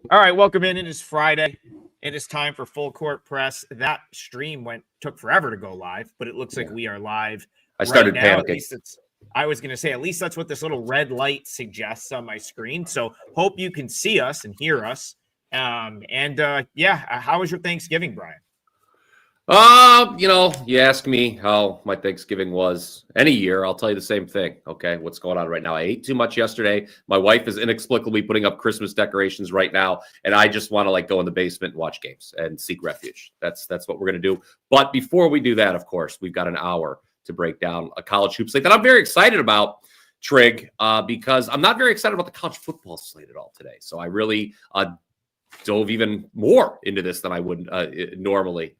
All right, welcome in. It is Friday. It is time for Full Court Press. That stream took forever to go live, but it looks like we are live. I started right now. panicking. I was going to say, at least that's what this little red light suggests on my screen. So hope you can see us and hear us. How was your Thanksgiving, Brian? You ask me how my Thanksgiving was any year, I'll tell you the same thing. Okay, what's going on right now? I ate too much yesterday. My wife is inexplicably putting up Christmas decorations right now, and I just want to go in the basement and watch games and seek refuge. That's what we're going to do. But before we do that, of course, we've got an hour to break down a college hoop slate that I'm very excited about, Trig, because I'm not very excited about the college football slate at all today. So I really dove even more into this than I would normally.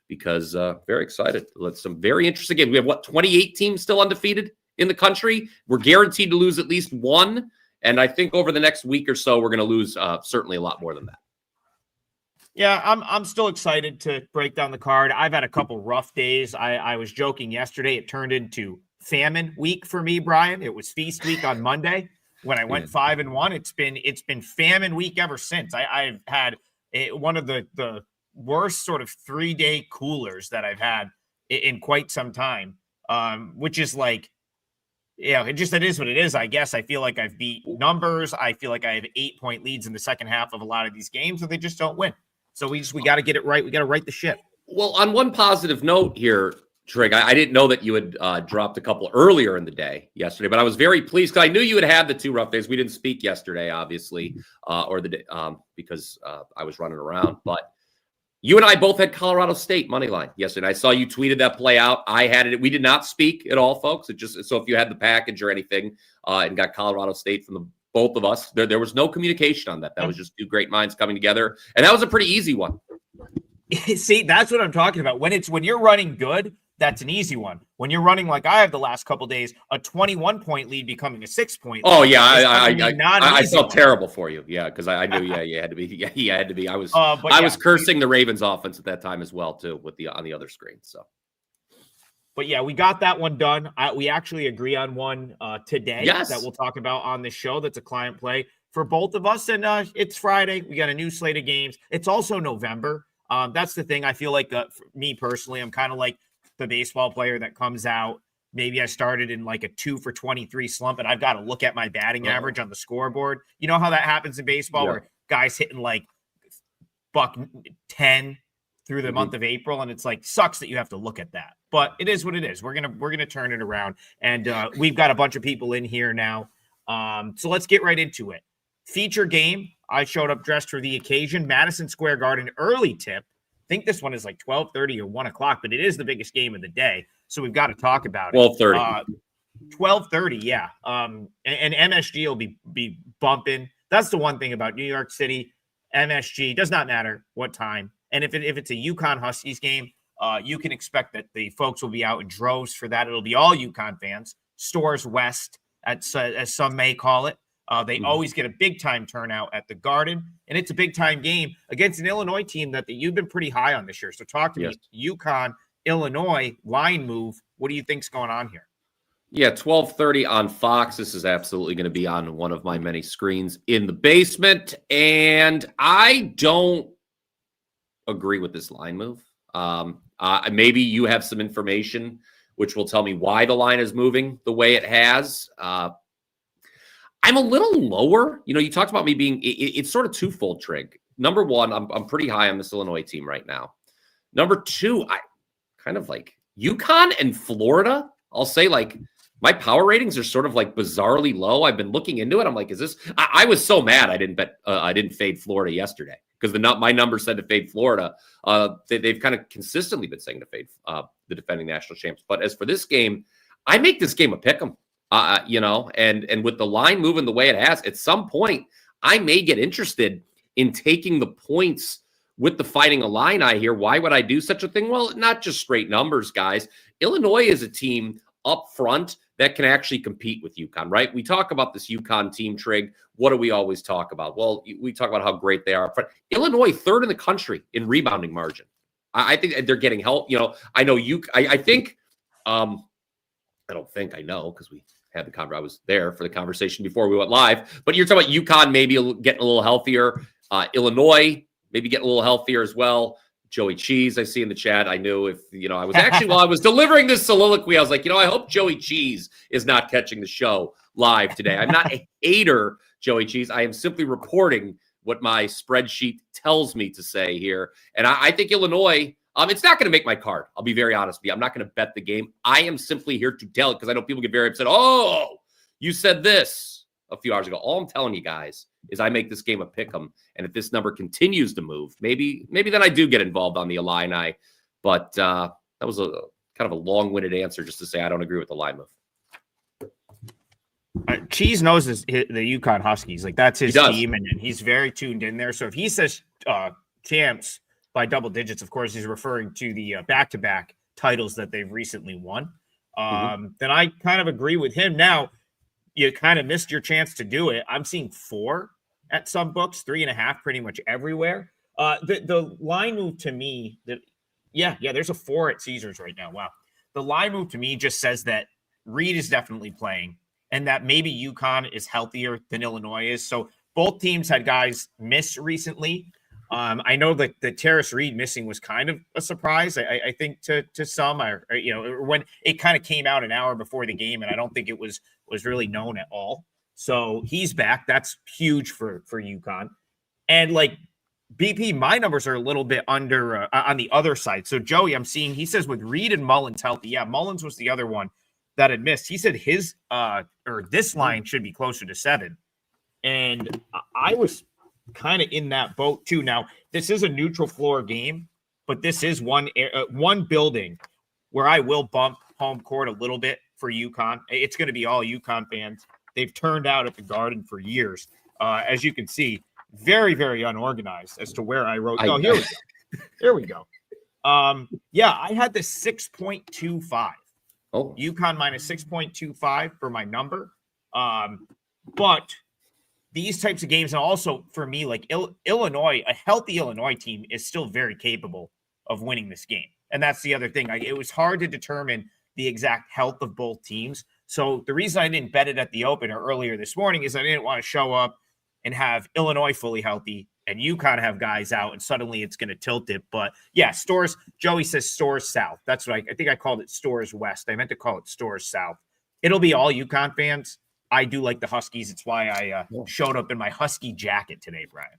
Because very excited. Some very interesting games. We have 28 teams still undefeated in the country. We're guaranteed to lose at least one. And I think over the next week or so, we're going to lose certainly a lot more than that. Yeah, I'm still excited to break down the card. I've had a couple rough days. I was joking yesterday. It turned into famine week for me, Brian. It was feast week on Monday when I went 5-1. It's been famine week ever since. I've had one of the worst sort of 3-day coolers that I've had in quite some time, which is it is what it is. I guess I feel like I've beat numbers. I feel like I have 8-point leads in the second half of a lot of these games, and they just don't win. So we got to get it right. We got to right the ship. Well, on one positive note here, Trig, I didn't know that you had dropped a couple earlier in the day yesterday, but I was very pleased because I knew you had the 2 rough days. We didn't speak yesterday, obviously, because I was running around, but you and I both had Colorado State money line yesterday. I saw you tweeted that play out. I had it. We did not speak at all, folks. So if you had the package or anything and got Colorado State from both of us, there was no communication on that. That was just 2 great minds coming together, and that was a pretty easy one. See, that's what I'm talking about. When you're running good, that's an easy one. When you're running like I have the last couple of days, a 21-point lead becoming a 6-point lead. Oh yeah, I felt terrible for you. Yeah, because I knew you had to be. Yeah, he had to be. I was cursing the Ravens offense at that time as well too, on the other screen. So, but yeah, we got that one done. We actually agree on one today that we'll talk about on the show. That's a client play for both of us, and it's Friday. We got a new slate of games. It's also November. That's the thing. I feel like for me personally, I'm kind of like the baseball player that comes out. Maybe I started in a 2 for 23 slump, and I've got to look at my batting average on the scoreboard. You know how that happens in baseball where guys hitting $110 through the month of April, and it's sucks that you have to look at that. But it is what it is. We're gonna turn it around, and we've got a bunch of people in here now. So let's get right into it. Feature game. I showed up dressed for the occasion. Madison Square Garden early tip. I think this one is 12:30 or 1 o'clock, but it is the biggest game of the day, so we've got to talk about it. 12:30. 12:30, yeah. And MSG will be bumping. That's the one thing about New York City. MSG does not matter what time, and if it's a Yukon Huskies game, you can expect that the folks will be out in droves for that. It'll be all Yukon fans. Stores West, as some may call it. They always get a big-time turnout at the Garden, and it's a big-time game against an Illinois team that you've been pretty high on this year. So talk to me. Yukon, Illinois, line move. What do you think's going on here? Yeah, 12:30 on Fox. This is absolutely going to be on one of my many screens in the basement, and I don't agree with this line move. Maybe you have some information which will tell me why the line is moving the way it has. I'm a little lower. You talked about me being, it's sort of twofold, Trig. Number one, I'm pretty high on this Illinois team right now. Number two, I kind of Yukon and Florida. I'll say my power ratings are sort of bizarrely low. I've been looking into it. I'm is this, I was so mad I didn't fade Florida yesterday because my number said to fade Florida. They've kind of consistently been saying to fade the defending national champs. But as for this game, I make this game a pick'em. And with the line moving the way it has, at some point, I may get interested in taking the points with the Fighting Illini here. Why would I do such a thing? Well, not just straight numbers, guys. Illinois is a team up front that can actually compete with Yukon, right? We talk about this Yukon team, Trig. What do we always talk about? Well, we talk about how great they are up front. Illinois, 3rd in the country in rebounding margin. I think they're getting help. I know I think, I don't think I know because we had the conversation. I was there for the conversation before we went live, but you're talking about Yukon maybe getting a little healthier. Illinois, maybe get a little healthier as well. Joey Cheese, I see in the chat. I knew if, I was actually, while I was delivering this soliloquy, I was like, I hope Joey Cheese is not catching the show live today. I'm not a hater, Joey Cheese. I am simply reporting what my spreadsheet tells me to say here. And I think Illinois, it's not going to make my card. I'll be very honest with you. I'm not going to bet the game. I am simply here to tell it because I know people get very upset. Oh, you said this a few hours ago. All I'm telling you guys is I make this game a pick 'em. And if this number continues to move, maybe then I do get involved on the Illini. But that was a kind of a long-winded answer just to say I don't agree with the line move. Cheese knows the Yukon Huskies. Like, that's his team, and he's very tuned in there. So if he says champs by double digits, of course, he's referring to the back-to-back titles that they've recently won. Then I kind of agree with him. Now, you kind of missed your chance to do it. I'm seeing 4 at some books, 3.5 pretty much everywhere. The line move to me, there's a 4 at Caesars right now. Wow. The line move to me just says that Reed is definitely playing and that maybe Yukon is healthier than Illinois is. So both teams had guys miss recently. I know that the Terrace Reed missing was kind of a surprise, I think, to some, when it kind of came out an hour before the game, and I don't think it was really known at all. So he's back. That's huge for Yukon. And like BP, my numbers are a little bit under on the other side. So Joey, I'm seeing, he says with Reed and Mullins healthy. Yeah, Mullins was the other one that had missed. He said his this line should be closer to 7. And I was kind of in that boat too. Now, this is a neutral floor game, but this is one building where I will bump home court a little bit for Yukon. It's going to be all Yukon fans. They've turned out at the Garden for years. As you can see, very, very unorganized as to where I wrote. Here we go. Here we go. I had this 6.25. Oh, Yukon minus 6.25 for my number. But these types of games, and also for me, like Illinois, a healthy Illinois team is still very capable of winning this game. And that's the other thing. It was hard to determine the exact health of both teams. So the reason I didn't bet it at the opener earlier this morning is I didn't want to show up and have Illinois fully healthy and Yukon have guys out, and suddenly it's going to tilt it. But yeah, Stores, Joey says Stores South. That's what I think I called it Stores West. I meant to call it Stores South. It'll be all Yukon fans. I do like the Huskies. It's why I showed up in my Husky jacket today, Brian.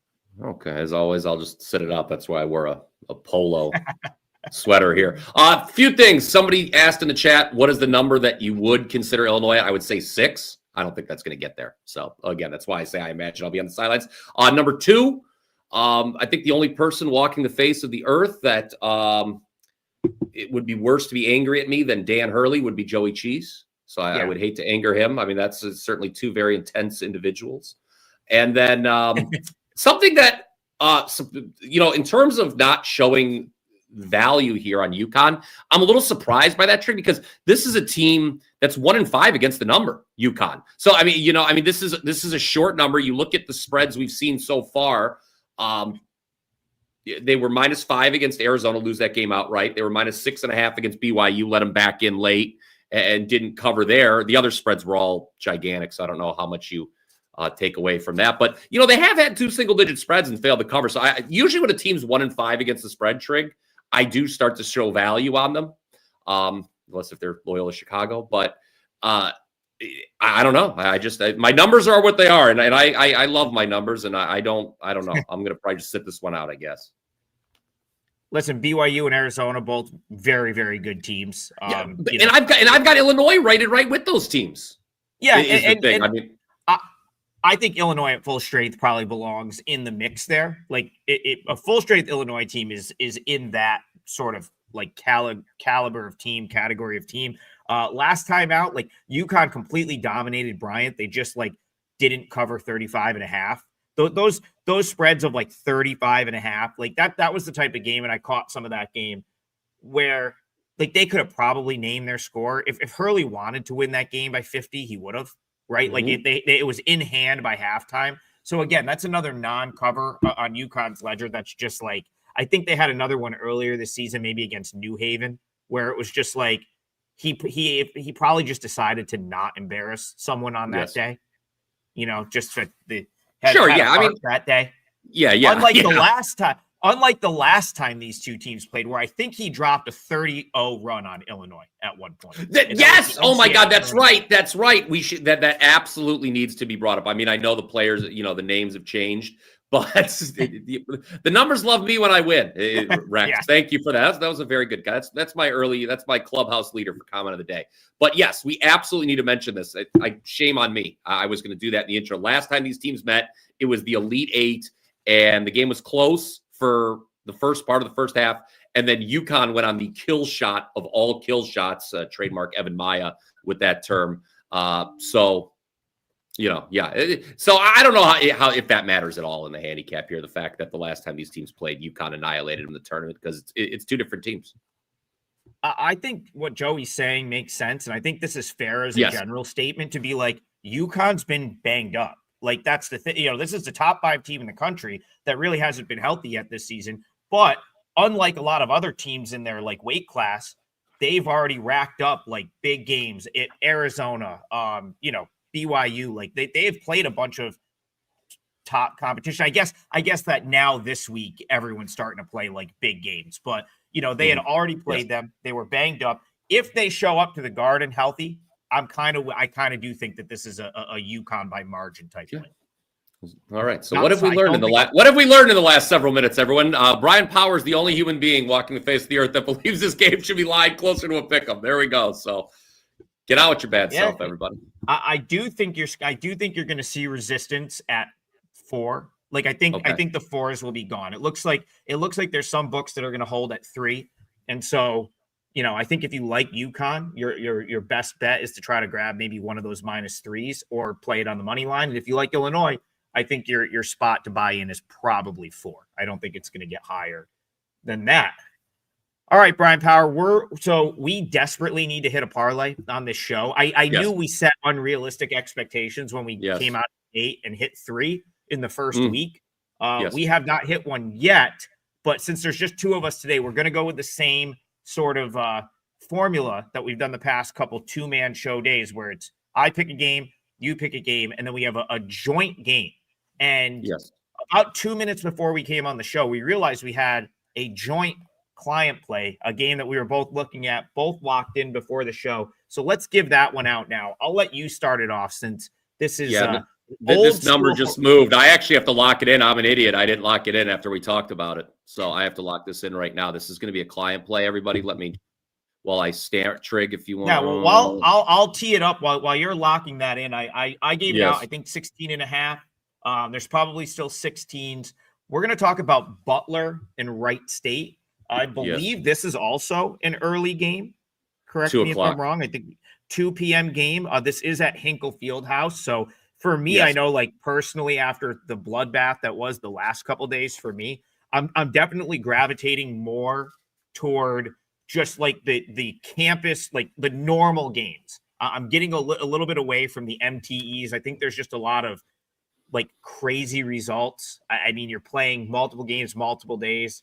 Okay. As always, I'll just set it up. That's why I wore a polo sweater here. A few things. Somebody asked in the chat, what is the number that you would consider Illinois? I would say 6. I don't think that's going to get there. So, again, that's why I say I imagine I'll be on the sidelines. Number 2, I think the only person walking the face of the earth that it would be worse to be angry at me than Dan Hurley would be Joey Cheese. So I would hate to anger him. I mean, that's certainly 2 very intense individuals. And then something that, in terms of not showing value here on Yukon, I'm a little surprised by that trick because this is a team that's 1-5 against the number, Yukon. So, this is a short number. You look at the spreads we've seen so far. They were -5 against Arizona, lose that game outright. They were -6.5 against BYU, let them back in late and didn't cover there. The other spreads were all gigantic, so I don't know how much you take away from that. But, they have had 2 single-digit spreads and failed to cover. So usually when a team's 1-5 against the spread, Trig, I do start to show value on them, unless if they're loyal to Chicago. But I don't know. My numbers are what they are, and I love my numbers, and I don't know. I'm going to probably just sit this one out, I guess. Listen, BYU and Arizona, both very, very good teams. I've got Illinois rated right with those teams. Yeah, I think Illinois at full strength probably belongs in the mix there. Like a full strength Illinois team is in that sort of like caliber of team, category of team. Last time out, like Yukon completely dominated Bryant. They just like didn't cover 35.5. Those spreads of like 35.5, like that was the type of game, and I caught some of that game where like they could have probably named their score. If Hurley wanted to win that game by 50, he would have, right? Mm-hmm. Like it was in hand by halftime. So again, that's another non-cover on Yukon's ledger. That's just like, I think they had another one earlier this season, maybe against New Haven, where it was just like he probably just decided to not embarrass someone on that day, just for the. Sure, yeah. I mean, that day. Yeah. Unlike the last time these two teams played, where I think he dropped a 30-0 run on Illinois at one point. Yes. Oh my God. That's right. That's right. We should, that absolutely needs to be brought up. I mean, I know the players, the names have changed, but the numbers love me when I win. Rex, Yeah. Thank you for that. That was a very good guy. That's my clubhouse leader for comment of the day. But yes, we absolutely need to mention this. Shame on me. I was going to do that in the intro. Last time these teams met, it was the Elite Eight, and the game was close for the first part of the first half. And then Yukon went on the kill shot of all kill shots, trademark Evan Maya with that term. So I don't know how if that matters at all in the handicap here, the fact that the last time these teams played, Yukon annihilated them in the tournament, because it's two different teams. I think what Joey's saying makes sense. And I think this is fair as a general statement to be like, Yukon's been banged up. Like, that's the thing. This is the top 5 team in the country that really hasn't been healthy yet this season. But unlike a lot of other teams in their weight class, they've already racked up big games at Arizona, BYU. They have played a bunch of top competition. I guess that now this week everyone's starting to play big games, but they had already played them. They were banged up. If they show up to the Garden healthy, I kind of do think that this is a Yukon by margin type thing. All right. So what have we learned in the last several minutes, everyone? Brian Powers, the only human being walking the face of the earth that believes this game should be lined closer to a pick'em. There we go. So get out with your bad self, everybody. I do think you're going to see resistance at 4. I think the 4s will be gone. It looks like there's some books that are going to hold at 3, and so. I think if you like Yukon, your best bet is to try to grab maybe one of those -3s or play it on the money line. And if you like Illinois, I think your spot to buy in is probably 4. I don't think it's going to get higher than that. All right, Brian Power, we desperately need to hit a parlay on this show. I knew we set unrealistic expectations when we came out 8 and hit 3 in the first week. We have not hit one yet, but since there's just 2 of us today, we're going to go with the same sort of formula that we've done the past couple 2-man show days, where it's I pick a game, you pick a game, and then we have a joint game. And about 2 minutes before we came on the show, we realized we had a joint client play, a game that we were both looking at, both locked in before the show. So let's give that one out now. I'll let you start it off, since this is this number just moved. I actually have to lock it in. I'm an idiot. I didn't lock it in after we talked about it. So I have to lock this in right now. This is going to be a client play. Everybody, let me, while I stare Trig, if you want. Yeah, well, I'll tee it up while you're locking that in. I gave it out, I think 16.5. There's probably still 16s. We're going to talk about Butler and Wright State. I believe this is also an early game. Correct me if I'm wrong. I think 2 p.m. game. This is at Hinkle Fieldhouse. So for me, I know, personally, after the bloodbath that was the last couple days for me, I'm definitely gravitating more toward just the campus, the normal games. I'm getting a little bit away from the MTEs. I think there's just a lot of crazy results. I mean, you're playing multiple games, multiple days,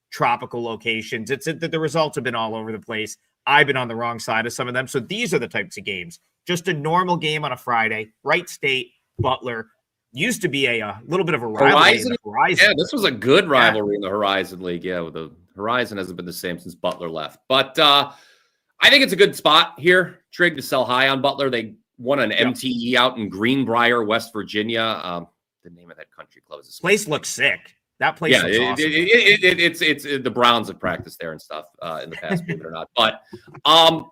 tropical locations. The results have been all over the place. I've been on the wrong side of some of them. So these are the types of games. Just a normal game on a Friday. Wright State, Butler. Used to be a little bit of a rivalry in the Horizon. Yeah, this was a good rivalry in the Horizon League. Yeah, with the Horizon hasn't been the same since Butler left. But I think it's a good spot here, Trig, to sell high on Butler. They won an MTE out in Greenbrier, West Virginia. The name of that country club is place looks sick. That place looks awesome. It's the Browns have practiced there and stuff in the past, believe it or not. But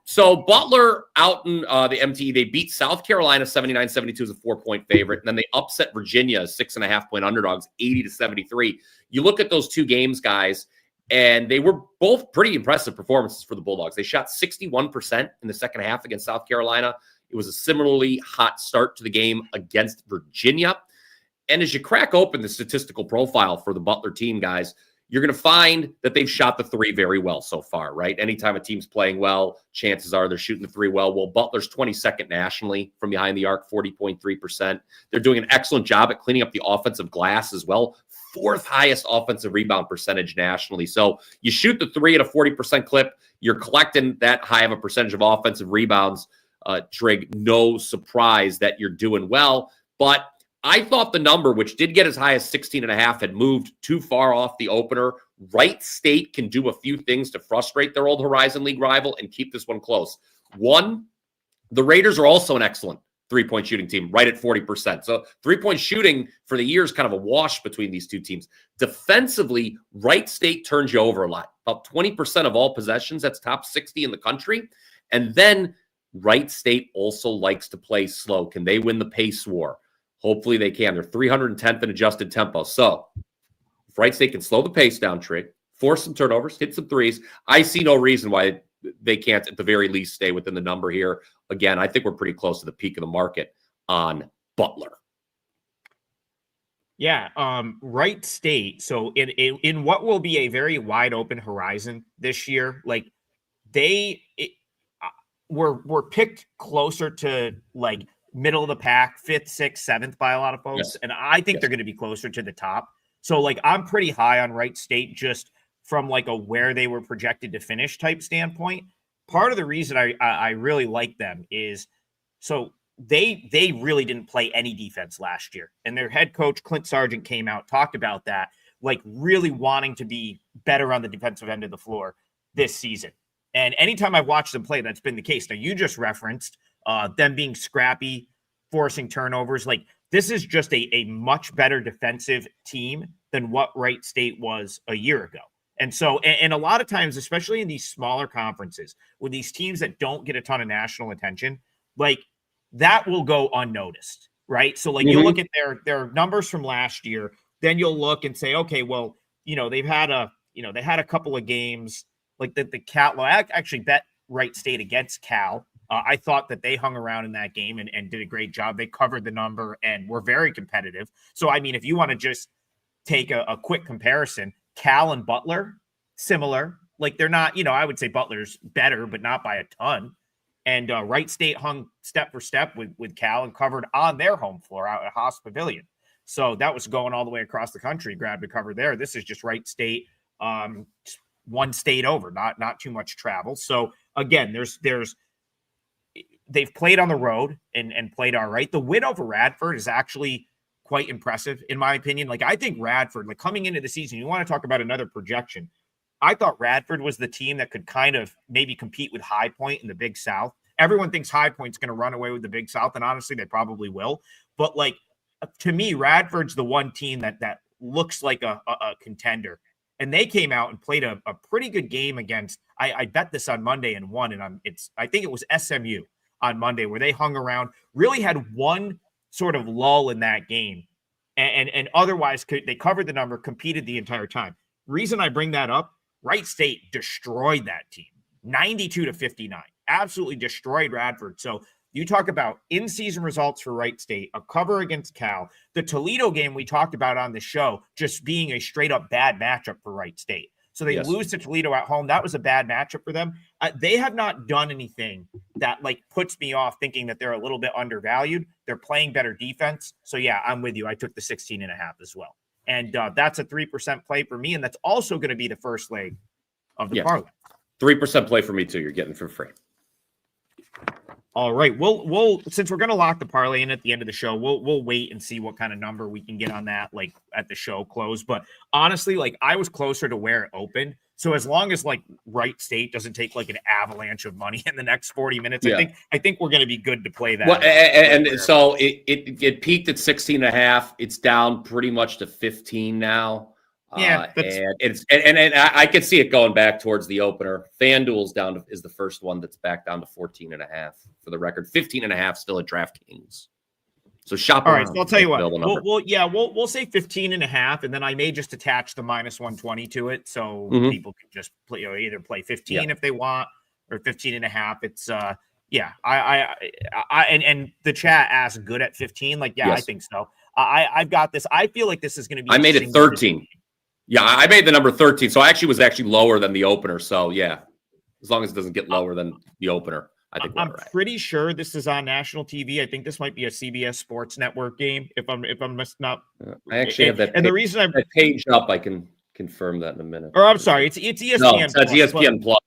so Butler out in the MTE, they beat South Carolina 79-72 as a 4-point favorite, and then they upset Virginia as 6.5-point underdogs, 80-73. You look at those 2 games, guys, and they were both pretty impressive performances for the Bulldogs. They shot 61% in the second half against South Carolina. It was a similarly hot start to the game against Virginia. And as you crack open the statistical profile for the Butler team, guys, you're going to find that they've shot the 3 very well so far, right? Anytime a team's playing well, chances are they're shooting the 3 well. Well, Butler's 22nd nationally from behind the arc, 40.3%. They're doing an excellent job at cleaning up the offensive glass as well. 4th highest offensive rebound percentage nationally. So you shoot the 3 at a 40% clip, you're collecting that high of a percentage of offensive rebounds. Trig, no surprise that you're doing well. But I thought the number, which did get as high as 16.5, had moved too far off the opener. Wright State can do a few things to frustrate their old Horizon League rival and keep this one close. One, the Raiders are also an excellent three-point shooting team, right at 40%. So three-point shooting for the year is kind of a wash between these two teams. Defensively, Wright State turns you over a lot. About 20% of all possessions. That's top 60 in the country. And then Wright State also likes to play slow. Can they win the pace war? Hopefully they can. They're 310th in adjusted tempo. So if Wright State can slow the pace down, Trig, force some turnovers, hit some threes, I see no reason why they can't at the very least stay within the number here. Again, I think we're pretty close to the peak of the market on Butler. Yeah, Wright State. So in what will be a very wide open horizon this year, like were picked closer to like middle of the pack, 5th, 6th, 7th by a lot of folks. Yes. And I think they're going to be closer to the top. So like I'm pretty high on Wright State just from like a where they were projected to finish type standpoint. Part of the reason I really like them is so they really didn't play any defense last year. And their head coach, Clint Sargent, came out, talked about that, like really wanting to be better on the defensive end of the floor this season. And anytime I've watched them play, that's been the case. Now, you just referenced them being scrappy, forcing turnovers. Like, this is just a much better defensive team than what Wright State was a year ago. And so, and a lot of times, especially in these smaller conferences, with these teams that don't get a ton of national attention, like, that will go unnoticed, right? So, like, you look at their numbers from last year, then you'll look and say, okay, well, they had a couple of games, like the Cal. Well, I actually bet Wright State against Cal. I thought that they hung around in that game and did a great job. They covered the number and were very competitive. So, I mean, if you want to just take a quick comparison, Cal and Butler, similar. Like, they're not, I would say Butler's better, but not by a ton. And Wright State hung step for step with Cal and covered on their home floor out at Haas Pavilion. So that was going all the way across the country, grabbed a cover there. This is just Wright State, one state over, not too much travel. So again, they've played on the road and played all right. The win over Radford is actually quite impressive, in my opinion. Like, I think Radford, like, coming into the season, you want to talk about another projection. I thought Radford was the team that could kind of maybe compete with High Point in the Big South. Everyone thinks High Point's going to run away with the Big South, and honestly, they probably will. But, like, to me, Radford's the one team that looks like a contender. And they came out and played a pretty good game against, I bet this on Monday and won. And I think it was SMU on Monday, where they hung around, really had one sort of lull in that game. And otherwise, they covered the number, competed the entire time. Reason I bring that up, Wright State destroyed that team, 92-59, absolutely destroyed Radford. So you talk about in-season results for Wright State, a cover against Cal, the Toledo game we talked about on the show, just being a straight-up bad matchup for Wright State. So they lose to Toledo at home. That was a bad matchup for them. They have not done anything that, like, puts me off thinking that they're a little bit undervalued. They're playing better defense. So, yeah, I'm with you. I took the 16.5 as well. And that's a 3% play for me, and that's also going to be the first leg of the parlay. 3% play for me, too. You're getting for free. All right. We'll since we're going to lock the parlay in at the end of the show, we'll wait and see what kind of number we can get on that, like, at the show close. But honestly, like, I was closer to where it opened. So as long as, like, Wright State doesn't take, like, an avalanche of money in the next 40 minutes, I think we're going to be good to play that. Well, and so it peaked at 16.5. It's down pretty much to 15 now. Yeah, and I can see it going back towards the opener. FanDuel's down is the first one that's back down to 14.5 for the record. 15.5 still at DraftKings. So shop all around. right, so I'll tell you what. We'll say 15.5, and then I may just attach the minus 120 to it, so people can just play, either play 15 if they want, or 15.5. It's and the chat asked good at 15. Like, I think so. I've got this. I feel like this is going to be. I made it 13. Yeah, I made the number 13, so I actually was lower than the opener. So yeah, as long as it doesn't get lower than the opener, I think I'm pretty sure this is on national TV. I think this might be a CBS Sports Network game. If I'm not, I actually have that. And the reason that page up, I can confirm that in a minute. Or I'm sorry, it's ESPN. No, it's ESPN Plus.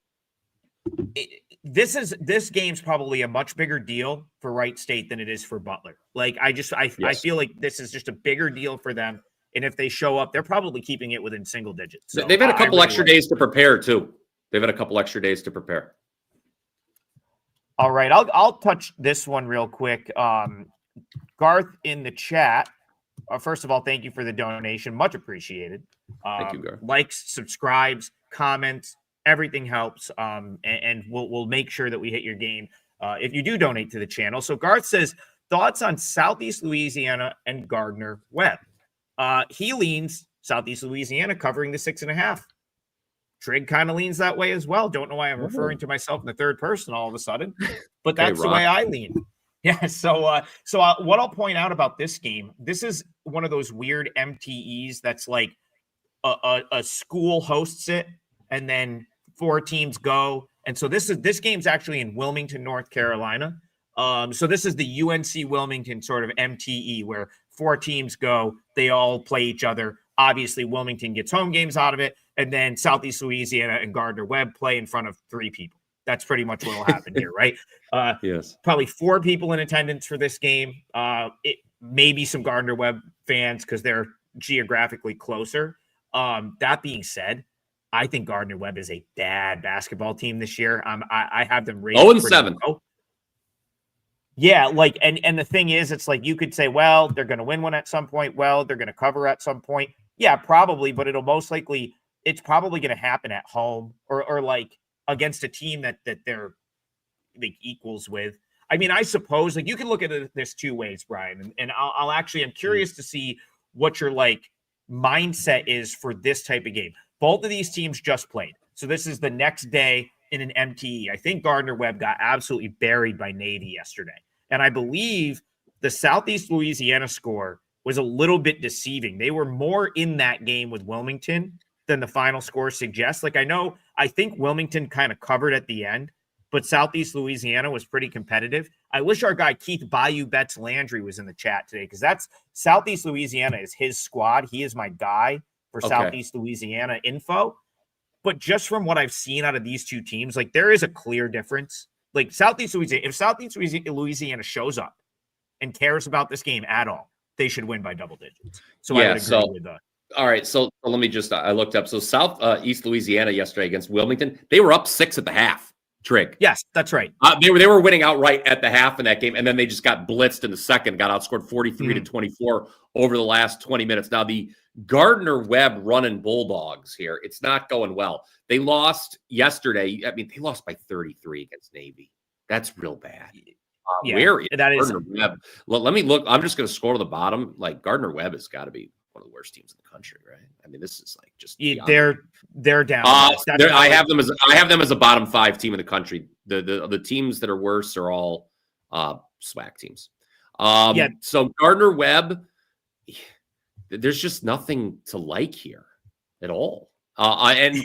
this game's probably a much bigger deal for Wright State than it is for Butler. Like I feel like this is just a bigger deal for them. And if they show up, they're probably keeping it within single digits. So they've had a couple extra days to prepare too. They've had a couple extra days to prepare. All right, I'll touch this one real quick. Garth in the chat. First of all, thank you for the donation. Much appreciated. Thank you, Garth. Likes, subscribes, comments, everything helps. And we'll make sure that we hit your game if you do donate to the channel. So Garth says, thoughts on Southeast Louisiana and Gardner Webb. He leans Southeast Louisiana covering the 6.5. Trig kind of leans that way as well. Don't know why I'm referring to myself in the third person all of a sudden, but that's the way I lean. Yeah. So what I'll point out about this game, this is one of those weird MTEs that's like a school hosts it and then 4 teams go. And so this game's actually in Wilmington, North Carolina. So this is the UNC Wilmington sort of MTE where 4 teams go, they all play each other. Obviously, Wilmington gets home games out of it, and then Southeast Louisiana and Gardner Webb play in front of 3 people. That's pretty much what will happen here, right? Yes. Probably 4 people in attendance for this game. It maybe some Gardner Webb fans because they're geographically closer. That being said, I think Gardner Webb is a bad basketball team this year. I have them rated 0-7. Yeah, like, and the thing is, it's like you could say, well, they're going to win one at some point. Well, they're going to cover at some point. Yeah, probably, but it's probably going to happen at home or like against a team that they're like equals with. I mean, I suppose like you can look at this 2 ways, Brian, and I'm curious to see what your like mindset is for this type of game. Both of these teams just played, so this is the next day in an MTE. I think Gardner Webb got absolutely buried by Navy yesterday. And I believe the Southeast Louisiana score was a little bit deceiving. They were more in that game with Wilmington than the final score suggests. Like I think Wilmington kind of covered at the end, but Southeast Louisiana was pretty competitive. I wish our guy Keith Bayou Betts Landry was in the chat today because that's Southeast Louisiana is his squad. He is my guy for Southeast Louisiana info. But just from what I've seen out of these 2 teams, like there is a clear difference. Like Southeast Louisiana, if Southeast Louisiana shows up and cares about this game at all, they should win by double digits. So yeah, I would agree with that. All right, so let me just I looked up. So Southeast Louisiana yesterday against Wilmington, they were up 6 at the half. Trig. Yes, that's right. They were winning outright at the half in that game, and then they just got blitzed in the second, got outscored 43-24 over the last 20 minutes. Now the Gardner Webb running Bulldogs here, it's not going well. They lost yesterday. I mean, they lost by 33 against Navy. That's real bad. Where is Gardner Webb? Well, let me look. I'm just going to scroll to the bottom. Like Gardner Webb has got to be one of the worst teams in the country, right? I mean, this is like just they're down. I have them as a bottom 5 team in the country. The teams that are worse are all SWAC teams. So Gardner Webb, there's just nothing to like here at all. And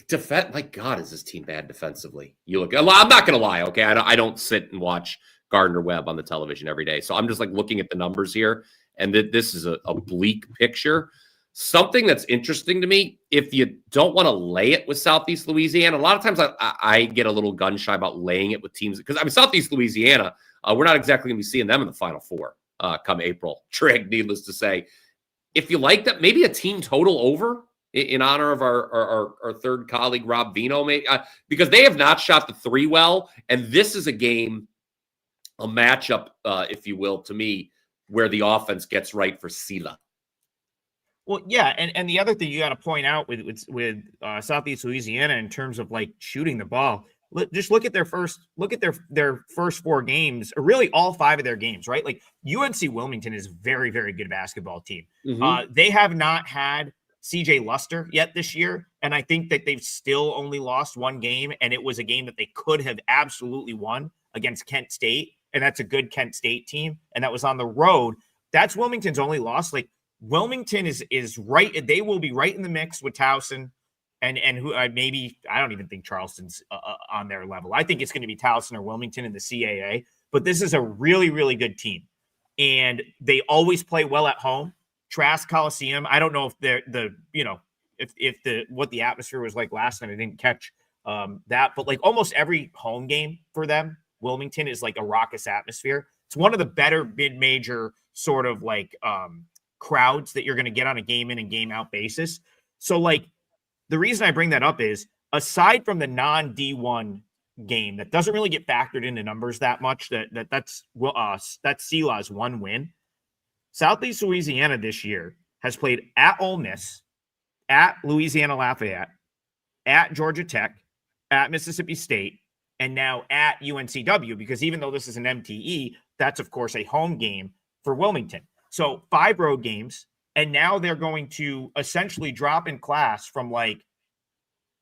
defend. My God, is this team bad defensively? You look. I'm not going to lie. Okay, I don't sit and watch Gardner Webb on the television every day, so I'm just like looking at the numbers here. And this is a bleak picture. Something that's interesting to me, if you don't want to lay it with Southeast Louisiana, a lot of times I get a little gun shy about laying it with teams. Because, I mean, Southeast Louisiana, we're not exactly going to be seeing them in the Final Four come April. Trig, needless to say. If you like that, maybe a team total over in honor of our third colleague, Rob Vino, because they have not shot the 3 well. And this is a game, a matchup, if you will, to me, where the offense gets right for Sela. Well, yeah, and the other thing you got to point out with Southeast Louisiana in terms of like shooting the ball, just look at their first 4 games, or really all 5 of their games, right? Like UNC Wilmington is a very, very good basketball team. Mm-hmm. They have not had CJ Luster yet this year, and I think that they've still only lost 1 game, and it was a game that they could have absolutely won against Kent State. And that's a good Kent State team. And that was on the road. That's Wilmington's only loss. Like Wilmington is right. They will be right in the mix with Towson and who maybe, I don't even think Charleston's on their level. I think it's going to be Towson or Wilmington in the CAA, but this is a really, really good team. And they always play well at home. Trask Coliseum. I don't know if what the atmosphere was like last night. I didn't catch but like almost every home game for them, Wilmington is like a raucous atmosphere. It's one of the better mid-major sort of like crowds that you're going to get on a game in and game out basis. So like the reason I bring that up is aside from the non-D1 game that doesn't really get factored into numbers that much, that's CLA's one win. Southeast Louisiana this year has played at Ole Miss, at Louisiana Lafayette, at Georgia Tech, at Mississippi State, and now at UNCW, because even though this is an MTE, that's of course a home game for Wilmington. So 5 road games, and now they're going to essentially drop in class from like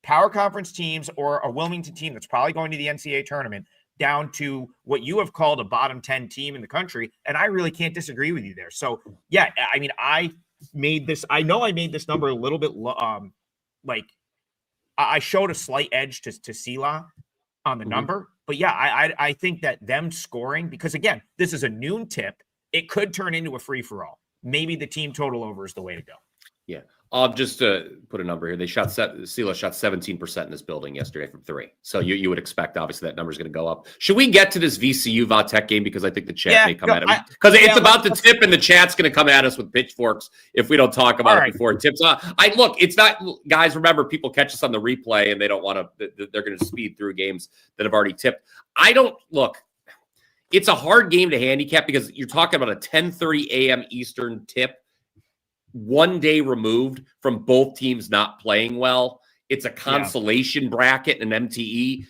power conference teams or a Wilmington team that's probably going to the NCAA tournament down to what you have called a bottom 10 team in the country. And I really can't disagree with you there. So yeah, I mean, I made this number a little bit like I showed a slight edge to CLA on the number, but yeah, I think that them scoring, because again, this is a noon tip, it could turn into a free for all. Maybe the team total over is the way to go. Yeah. Just to put a number here, CLA shot 17% in this building yesterday from 3. So you would expect, obviously, that number is going to go up. Should we get to this VCU Vatech game? Because I think the chat may come at it. Because it's about the tip, and the chat's going to come at us with pitchforks if we don't talk about it before it tips. Look, it's not, guys, remember, people catch us on the replay, and they don't want to, they're going to speed through games that have already tipped. It's a hard game to handicap because you're talking about a 10:30 a.m. Eastern tip, 1 day removed from both teams not playing well. It's a consolation bracket in an MTE.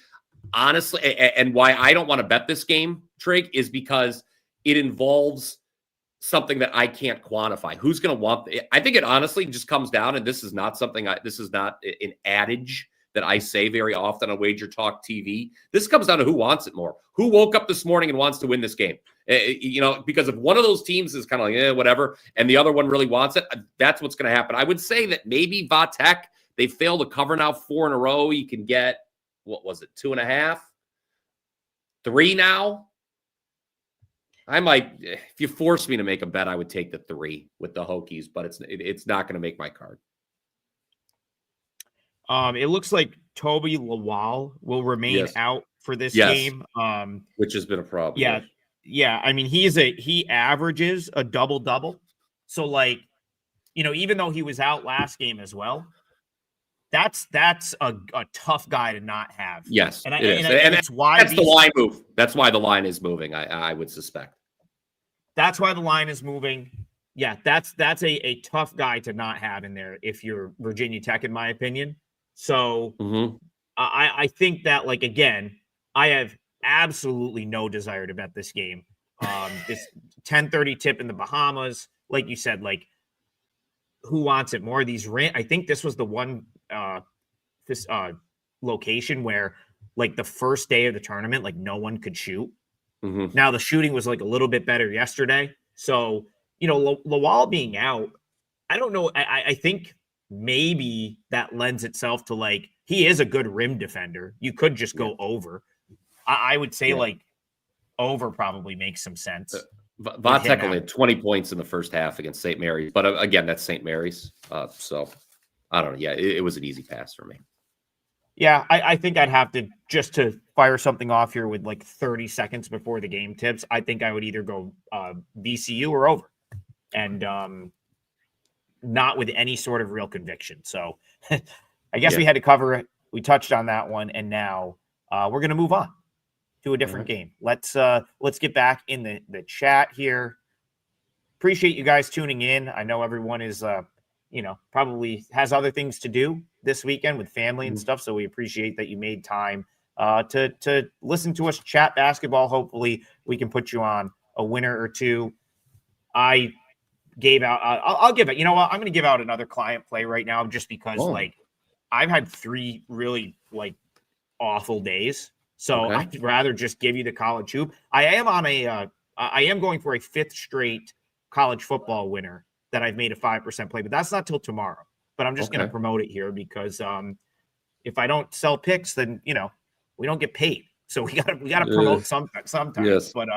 Honestly, and why I don't want to bet this game, Trig, is because it involves something that I can't quantify. Who's going to want it? I think it honestly just comes down, and this is not this is not an adage that I say very often on WagerTalk TV. This comes down to who wants it more. Who woke up this morning and wants to win this game? Because if one of those teams is kind of like, whatever, and the other one really wants it, that's what's going to happen. I would say that maybe Vatech, they failed to cover now 4 in a row. You can get, 2.5? 3 now? I might, if you force me to make a bet, I would take the 3 with the Hokies, but it's not going to make my card. It looks like Toby Lawal will remain out for this game. Which has been a problem. Yeah. Yeah. I mean, he averages a double-double. So like, even though he was out last game as well, that's a tough guy to not have. Yes. And that's why the line move. That's why the line is moving, I would suspect. That's why the line is moving. Yeah, that's a tough guy to not have in there if you're Virginia Tech, in my opinion. So I think that, like, again, I have absolutely no desire to bet this game. This 10:30 tip in the Bahamas, like you said, like, who wants it more? I think this was the one location where, like, the first day of the tournament, like, no one could shoot. Now the shooting was like a little bit better yesterday. So, Lawal being out, I don't know. I think maybe that lends itself to, like, he is a good rim defender. You could just go over. I would say like over probably makes some sense. Vatech only had 20 points in the first half against St. Mary's, but again, that's St. Mary's. So I don't know. Yeah, it was an easy pass for me. Yeah, I think I'd have to fire something off here with like 30 seconds before the game tips. I think I would either go VCU or over, and not with any sort of real conviction. So I guess we had to cover it. We touched on that one, and now we're going to move on to a different game. Let's get back in the chat here. Appreciate you guys tuning in. I know everyone is probably has other things to do this weekend with family and stuff. So we appreciate that you made time to listen to us chat basketball. Hopefully we can put you on a winner or two. I gave out, I'll give it, you know what? I'm going to give out another client play right now, just because like I've had 3 really like awful days. So I'd rather just give you the college hoop. I am going for a 5th straight college football winner that I've made a 5% play, but that's not till tomorrow. But I'm just going to promote it here because if I don't sell picks, then we don't get paid. So we gotta promote sometimes. Yes. But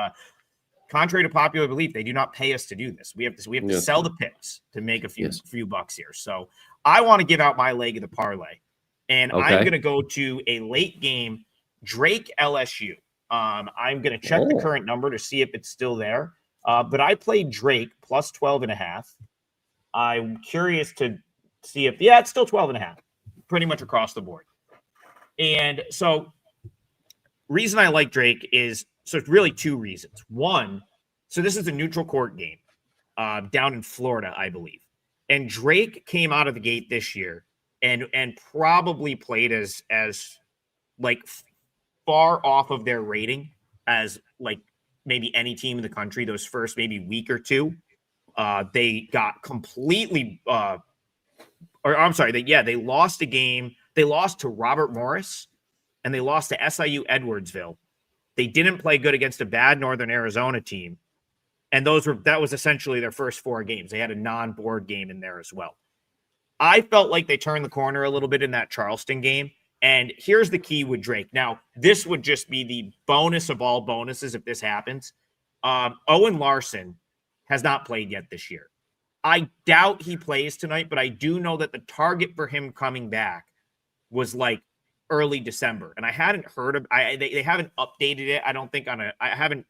contrary to popular belief, they do not pay us to do this. We have to sell the picks to make a few bucks here. So I want to give out my leg of the parlay. And Okay. I'm going to go to a late game, Drake LSU. I'm going to check the current number to see if it's still there. But I played Drake plus 12.5. I'm curious to see if, it's still 12.5, pretty much across the board. And so reason I like Drake is, so it's really two reasons. One, so this is a neutral court game down in Florida, I believe. And Drake came out of the gate this year and probably played as like far off of their rating as like maybe any team in the country. Those first maybe week or two, they got completely they lost a game. They lost to Robert Morris and they lost to SIU Edwardsville. They didn't play good against a bad Northern Arizona team. And that was essentially their first 4 games. They had a non-board game in there as well. I felt like they turned the corner a little bit in that Charleston game. And here's the key with Drake. Now, this would just be the bonus of all bonuses if this happens. Owen Larson has not played yet this year. I doubt he plays tonight, but I do know that the target for him coming back was like early December. And I hadn't heard of they haven't updated it. I don't think I haven't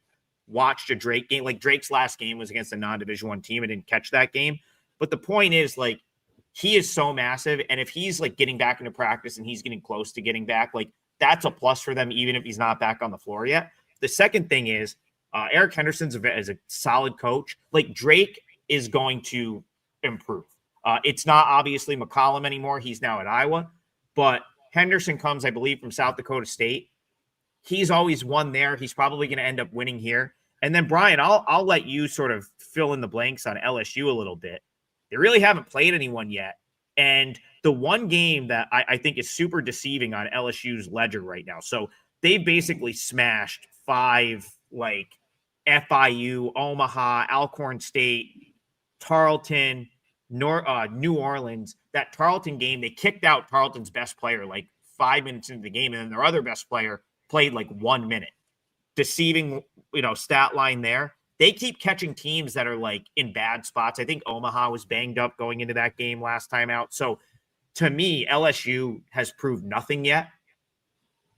watched a Drake game. Like Drake's last game was against a non-Division I team. I didn't catch that game. But the point is, like, he is so massive. And if he's like getting back into practice and he's getting close to getting back, like that's a plus for them, even if he's not back on the floor yet. The second thing is Eric Henderson's is a solid coach. Like Drake is going to improve. It's not obviously McCollum anymore. He's now at Iowa, but Henderson comes, I believe, from South Dakota State. He's always won there. He's probably going to end up winning here. And then Brian, I'll let you sort of fill in the blanks on LSU a little bit. They really haven't played anyone yet. And the one game that I think is super deceiving on LSU's ledger right now. So they basically smashed 5 like FIU, Omaha, Alcorn State, Tarleton, New Orleans. That Tarleton game, they kicked out Tarleton's best player like 5 minutes into the game. And then their other best player played like 1 minute. Deceiving, stat line there. They keep catching teams that are like in bad spots. I think Omaha was banged up going into that game last time out. So to me, LSU has proved nothing yet.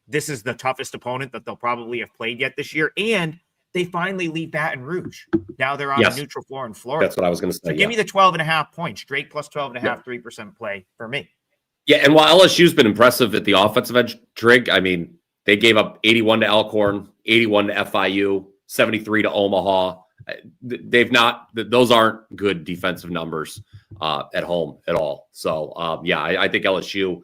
This is the toughest opponent that they'll probably have played yet this year. And they finally leave Baton Rouge. Now they're on a neutral floor in Florida. That's what I was going to say. So give me the 12.5 points. Drake plus 12.5, 3% play for me. Yeah, and while LSU's been impressive at the offensive edge, Trig, I mean, they gave up 81 to Alcorn, 81 to FIU, 73 to Omaha. Those aren't good defensive numbers at home at all. So, I think LSU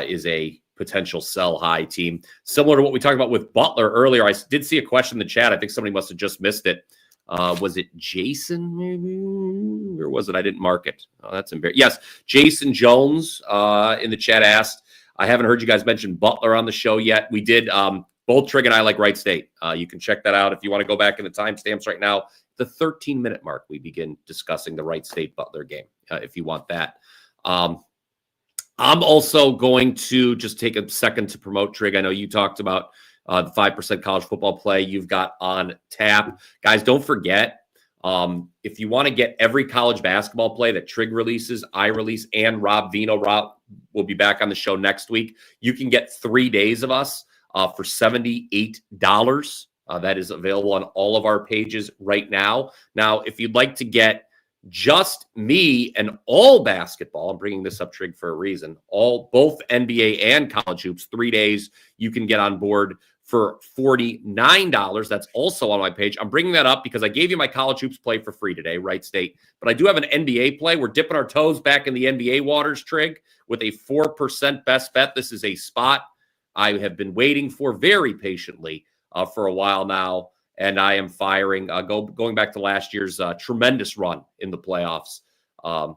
is a potential sell high team. Similar to what we talked about with Butler earlier. I did see a question in the chat. I think somebody must have just missed it. Was it Jason maybe? Or was it? I didn't mark it. Oh, that's embarrassing. Yes, Jason Jones in the chat asked, I haven't heard you guys mention Butler on the show yet. We did. Both Trig and I like Wright State. You can check that out if you want to go back in the timestamps right now. The 13-minute mark, we begin discussing the Wright State Butler game, if you want that. I'm also going to just take a second to promote Trig. I know you talked about the 5% college football play you've got on tap. Guys, don't forget, if you want to get every college basketball play that Trig releases, I release, and Rob will be back on the show next week, you can get 3 days of us for $78. That is available on all of our pages right now. Now, if you'd like to get just me and all basketball, I'm bringing this up, Trig, for a reason, both NBA and college hoops, 3 days, you can get on board for $49. That's also on my page. I'm bringing that up because I gave you my college hoops play for free today, Wright State. But I do have an NBA play. We're dipping our toes back in the NBA waters, Trig, with a 4% best bet. This is a spot I have been waiting for very patiently for a while now, and I am firing. Going back to last year's tremendous run in the playoffs,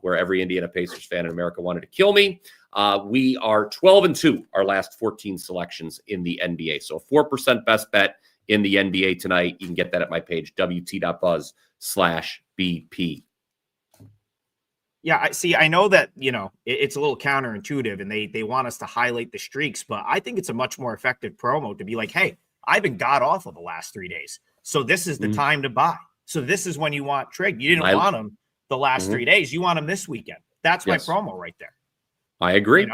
where every Indiana Pacers fan in America wanted to kill me. We are 12-2, our last 14 selections in the NBA. So 4% best bet in the NBA tonight. You can get that at my page, wt.buzz/BP. Yeah, I know that, it's a little counterintuitive and they want us to highlight the streaks, but I think it's a much more effective promo to be like, hey, I've been god awful the last 3 days. So this is the time to buy. So this is when you want Trig. You didn't want them the last 3 days. You want them this weekend. That's my promo right there. I agree.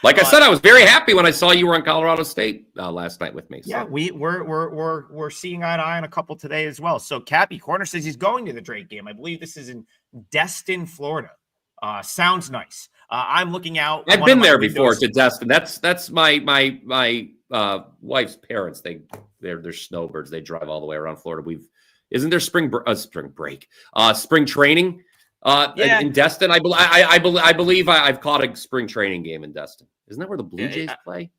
Like I said, I was very happy when I saw you were on Colorado State last night with me. So. Yeah, we're seeing eye to eye on a couple today as well. So Cappy Corner says he's going to the Drake game. I believe this is in Destin, Florida. Sounds nice. I'm looking out. I've been there before to Destin. That's my wife's parents. They're snowbirds. They drive all the way around Florida. Isn't there spring training in Destin? I believe I've caught a spring training game in Destin. Isn't that where the Blue Jays play?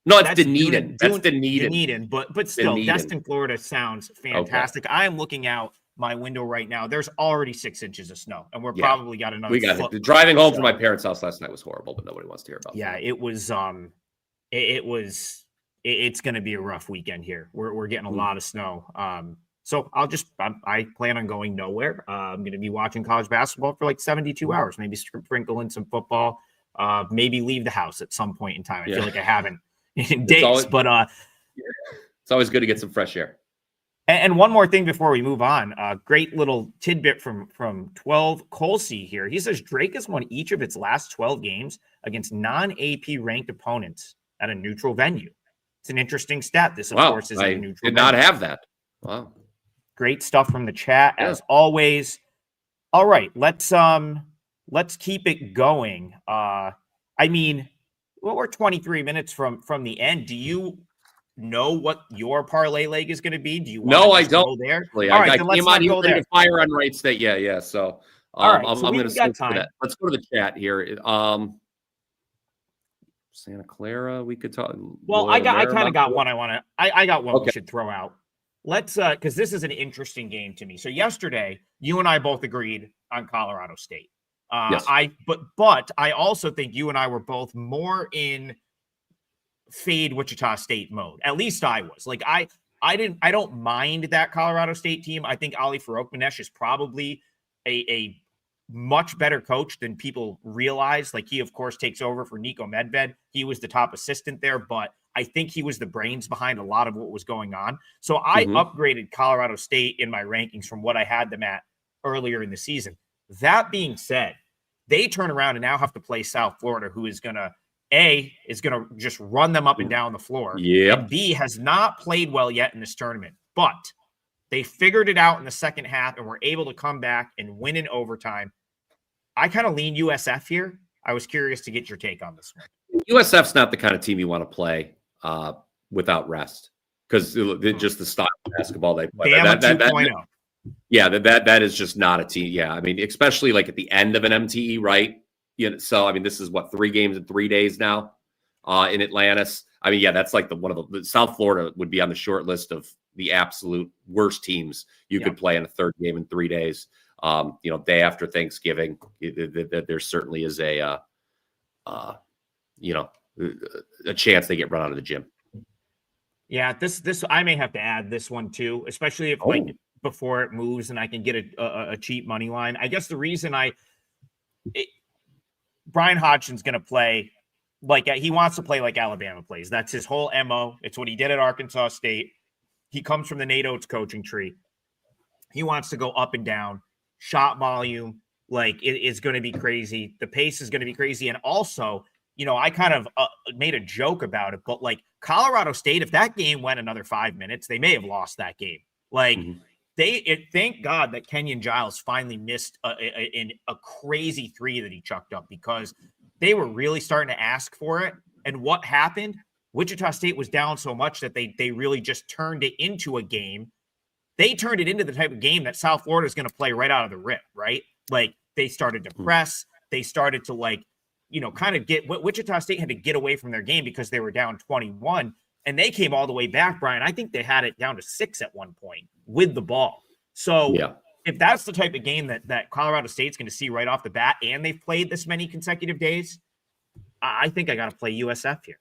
No, it's Dunedin. That's Dunedin, but still, Destin, Florida sounds fantastic. Okay. I am looking out my window right now. There's already 6 inches of snow, and we're probably got another. We got it. Driving home from my parents' house last night was horrible, but nobody wants to hear about. Yeah, it was. It's going to be a rough weekend here. We're getting a lot of snow. So I plan on going nowhere. I'm going to be watching college basketball for like 72 hours, maybe sprinkle in some football, maybe leave the house at some point in time. I feel like I haven't in days, but it's always good to get some fresh air. And one more thing before we move on, great little tidbit from 12 Colsey here. He says Drake has won each of its last 12 games against non-AP ranked opponents at a neutral venue. It's an interesting stat. This, of course, is a neutral venue. Not have that. Wow. Great stuff from the chat as always. All right, let's keep it going. We're 23 minutes from the end. Do you know what your parlay leg is going to be? Do you? No, I don't. Go there. All right, then let's not go there. Fire on Wright State. Yeah. So, all right, I'm going to skip that. Let's go to the chat here. Santa Clara, we could talk. Well, I kind of got one. I got one we should throw out. Let's because this is an interesting game to me. So yesterday, you and I both agreed on Colorado State. Yes. But I also think you and I were both more in fade Wichita State mode. At least I was. Like I don't mind that Colorado State team. I think Ali Farokhmanesh is probably a much better coach than people realize. Like he, of course, takes over for Nico Medved. He was the top assistant there, but I think he was the brains behind a lot of what was going on. So I upgraded Colorado State in my rankings from what I had them at earlier in the season. That being said, they turn around and now have to play South Florida, who is going to just run them up and down the floor. Yeah. And B, has not played well yet in this tournament, but they figured it out in the second half and were able to come back and win in overtime. I kind of lean USF here. I was curious to get your take on this one. USF's not the kind of team you want to play without rest because just the style of basketball they play. That is just not a team. Yeah, I mean, especially like at the end of an MTE, right? So I mean, this is what 3 games in 3 days now in Atlantis. I mean, that's like one of the South Florida would be on the short list of the absolute worst teams you could play in a 3rd game in 3 days. Day after Thanksgiving, there certainly is a chance they get run out of the gym. Yeah, this I may have to add this one too, especially if before it moves and I can get a cheap money line. I guess the reason Brian Hodgson's going to play like he wants to play like Alabama plays. That's his whole MO. It's what he did at Arkansas State. He comes from the Nate Oates coaching tree. He wants to go up and down. Shot volume, like it is going to be crazy. The pace is going to be crazy. And also, I kind of made a joke about it, but like Colorado State, if that game went another 5 minutes, they may have lost that game. Like thank God that Kenyon Giles finally missed a crazy 3 that he chucked up because they were really starting to ask for it. And what happened? Wichita State was down so much that they really just turned it into a game. They turned it into the type of game that South Florida is going to play right out of the rip, right? Like they started to press. They started to kind of get what Wichita State had to get away from their game because they were down 21 and they came all the way back, Brian. I think they had it down to 6 at one point with the ball. So if that's the type of game that Colorado State's going to see right off the bat and they've played this many consecutive days, I think I got to play USF here.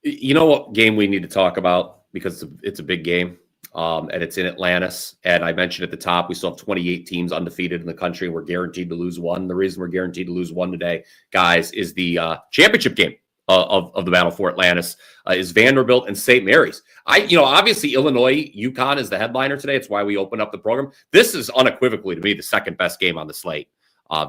You know what game we need to talk about because it's a big game. And it's in Atlantis. And I mentioned at the top, we still have 28 teams undefeated in the country, and we're guaranteed to lose one. The reason we're guaranteed to lose one today, guys, is the championship game of the Battle for Atlantis is Vanderbilt and St. Mary's. Obviously Illinois, Yukon is the headliner today. It's why we opened up the program. This is unequivocally to me the second best game on the slate,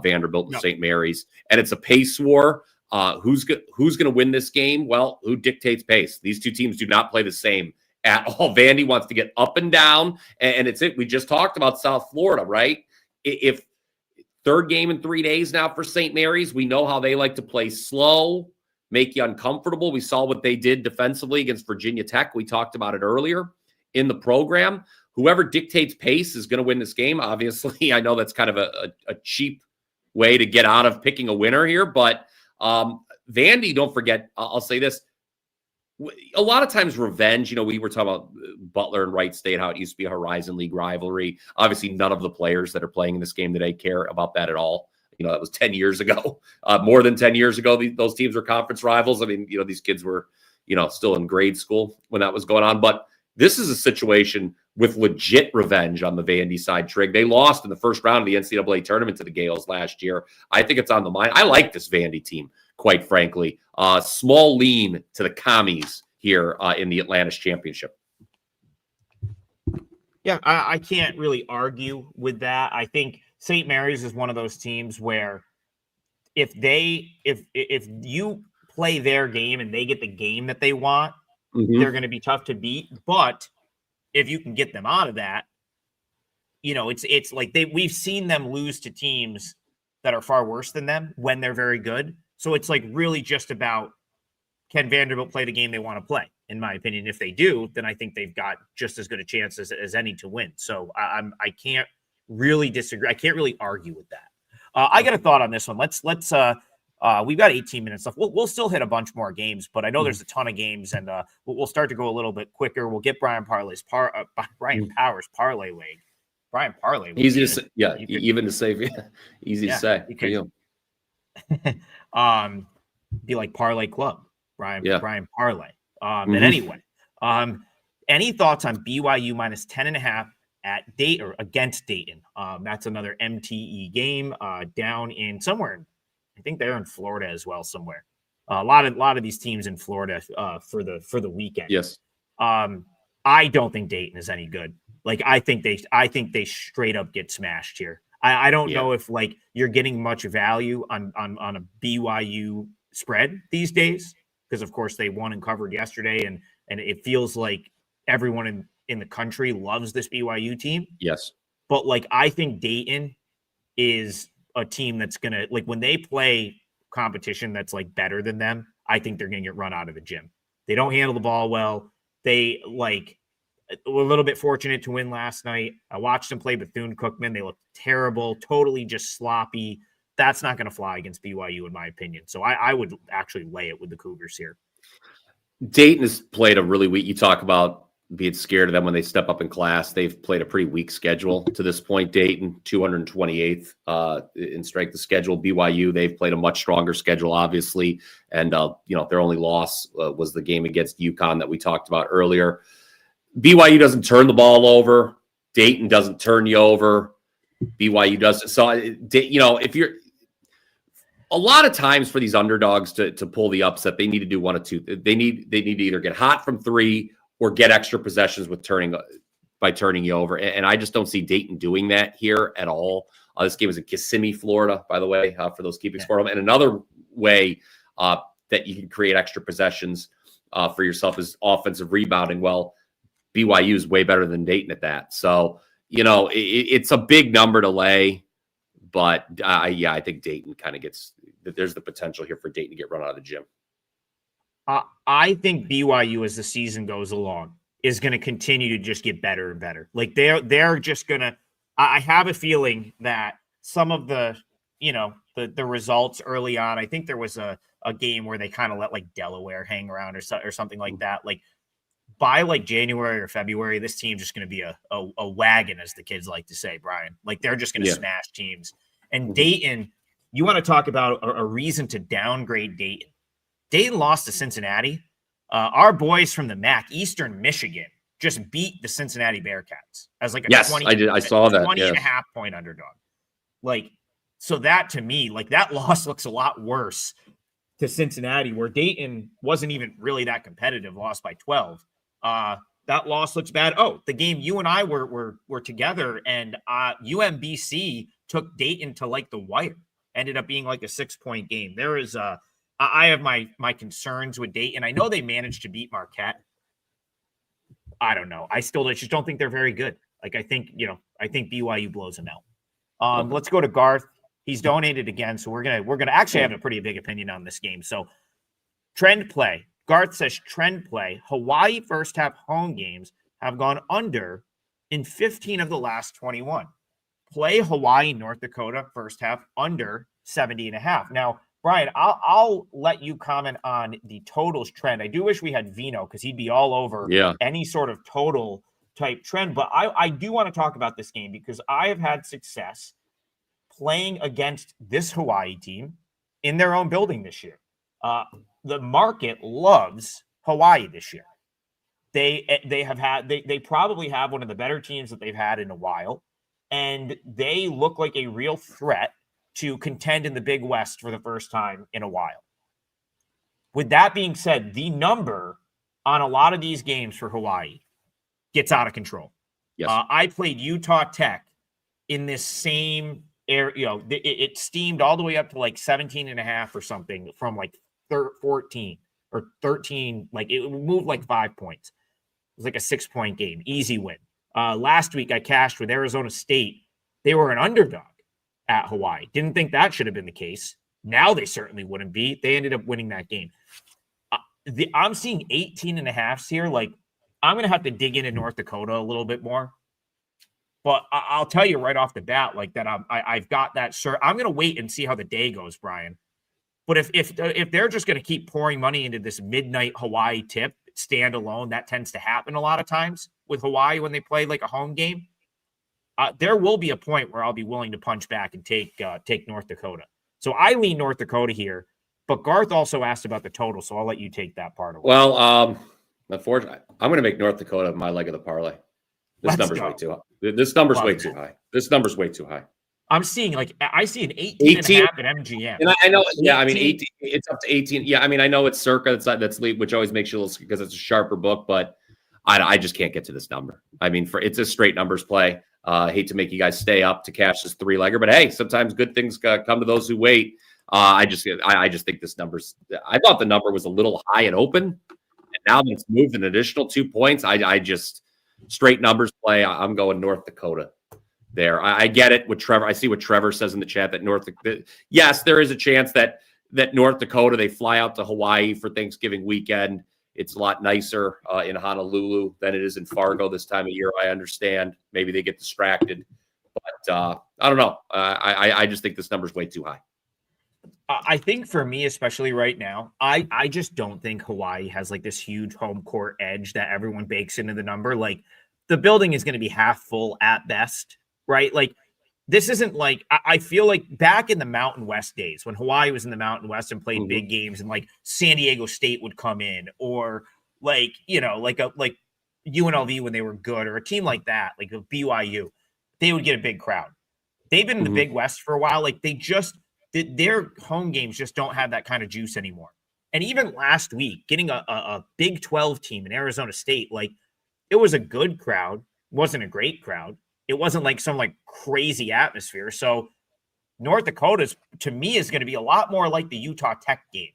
Vanderbilt and St. Mary's. And it's a pace war. Who's going to win this game? Well, who dictates pace? These two teams do not play the same at all. Vandy wants to get up and down, and it's it. We just talked about South Florida, right? If third game in 3 days now for St. Mary's, we know how they like to play slow, make you uncomfortable. We saw what they did defensively against Virginia Tech. We talked about it earlier in the program. Whoever dictates pace is going to win this game. Obviously, I know that's kind of a cheap way to get out of picking a winner here, but Vandy, don't forget, I'll say this. A lot of times revenge, we were talking about Butler and Wright State, how it used to be a Horizon League rivalry. Obviously, none of the players that are playing in this game today care about that at all. That was 10 years ago, more than 10 years ago. Those teams were conference rivals. I mean, these kids were, still in grade school when that was going on. But this is a situation with legit revenge on the Vandy side, Trig. They lost in the first round of the NCAA tournament to the Gales last year. I think it's on the mind. I like this Vandy team, quite frankly. Small lean to the commies here in the Atlantis Championship. Yeah, I can't really argue with that. I think St. Mary's is one of those teams where if you play their game and they get the game that they want, they're going to be tough to beat. But if you can get them out of that, it's like we've seen them lose to teams that are far worse than them when they're very good. So it's like really just about, can Vanderbilt play the game they want to play? In my opinion, if they do, then I think they've got just as good a chance as any to win. So I can't really disagree. I can't really argue with that. I got a thought on this one. Let's we've got 18 minutes left. We'll still hit a bunch more games, but I know there's a ton of games, and we'll start to go a little bit quicker. We'll get Brian Powers parlay league. Brian Parlay. Easy to say, yeah. Even to say, yeah, easy to say. Be like Parlay Club, Brian. Yeah. Brian Parlay. And anyway, any thoughts on BYU minus 10.5 at Dayton or against Dayton? That's another MTE game down in somewhere. I think they're in Florida as well somewhere. A lot of these teams in Florida for the weekend. Yes. I don't think Dayton is any good. Like I think they straight up get smashed here. I don't know if like you're getting much value on a BYU spread these days, because of course they won and covered yesterday, and it feels like everyone in the country loves this BYU team. Yes. But like I think Dayton is a team that's gonna, like, when they play competition that's like better than them, I think they're gonna get run out of the gym. They don't handle the ball well. They were a little bit fortunate to win last night. I watched them play Bethune-Cookman. They looked terrible, totally just sloppy. That's not going to fly against BYU, in my opinion. So I would actually lay it with the Cougars here. Dayton has played a really weak. You talk about being scared of them when they step up in class. They've played a pretty weak schedule to this point. Dayton, 228th in strength of schedule. BYU, they've played a much stronger schedule, obviously. And, their only loss was the game against Yukon that we talked about earlier. BYU doesn't turn the ball over. Dayton doesn't turn you over. BYU does. So, if you're a lot of times for these underdogs to pull the upset, they need to do one of two. They need to either get hot from three or get extra possessions by turning you over. And I just don't see Dayton doing that here at all. This game is in Kissimmee, Florida, by the way, for those keeping score. And another way that you can create extra possessions for yourself is offensive rebounding. Well, BYU is way better than Dayton at that. So, it's a big number to lay, but I think Dayton kind of there's the potential here for Dayton to get run out of the gym. I think BYU, as the season goes along, is going to continue to just get better and better. Like they're just going to, I have a feeling that some of the results early on, I think there was a game where they kind of let like Delaware hang around or something like that. Like by like January or February, this team's just going to be a wagon, as the kids like to say, Brian. Like they're just going to smash teams. And Dayton, you want to talk about a reason to downgrade Dayton. Dayton lost to Cincinnati. Our boys from the MAC, Eastern Michigan, just beat the Cincinnati Bearcats as like a 20. I did. I saw that. 20 and a half point underdog. Like, so that to me, like that loss looks a lot worse to Cincinnati, where Dayton wasn't even really that competitive, lost by 12. That loss looks bad. Oh, the game you and I were together, and UMBC took Dayton to like the wire. Ended up being like a 6-point game. There is I have my concerns with Dayton. I know they managed to beat Marquette. I don't know. I just don't think they're very good. Like, I think BYU blows them out. Okay. Let's go to Garth. He's donated again, so we're gonna actually have a pretty big opinion on this game. So, trend play. Garth says trend play. Hawaii first half home games have gone under in 15 of the last 21. Play Hawaii, North Dakota first half under 70.5. Now, Brian, I'll let you comment on the totals trend. I do wish we had Vino because he'd be all over any sort of total type trend. But I do want to talk about this game because I have had success playing against this Hawaii team in their own building this year. The market loves Hawaii this year. They probably have one of the better teams that they've had in a while, and they look like a real threat to contend in the Big West for the first time in a while. With that being said, the number on a lot of these games for Hawaii gets out of control. Yes. I played Utah Tech in this same area. It steamed all the way up to like 17.5 or something from like 14 or 13. Like, it moved like 5 points. It was like a 6-point game. Easy win. Last week I cashed with Arizona State. They were an underdog at Hawaii. Didn't think that should have been the case. Now they certainly wouldn't be. They ended up winning that game. I'm seeing 18.5s here. Like, I'm going to have to dig into North Dakota a little bit more. But I'll tell you right off the bat, like, that I've got that. Sure, I'm going to wait and see how the day goes, Brian. But if they're just going to keep pouring money into this midnight Hawaii tip standalone, that tends to happen a lot of times with Hawaii when they play like a home game. There will be a point where I'll be willing to punch back and take North Dakota. So I lean North Dakota here, but Garth also asked about the total, so I'll let you take that part away. Well, unfortunately, I'm going to make North Dakota my leg of the parlay. This number's way too high. This number's way too high. This number's way too high. I'm seeing I see an 18.5 at MGM. And I know, yeah, I mean, 18, it's up to 18. Yeah, I mean, I know it's circa, that's lead, which always makes you a little, because it's a sharper book, but I just can't get to this number. I mean, it's a straight numbers play. I hate to make you guys stay up to cash this 3-legger, but hey, sometimes good things come to those who wait. I just think this number's, I thought the number was a little high and open, and now that it's moved an additional 2 points, I just straight numbers play. I'm going North Dakota there. I get it with Trevor. I see what Trevor says in the chat that yes, there is a chance that North Dakota, they fly out to Hawaii for Thanksgiving weekend. It's a lot nicer in Honolulu than it is in Fargo this time of year. I understand. Maybe they get distracted, but I don't know. I just think this number's way too high. I think for me, especially right now, I just don't think Hawaii has like this huge home court edge that everyone bakes into the number. Like, the building is going to be half full at best, right? Like, this isn't like, I feel like back in the Mountain West days when Hawaii was in the Mountain West and played big games, and like San Diego State would come in, or like, like UNLV when they were good, or a team like that, like the BYU, they would get a big crowd. They've been in the Big West for a while. Like, their home games just don't have that kind of juice anymore. And even last week, getting a Big 12 team in Arizona State, like, it was a good crowd, wasn't a great crowd. It wasn't like some like crazy atmosphere. So North Dakota's, to me, is going to be a lot more like the Utah Tech game,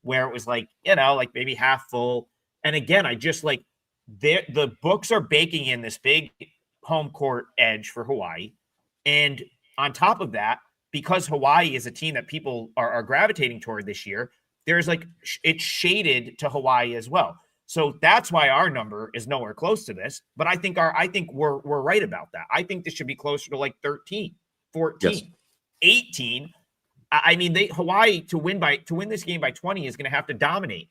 where it was like, like maybe half full. And again, I just like the books are baking in this big home court edge for Hawaii. And on top of that, because Hawaii is a team that people are gravitating toward this year, there's like, it's shaded to Hawaii as well. So that's why our number is nowhere close to this. But I think we're right about that. I think this should be closer to like 13, 14, yes. 18. I mean, Hawaii to win this game by 20 is going to have to dominate.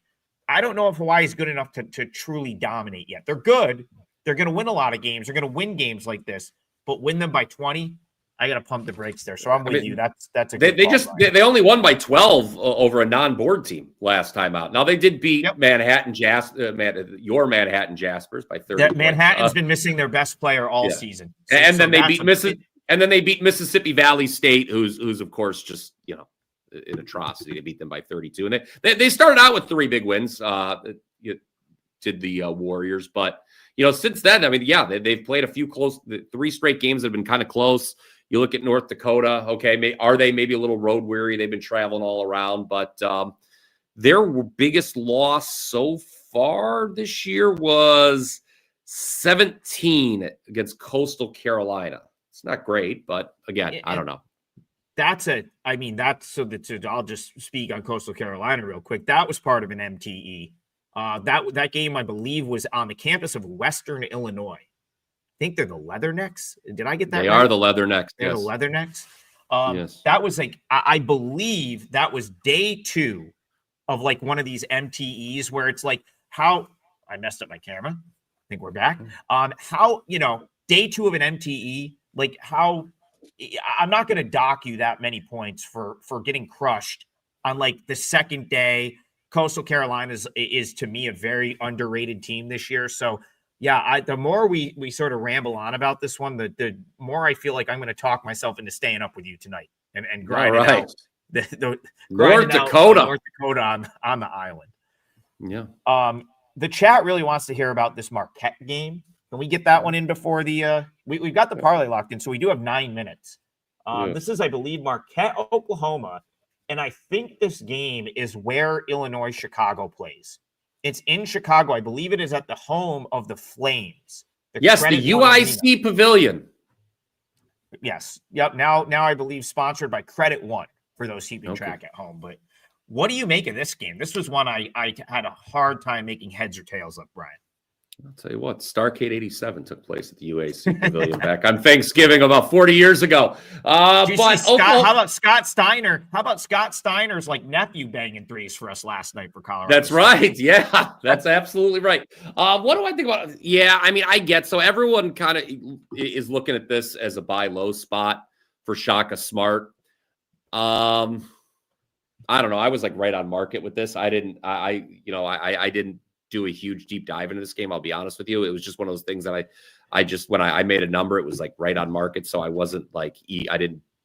I don't know if Hawaii is good enough to truly dominate yet. They're good. They're going to win a lot of games. They're going to win games like this, but win them by 20. I got to pump the brakes there. So I'm with you. That's a good they only won by 12 over a non-board team last time out. Now they did beat your Manhattan Jaspers by 30. Manhattan's been missing their best player all season. And then they beat Mississippi Valley State, who's of course just, an atrocity. They beat them by 32. And they started out with 3 big wins. Did the Warriors, but since then, I mean, they've played a few close, 3 straight games that have been kind of close. You look at North Dakota, okay, are they maybe a little road weary? They've been traveling all around, but Their biggest loss so far this year was 17 against Coastal Carolina. It's not great, but again, I don't know. I'll just speak on Coastal Carolina real quick. That was part of an MTE. That game, I believe, was on the campus of Western Illinois. I think they're the Leathernecks. Did I get that right? They are the Leathernecks. They're the Leathernecks. Yes. That was like, I believe that was day 2 of like one of these MTEs where it's like how I messed up my camera. I think we're back. How, day 2 of an MTE, like how I'm not going to dock you that many points for getting crushed on like the second day. Coastal Carolina is to me a very underrated team this year. So yeah, the more we sort of ramble on about this one, the more I feel like I'm going to talk myself into staying up with you tonight and grind it out. North Dakota on the island. Yeah. The chat really wants to hear about this Marquette game. Can we get that one in before the we've got the parlay locked in, so we do have 9 minutes. This is, I believe, Marquette, Oklahoma, and I think this game is where Illinois Chicago plays. It's in Chicago. I believe it is at the home of the Flames. The UIC Pavilion. Yes. Yep. Now I believe sponsored by Credit One for those keeping track at home. But what do you make of this game? This was one I had a hard time making heads or tails of, Brian. I'll tell you what, Starcade 87 took place at the UAC Pavilion back on Thanksgiving about 40 years ago. How about Scott Steiner? How about Scott Steiner's like nephew banging threes for us last night for Colorado? That's right. Yeah, that's absolutely right. What do I think about it? Yeah, I mean, so everyone kind of is looking at this as a buy low spot for Shaka Smart. I don't know. I was like right on market with this. I didn't do a huge deep dive into this game. I'll be honest with you. It was just one of those things that I just, when I made a number, it was like right on market. So I wasn't like,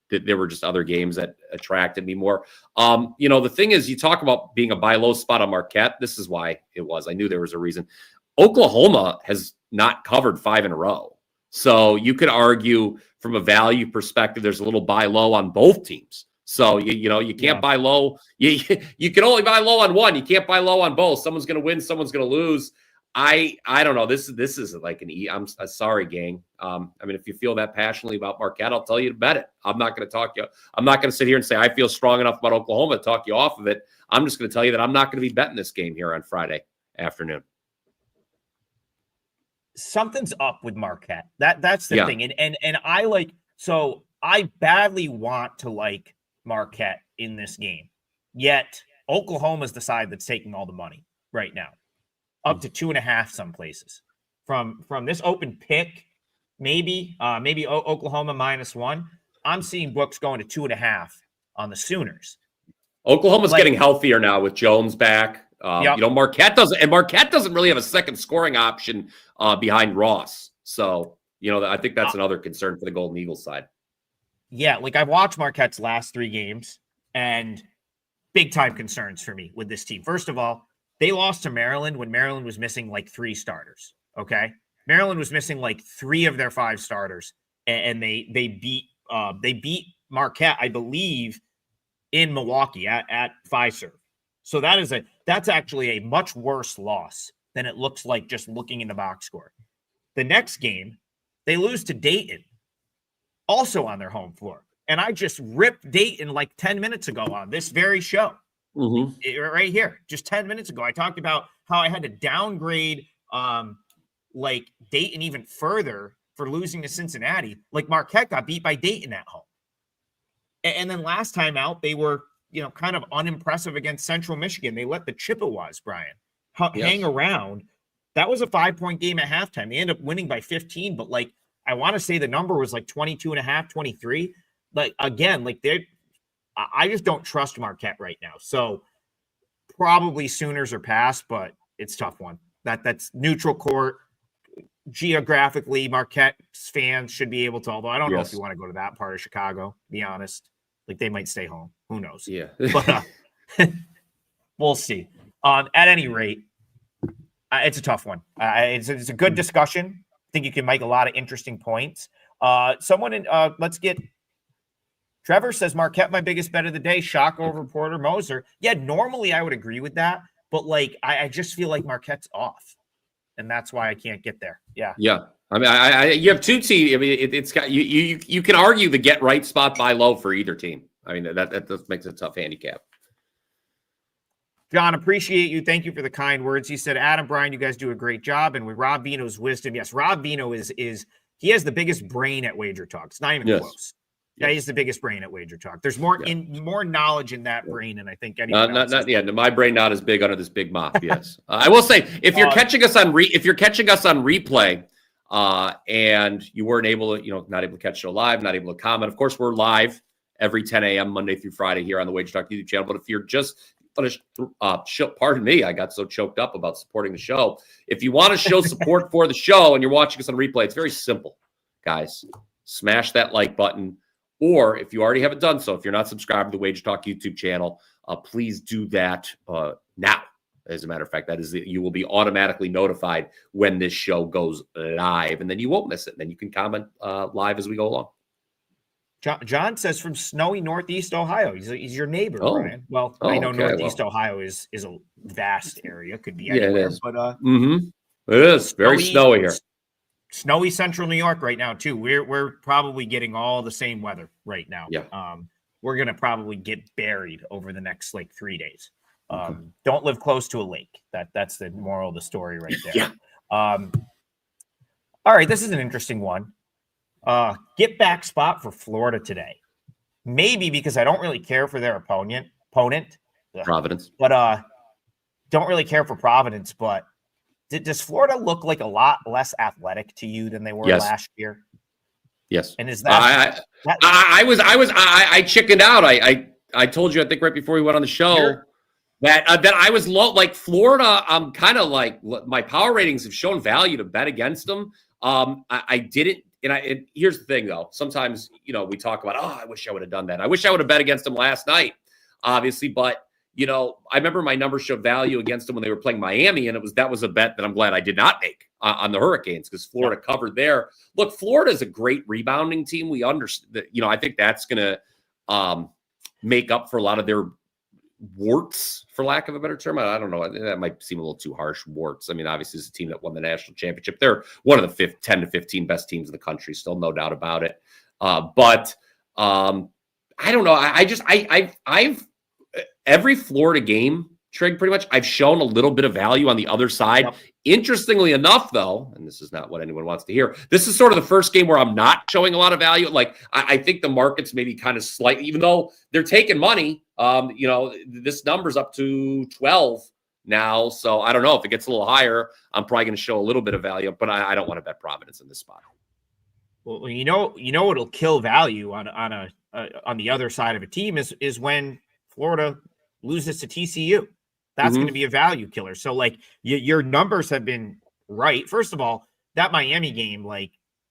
there were just other games that attracted me more. The thing is, you talk about being a buy low spot on Marquette. This is why it was. I knew there was a reason. Oklahoma has not covered 5 in a row. So you could argue from a value perspective, there's a little buy low on both teams. So, you can't buy low. You can only buy low on one. You can't buy low on both. Someone's going to win. Someone's going to lose. I don't know. This is like I'm sorry, gang. I mean, if you feel that passionately about Marquette, I'll tell you to bet it. I'm not going to talk you. I'm not going to sit here and say I feel strong enough about Oklahoma to talk you off of it. I'm just going to tell you that I'm not going to be betting this game here on Friday afternoon. Something's up with Marquette. That's the thing. And I badly want to like Marquette in this game. Yet Oklahoma's the side that's taking all the money right now. Up to 2.5 some places. From this open pick, maybe Oklahoma -1. I'm seeing books going to 2.5 on the Sooners. Oklahoma's getting healthier now with Jones back. Marquette doesn't really have a second scoring option behind Ross. So, I think that's another concern for the Golden Eagles side. Yeah, like I've watched Marquette's last 3 games, and big time concerns for me with this team. First of all, they lost to Maryland when Maryland was missing like 3 starters. Okay, Maryland was missing like 3 of their 5 starters, and they beat Marquette, I believe, in Milwaukee at Fiserv. So that's actually a much worse loss than it looks like just looking in the box score. The next game, they lose to Dayton, also on their home floor. And I just ripped Dayton like 10 minutes ago on this very show. Right here, just 10 minutes ago. I talked about how I had to downgrade Dayton even further for losing to Cincinnati. Like Marquette got beat by Dayton at home. And then last time out, they were, kind of unimpressive against Central Michigan. They let the Chippewas, Brian, hang around. That was a 5-point game at halftime. They ended up winning by 15, but I want to say the number was 22.5, 23. I just don't trust Marquette right now. So probably Sooners are past, but it's a tough one. That's neutral court. Geographically, Marquette fans should be able to, although I don't know if you want to go to that part of Chicago, to be honest. They might stay home. Who knows? Yeah. But we'll see. At any rate, it's a tough one. It's a good discussion. I think you can make a lot of interesting points. Let's get Trevor says Marquette, my biggest bet of the day. Shock over Porter Moser. Yeah, normally I would agree with that, but like I just feel like Marquette's off, and that's why I can't get there. Yeah. Yeah. I mean, you have two teams. I mean, it's got you can argue the get right spot buy low for either team. I mean, that makes it a tough handicap. John, appreciate you. Thank you for the kind words. He said, Adam, Brian, you guys do a great job. And with Rob Vino's wisdom, yes, Rob Vino is he has the biggest brain at WagerTalk. It's not even close. Yeah, he's the biggest brain at WagerTalk. There's more more knowledge in that brain than I think anyone else. My brain not as big under this big mop. Yes, I will say if you're catching us on replay, and you weren't able to, not able to catch the show live, not able to comment. Of course, we're live every 10 a.m. Monday through Friday here on the WagerTalk YouTube channel. But if you're just pardon me, I got so choked up about supporting the show. If you want to show support for the show and you're watching us on replay, it's very simple, guys. Smash that like button. Or if you already haven't done so, if you're not subscribed to the WagerTalk YouTube channel, please do that now. As a matter of fact, you will be automatically notified when this show goes live, and then you won't miss it. And then you can comment live as we go along. John says from snowy Northeast Ohio. He's your neighbor, Brian. Well, I know Northeast Ohio is a vast area. Could be anywhere. It is. But it is very snowy here. Snowy Central New York right now too. We're probably getting all the same weather right now. Yeah. We're gonna probably get buried over the next 3 days. Don't live close to a lake. That's the moral of the story right there. Yeah. All right, this is an interesting one. Get back spot for Florida today. Maybe because I don't really care for their opponent. Providence. But don't really care for Providence, but does Florida look like a lot less athletic to you than they were last year? Yes. And is that I chickened out. I told you, I think right before we went on the show that I was low. Like Florida, I'm kind of like my power ratings have shown value to bet against them. I didn't. And here's the thing, though. Sometimes, we talk about, I wish I would have done that. I wish I would have bet against them last night, obviously. But, I remember my numbers showed value against them when they were playing Miami. And that was a bet that I'm glad I did not make on the Hurricanes because Florida covered there. Look, Florida is a great rebounding team. We understand that, I think that's going to make up for a lot of their warts, for lack of a better term. I don't know. That might seem a little too harsh. Warts. I mean, obviously, it's a team that won the national championship. They're one of the 10 to 15 best teams in the country. Still, no doubt about it. But I don't know. I've every Florida game, Trig, pretty much, I've shown a little bit of value on the other side. Yep. Interestingly enough, though, and this is not what anyone wants to hear, this is sort of the first game where I'm not showing a lot of value. Like, I think the market's maybe kind of slightly, even though they're taking money, this number's up to 12 now. So I don't know if it gets a little higher. I'm probably going to show a little bit of value, but I don't want to bet Providence in this spot. Well, what'll kill value on the other side of a team is when Florida loses to TCU. That's going to be a value killer. So, your numbers have been right. First of all, that Miami game,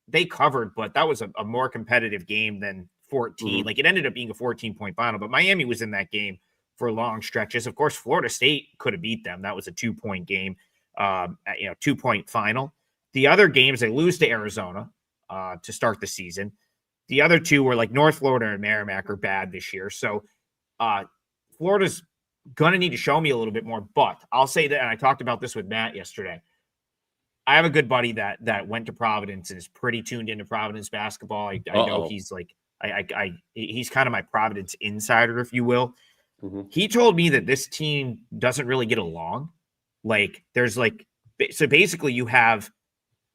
they covered, but that was a more competitive game than 14. It ended up being a 14-point final, but Miami was in that game for long stretches. Of course, Florida State could have beat them. That was a 2-point game, 2-point final. The other games, they lose to Arizona to start the season. The other two were North Florida and Merrimack are bad this year. So, Florida's going to need to show me a little bit more, but I'll say that, and I talked about this with Matt yesterday. I have a good buddy that went to Providence and is pretty tuned into Providence basketball. I know he's he's kind of my Providence insider, if you will. He told me that this team doesn't really get along. So basically you have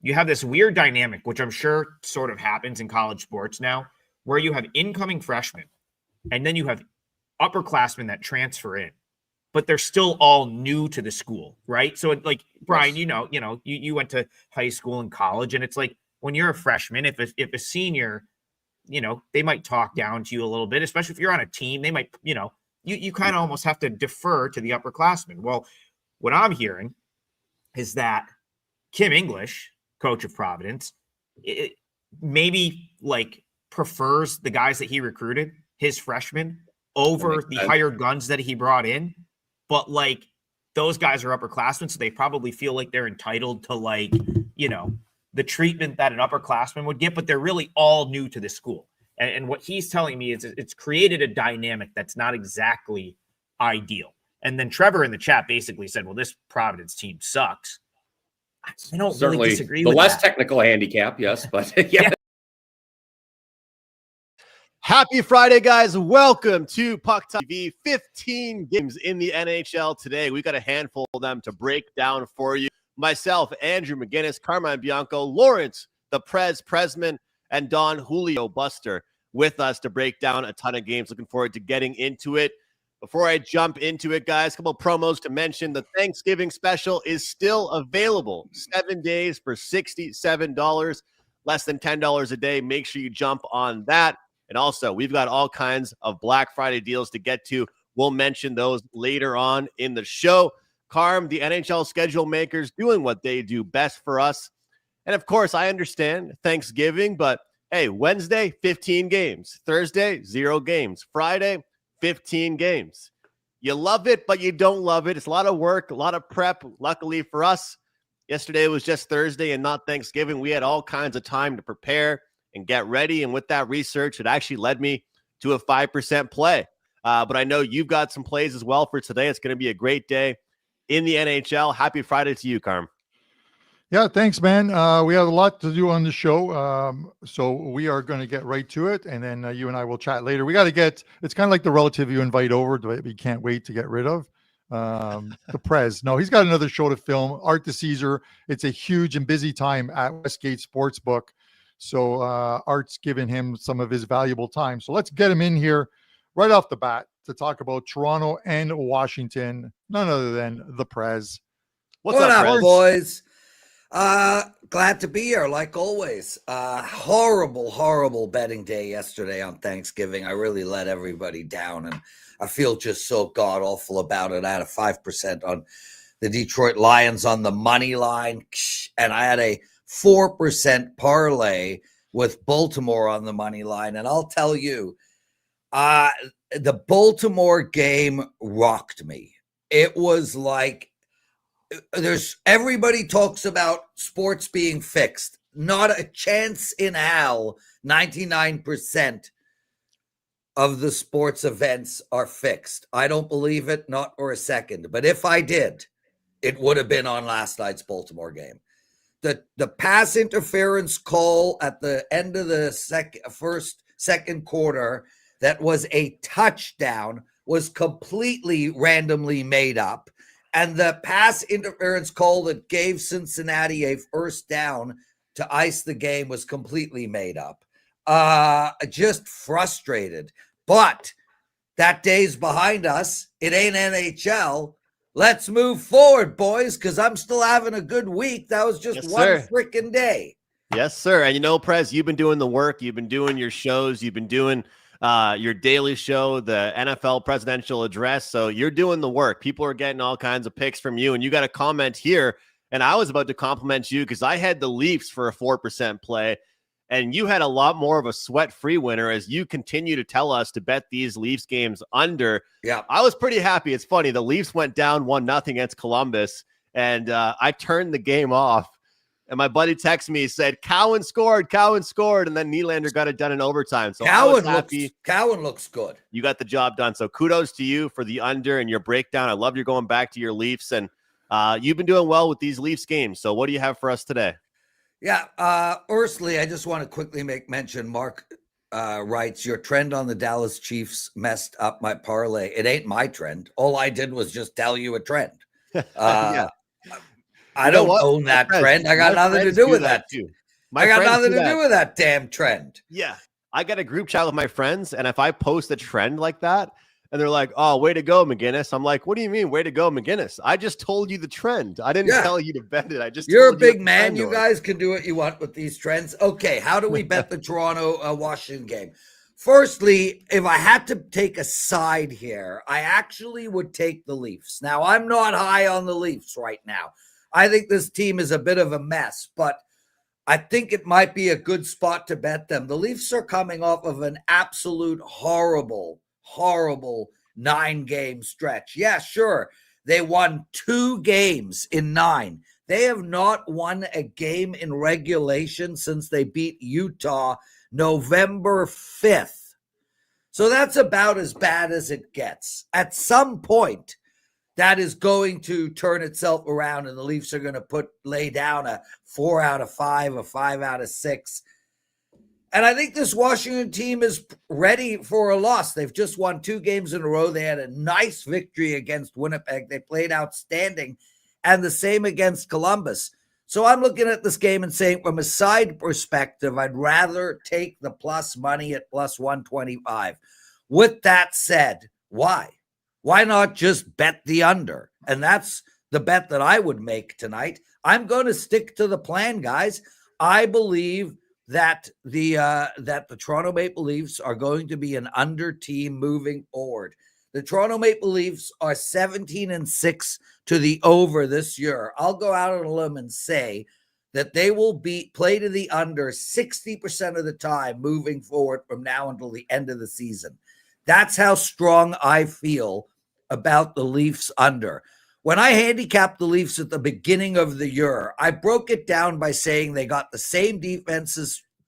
this weird dynamic, which I'm sure sort of happens in college sports now, where you have incoming freshmen and then you have upperclassmen that transfer in, but they're still all new to the school, right? So Brian, you went to high school and college, and it's when you're a freshman, if a senior, they might talk down to you a little bit, especially if you're on a team, they might, you kind of almost have to defer to the upperclassmen. Well, what I'm hearing is that Kim English, coach of Providence, maybe prefers the guys that he recruited, his freshmen, over the hired guns that he brought in. But those guys are upperclassmen, so they probably feel like they're entitled to the treatment that an upperclassman would get, but they're really all new to the school. And what he's telling me is it's created a dynamic that's not exactly ideal. And then Trevor in the chat basically said, well, this Providence team sucks. I don't Certainly really disagree the with less that. technical handicap, yes, but yeah. Happy Friday, guys. Welcome to Puck Time TV. 15 games in the NHL today. We got a handful of them to break down for you. Myself, Andrew McGinnis, Carmine Bianco, Lawrence, the Presman, and Don Julio Buster with us to break down a ton of games. Looking forward to getting into it. Before I jump into it, guys, a couple of promos to mention. The Thanksgiving special is still available. 7 days for $67, less than $10 a day. Make sure you jump on that. And also, we've got all kinds of Black Friday deals to get to. We'll mention those later on in the show. Carm, the NHL schedule makers, doing what they do best for us. And of course, I understand Thanksgiving, but hey, Wednesday, 15 games. Thursday, 0 games. Friday, 15 games. You love it, but you don't love it. It's a lot of work, a lot of prep. Luckily for us, yesterday was just Thursday and not Thanksgiving. We had all kinds of time to prepare and get ready. And with that research, it actually led me to a 5% play. But I know you've got some plays as well for today. It's going to be a great day in the NHL. Happy Friday to you, Carm. Yeah, thanks, man. We have a lot to do on the show. So we are going to get right to it. And then you and I will chat later. We got to get, it's kind of like the relative you invite over, but we can't wait to get rid of. The Prez. No, he's got another show to film. Art to Caesar. It's a huge and busy time at Westgate Sportsbook. So Art's given him some of his valuable time. So let's get him in here right off the bat to talk about Toronto and Washington. None other than the Prez. What's up, Prez? Boys? Glad to be here, like always. Horrible betting day yesterday on Thanksgiving. I really let everybody down, and I feel just so god-awful about it. I had a 5% on the Detroit Lions on the money line, and I had a 4% parlay with Baltimore on the money line. And I'll tell you, the Baltimore game rocked me. It was like everybody talks about sports being fixed. Not a chance in hell. 99% of the sports events are fixed. I don't believe it, not for a second. But if I did, it would have been on last night's Baltimore game. The pass interference call at the end of the second quarter that was a touchdown was completely randomly made up. And the pass interference call that gave Cincinnati a first down to ice the game was completely made up. Just frustrated. But that day's behind us. It ain't NHL. Let's move forward, boys, because I'm still having a good week. That was just one freaking day. Yes, sir. And you know, Prez, you've been doing the work. You've been doing your shows. You've been doing your daily show, the NFL presidential address. So you're doing the work. People are getting all kinds of picks from you. And you got a comment here. And I was about to compliment you because I had the Leafs for a 4% play. And you had a lot more of a sweat-free winner as you continue to tell us to bet these Leafs games under. Yeah, I was pretty happy. It's funny. The Leafs went down 1-0 against Columbus, and I turned the game off. And my buddy texted me, said, Cowan scored, and then Nylander got it done in overtime. So Cowan looks good. You got the job done. So kudos to you for the under and your breakdown. I love you're going back to your Leafs, and you've been doing well with these Leafs games. So what do you have for us today? Yeah, firstly, I just want to quickly make mention, Mark writes, your trend on the Dallas Chiefs messed up my parlay. It ain't my trend. All I did was just tell you a trend. Yeah. I don't own that trend. I got nothing to do with that. Too. I got nothing to do with that damn trend. Yeah. I got a group chat with my friends, and if I post a trend like that, and they're like, oh, way to go, McGinnis. I'm like, what do you mean, way to go, McGinnis? I just told you the trend. I didn't tell you to bet it. I just You're a told you big man. You guys can do what you want with these trends. Okay, how do we bet the Toronto-Washington game? Firstly, if I had to take a side here, I actually would take the Leafs. Now, I'm not high on the Leafs right now. I think this team is a bit of a mess, but I think it might be a good spot to bet them. The Leafs are coming off of an absolute horrible 9-game stretch. Yeah, sure. They won 2 games in 9. They have not won a game in regulation since they beat Utah November 5th. So that's about as bad as it gets. At some point, that is going to turn itself around, and the Leafs are going to lay down a 4 out of 5, a 5 out of 6. And I think this Washington team is ready for a loss. They've just won 2 games in a row. They had a nice victory against Winnipeg. They played outstanding, and the same against Columbus. So I'm looking at this game and saying, from a side perspective, I'd rather take the plus money at plus 125. With that said, why? Why not just bet the under? And that's the bet that I would make tonight. I'm going to stick to the plan, guys. I believe that the Toronto Maple Leafs are going to be an under team moving forward. The Toronto Maple Leafs are 17-6 to the over this year. I'll go out on a limb and say that they will play to the under 60% of the time moving forward from now until the end of the season. That's how strong I feel about the Leafs under. When I handicapped the Leafs at the beginning of the year, I broke it down by saying they got the same defense,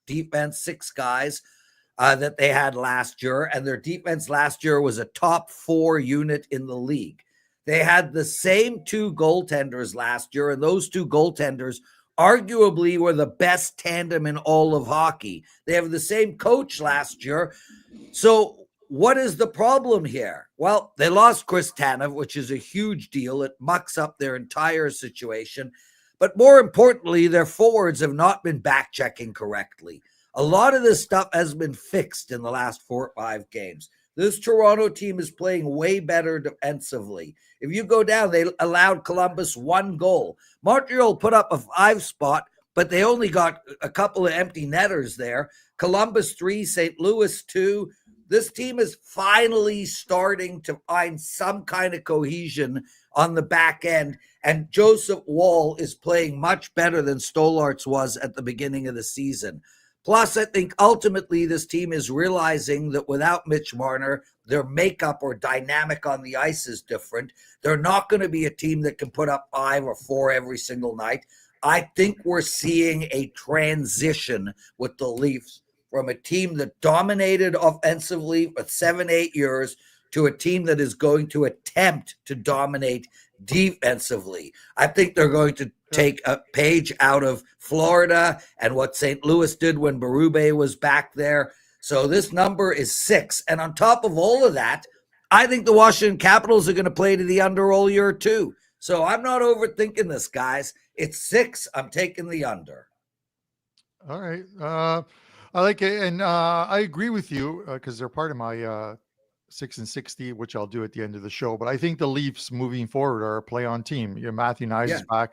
6 guys that they had last year, and their defense last year was a top 4 unit in the league. They had the same 2 goaltenders last year, and those 2 goaltenders arguably were the best tandem in all of hockey. They have the same coach last year. So what is the problem here? Well, they lost Chris Tanev, which is a huge deal. It mucks up their entire situation. But more importantly, their forwards have not been back-checking correctly. A lot of this stuff has been fixed in the last 4 or 5 games. This Toronto team is playing way better defensively. If you go down, they allowed Columbus 1 goal. Montreal put up a 5 spot, but they only got a couple of empty netters there. Columbus 3, St. Louis 2. This team is finally starting to find some kind of cohesion on the back end, and Joseph Woll is playing much better than Stolarz was at the beginning of the season. Plus, I think ultimately this team is realizing that without Mitch Marner, their makeup or dynamic on the ice is different. They're not going to be a team that can put up 5 or 4 every single night. I think we're seeing a transition with the Leafs from a team that dominated offensively for 7-8 years to a team that is going to attempt to dominate defensively. I think they're going to take a page out of Florida and what St. Louis did when Berube was back there. So this number is 6. And on top of all of that, I think the Washington Capitals are going to play to the under all year too. So I'm not overthinking this, guys. It's 6. I'm taking the under. All right. I like it. And I agree with you because they're part of my 6 and 60, which I'll do at the end of the show. But I think the Leafs moving forward are a play on team. Matthew Nyes is back.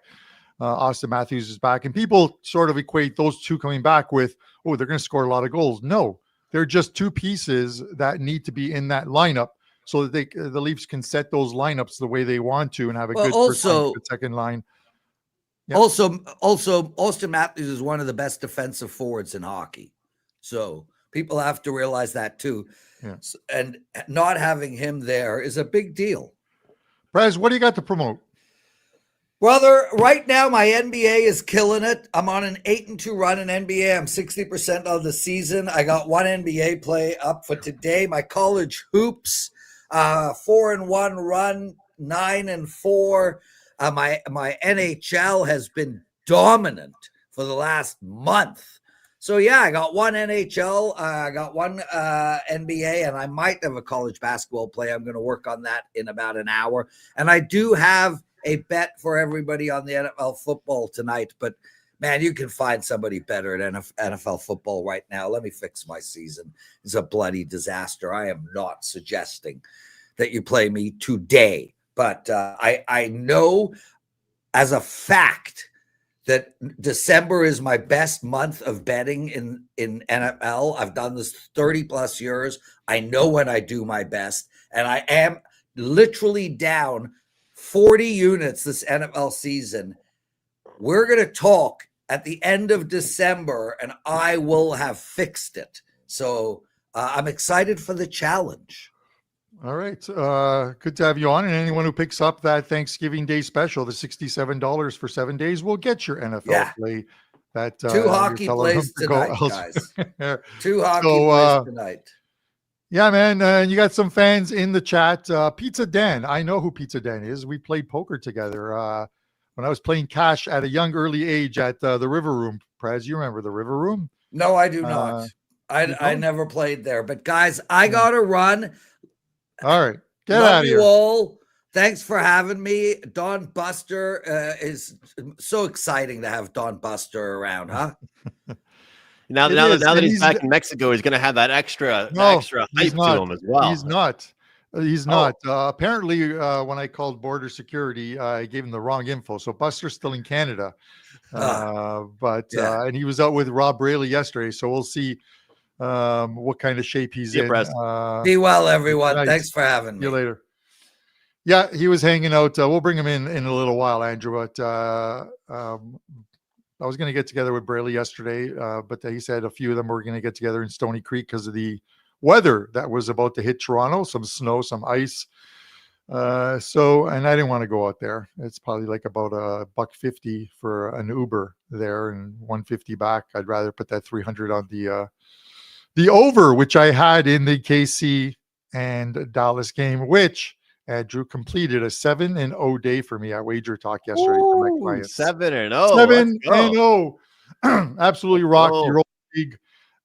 Austin Matthews is back. And people sort of equate those 2 coming back with, oh, they're going to score a lot of goals. No, they're just 2 pieces that need to be in that lineup so that the Leafs can set those lineups the way they want to and have a good first line, good second line. Yep. Also, Austin Matthews is one of the best defensive forwards in hockey. So people have to realize that too. Yeah. And not having him there is a big deal. Prez, what do you got to promote? Brother, right now my NBA is killing it. I'm on an 8-2 run in NBA. I'm 60% of the season. I got 1 NBA play up for today. My college hoops, 4-1 run, 9-4. My NHL has been dominant for the last month. So, yeah, I got 1 NHL, I got 1 NBA, and I might have a college basketball play. I'm going to work on that in about an hour. And I do have a bet for everybody on the NFL football tonight. But, man, you can find somebody better at NFL football right now. Let me fix my season. It's a bloody disaster. I am not suggesting that you play me today. But I know as a fact that December is my best month of betting in NFL. I've done this 30 plus years. I know when I do my best, and I am literally down 40 units this NFL season. We're going to talk at the end of December, and I will have fixed it. So I'm excited for the challenge. All right. Good to have you on. And anyone who picks up that Thanksgiving Day special, the $67 for 7 days, will get your NFL play that Two hockey you're telling plays them to go tonight, elsewhere. guys. Two hockey So, plays tonight. Yeah, man. And you got some fans in the chat. Pizza Dan. I know who Pizza Dan is. We played poker together when I was playing cash at a young, early age at the River Room. Prez, you remember the River Room? No, I do not. I never played there. But, guys, I got to run. All right. Get Love out of you here. all. Thanks for having me. Don Buster is so exciting to have Don Buster around, huh? Now that he's back in Mexico, he's going to have that extra hype to him as well. He's not. He's not. Apparently, when I called border security, I gave him the wrong info. So Buster's still in Canada. And he was out with Rob Braley yesterday. So we'll see what kind of shape he's in. Be well, everyone. Thanks for having me. See you later. Yeah, he was hanging out. We'll bring him in a little while, Andrew. But I was going to get together with Braley yesterday, but he said a few of them were going to get together in Stony Creek because of the weather that was about to hit Toronto, some snow, some ice. And I didn't want to go out there. It's probably like about $150 for an Uber there and $150 back. I'd rather put that 300 on the over, which I had in the KC and Dallas game, which Andrew completed a 7-0 day for me at WagerTalk yesterday. For my clients. 7-0. 7-0. Absolutely rocked the Euro League.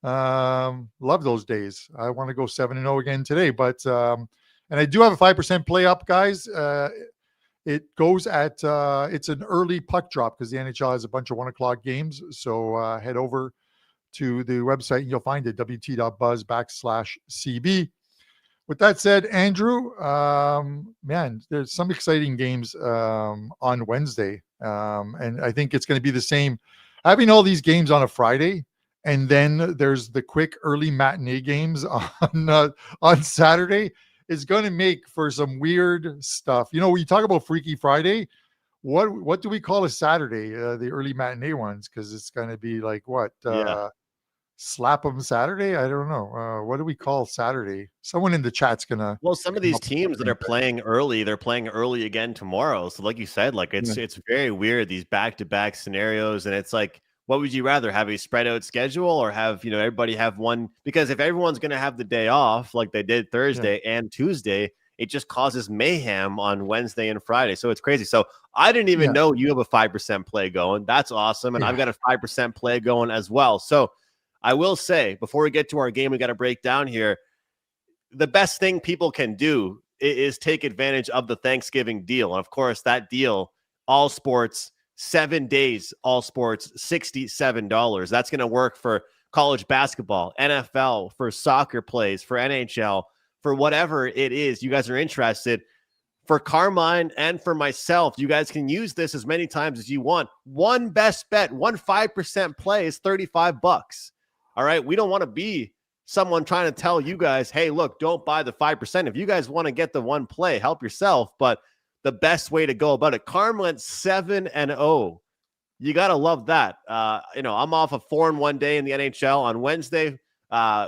Love those days. I want to go 7-0 again today, but and I do have a 5% play up, guys. It goes at it's an early puck drop because the NHL has a bunch of 1 o'clock games. So head over to the website and you'll find it, wt.buzz/CB. With that said, Andrew, man, there's some exciting games on Wednesday. And I think it's going to be the same. Having all these games on a Friday, and then there's the quick early matinee games on Saturday is going to make for some weird stuff. You know, when you talk about Freaky Friday, what do we call a Saturday? The early matinee ones, because it's going to be like what? Slap 'em Saturday? I don't know. What do we call Saturday? Someone in the chat's gonna. Well, some of these teams that are playing early, they're playing early again tomorrow. So, like you said, like it's very weird, these back-to-back scenarios, and it's like, what would you rather have, a spread out schedule or have everybody have one? Because if everyone's gonna have the day off, like they did Thursday and Tuesday, it just causes mayhem on Wednesday and Friday. So it's crazy. So I didn't even know you have a 5% play going. That's awesome, and I've got a 5% play going as well. So I will say, before we get to our game, we got to break down here. The best thing people can do is take advantage of the Thanksgiving deal. And of course, that deal, all sports, 7 days, all sports, $67. That's going to work for college basketball, NFL, for soccer plays, for NHL, for whatever it is you guys are interested. For Carmine and for myself, you guys can use this as many times as you want. One best bet, one 5% play is $35. All right. We don't want to be someone trying to tell you guys, hey, look, don't buy the 5%. If you guys want to get the one play, help yourself. But the best way to go about it, Carm went 7-0. You got to love that. I'm off a 4-1 day in the NHL on Wednesday,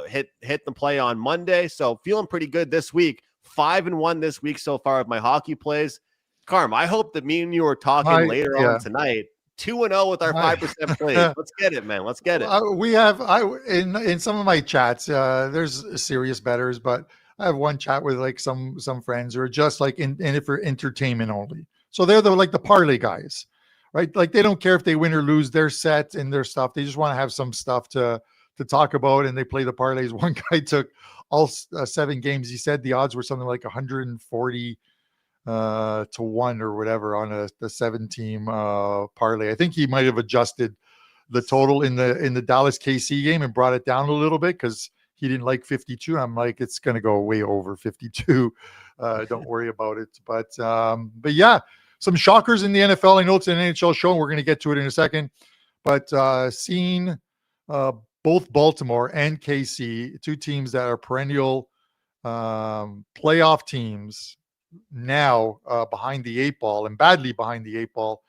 hit the play on Monday. So feeling pretty good this week. 5-1 this week so far with my hockey plays. Carm, I hope that me and you are talking later on tonight. 2-0 with our 5% plays. Let's get it, man. Let's get it. We have in some of my chats. There's serious bettors, but I have one chat with like some friends who are just like in it for entertainment only. So they're the parlay guys, right? Like they don't care if they win or lose. They're set in their stuff. They just want to have some stuff to talk about, and they play the parlays. One guy took all 7 games. He said the odds were something like 140 to 1 or whatever on the 7-team parlay. I think he might have adjusted the total in the Dallas KC game and brought it down a little bit because he didn't like 52. I'm like, it's going to go way over 52. Don't worry about it. But yeah, some shockers in the NFL. I know it's an NHL show, and we're going to get to it in a second. But seeing both Baltimore and KC, 2 teams that are perennial playoff teams, now behind the 8 ball and badly behind the 8 ball.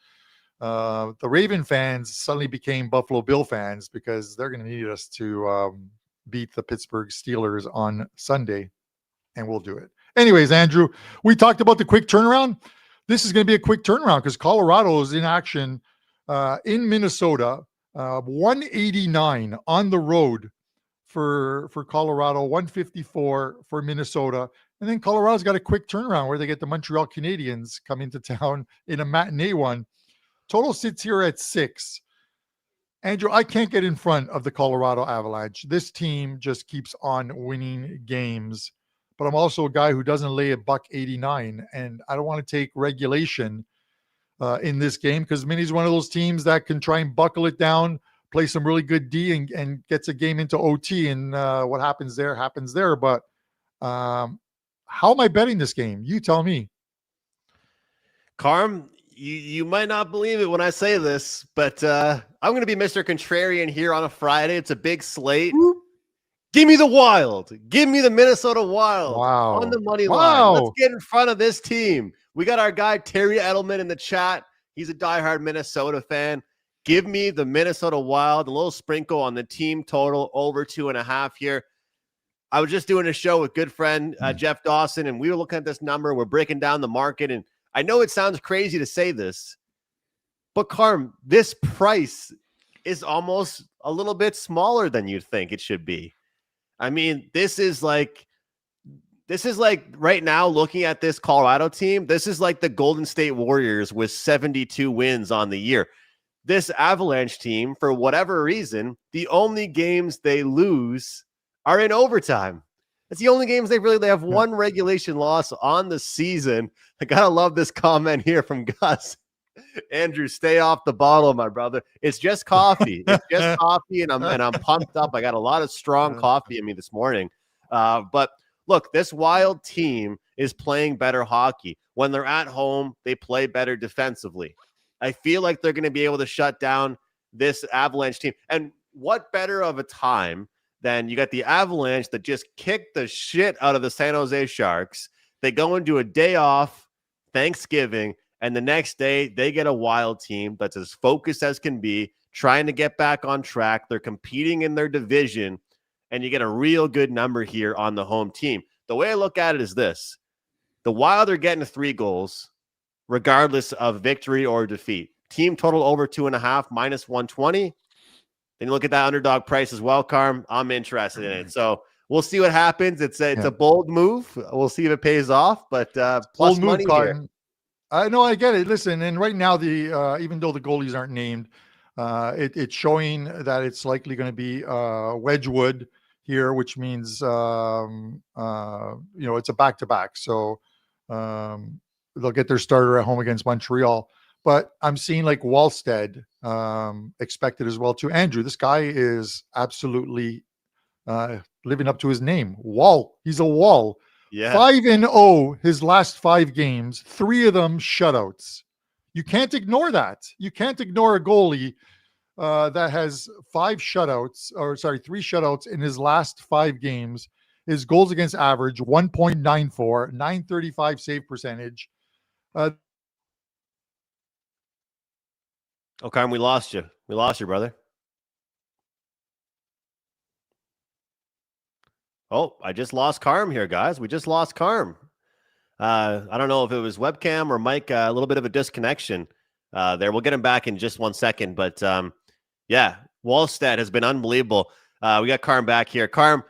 The Raven fans suddenly became Buffalo Bill fans because they're going to need us to beat the Pittsburgh Steelers on Sunday, and we'll do it. Anyways, Andrew, we talked about the quick turnaround. This is going to be a quick turnaround because Colorado is in action in Minnesota. 189 on the road for Colorado, 154 for Minnesota. And then Colorado's got a quick turnaround where they get the Montreal Canadiens come into town in a matinee one. Total sits here at 6. Andrew, I can't get in front of the Colorado Avalanche. This team just keeps on winning games. But I'm also a guy who doesn't lay a $1.89, and I don't want to take regulation in this game because Minnie's one of those teams that can try and buckle it down, play some really good D, and gets a game into OT, and what happens there happens there. But how am I betting this game? You tell me. Carm, you might not believe it when I say this, but I'm going to be Mr. Contrarian here on a Friday. It's a big slate. Whoop. Give me the Wild. Give me the Minnesota Wild on the money line. Let's get in front of this team. We got our guy Terry Edelman in the chat. He's a diehard Minnesota fan. Give me the Minnesota Wild. A little sprinkle on the team total over 2.5 here. I was just doing a show with good friend Jeff Dawson, and we were looking at this number. We're breaking down the market, and I know it sounds crazy to say this, but Carm, this price is almost a little bit smaller than you'd think it should be. I mean, this is like right now looking at this Colorado team, this is like the Golden State Warriors with 72 wins on the year. This Avalanche team, for whatever reason, the only games they lose are in overtime. It's the only games they have one regulation loss on the season. I gotta love this comment here from Gus. Andrew, stay off the bottle, my brother. It's just coffee. It's just coffee, and I'm pumped up. I got a lot of strong coffee in me this morning. But look, this Wild team is playing better hockey. When they're at home, they play better defensively. I feel like they're going to be able to shut down this Avalanche team. And what better of a time than you got the Avalanche that just kicked the shit out of the San Jose Sharks. They go into a day off, Thanksgiving, and the next day, they get a Wild team that's as focused as can be, trying to get back on track. They're competing in their division, and you get a real good number here on the home team. The way I look at it is this. The Wild are getting 3 goals, regardless of victory or defeat. Team total over 2.5, minus 120. Then you look at that underdog price as well, Carm. I'm interested in it. So we'll see what happens. It's a bold move. We'll see if it pays off, but plus money here. I know, I get it. Listen, and right now, the even though the goalies aren't named, it's showing that it's likely going to be Wedgwood here, which means it's a back-to-back. So they'll get their starter at home against Montreal. But I'm seeing like Wallstead expected as well too. Andrew, this guy is absolutely living up to his name. Wall. He's a Wall. Yeah. 5-0 his last 5 games, 3 of them shutouts. You can't ignore that. You can't ignore a goalie that has 3 shutouts in his last 5 games. His goals against average 1.94, 935 save percentage. Okay, we lost you. We lost you, brother. Oh, I just lost Carm here, guys. We just lost Carm. I don't know if it was webcam or mic, a little bit of a disconnection there. We'll get him back in just 1 second. But, Wallstead has been unbelievable. We got Carm back here. Carm,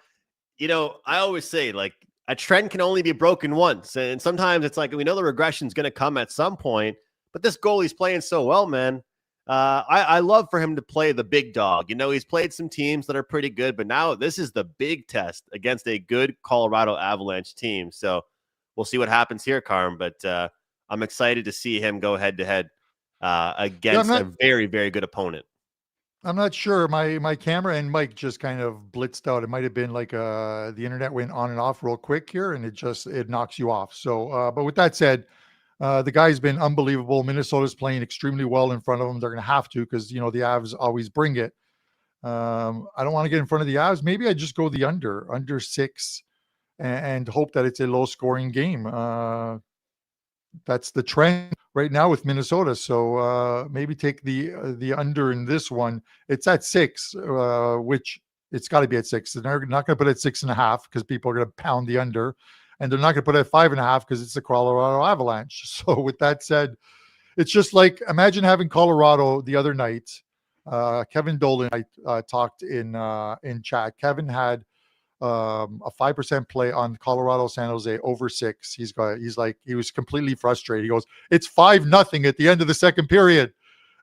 I always say, like, a trend can only be broken once. And sometimes it's like we know the regression is going to come at some point. But this goalie's playing so well, man. I love for him to play the big dog. He's played some teams that are pretty good, but now this is the big test against a good Colorado Avalanche team. So we'll see what happens here, Carm. But I'm excited to see him go head-to-head against a very, very good opponent. I'm not sure. My camera and mic just kind of blitzed out. It might have been like the internet went on and off real quick here, and it knocks you off. So, but with that said, the guy's been unbelievable. Minnesota's playing extremely well in front of them. They're going to have to because, the Avs always bring it. I don't want to get in front of the Avs. Maybe I just go the under 6 and hope that it's a low-scoring game. That's the trend right now with Minnesota. So maybe take the under in this one. It's at 6, which it's got to be at 6. They're not going to put it at 6.5 because people are going to pound the under. And they're not going to put it at 5.5 because it's the Colorado Avalanche. So with that said, it's just like, imagine having Colorado the other night Kevin Dolan, I talked in chat. Kevin had a 5% play on Colorado San Jose over 6. He was completely frustrated. He goes, it's 5-0 at the end of the second period,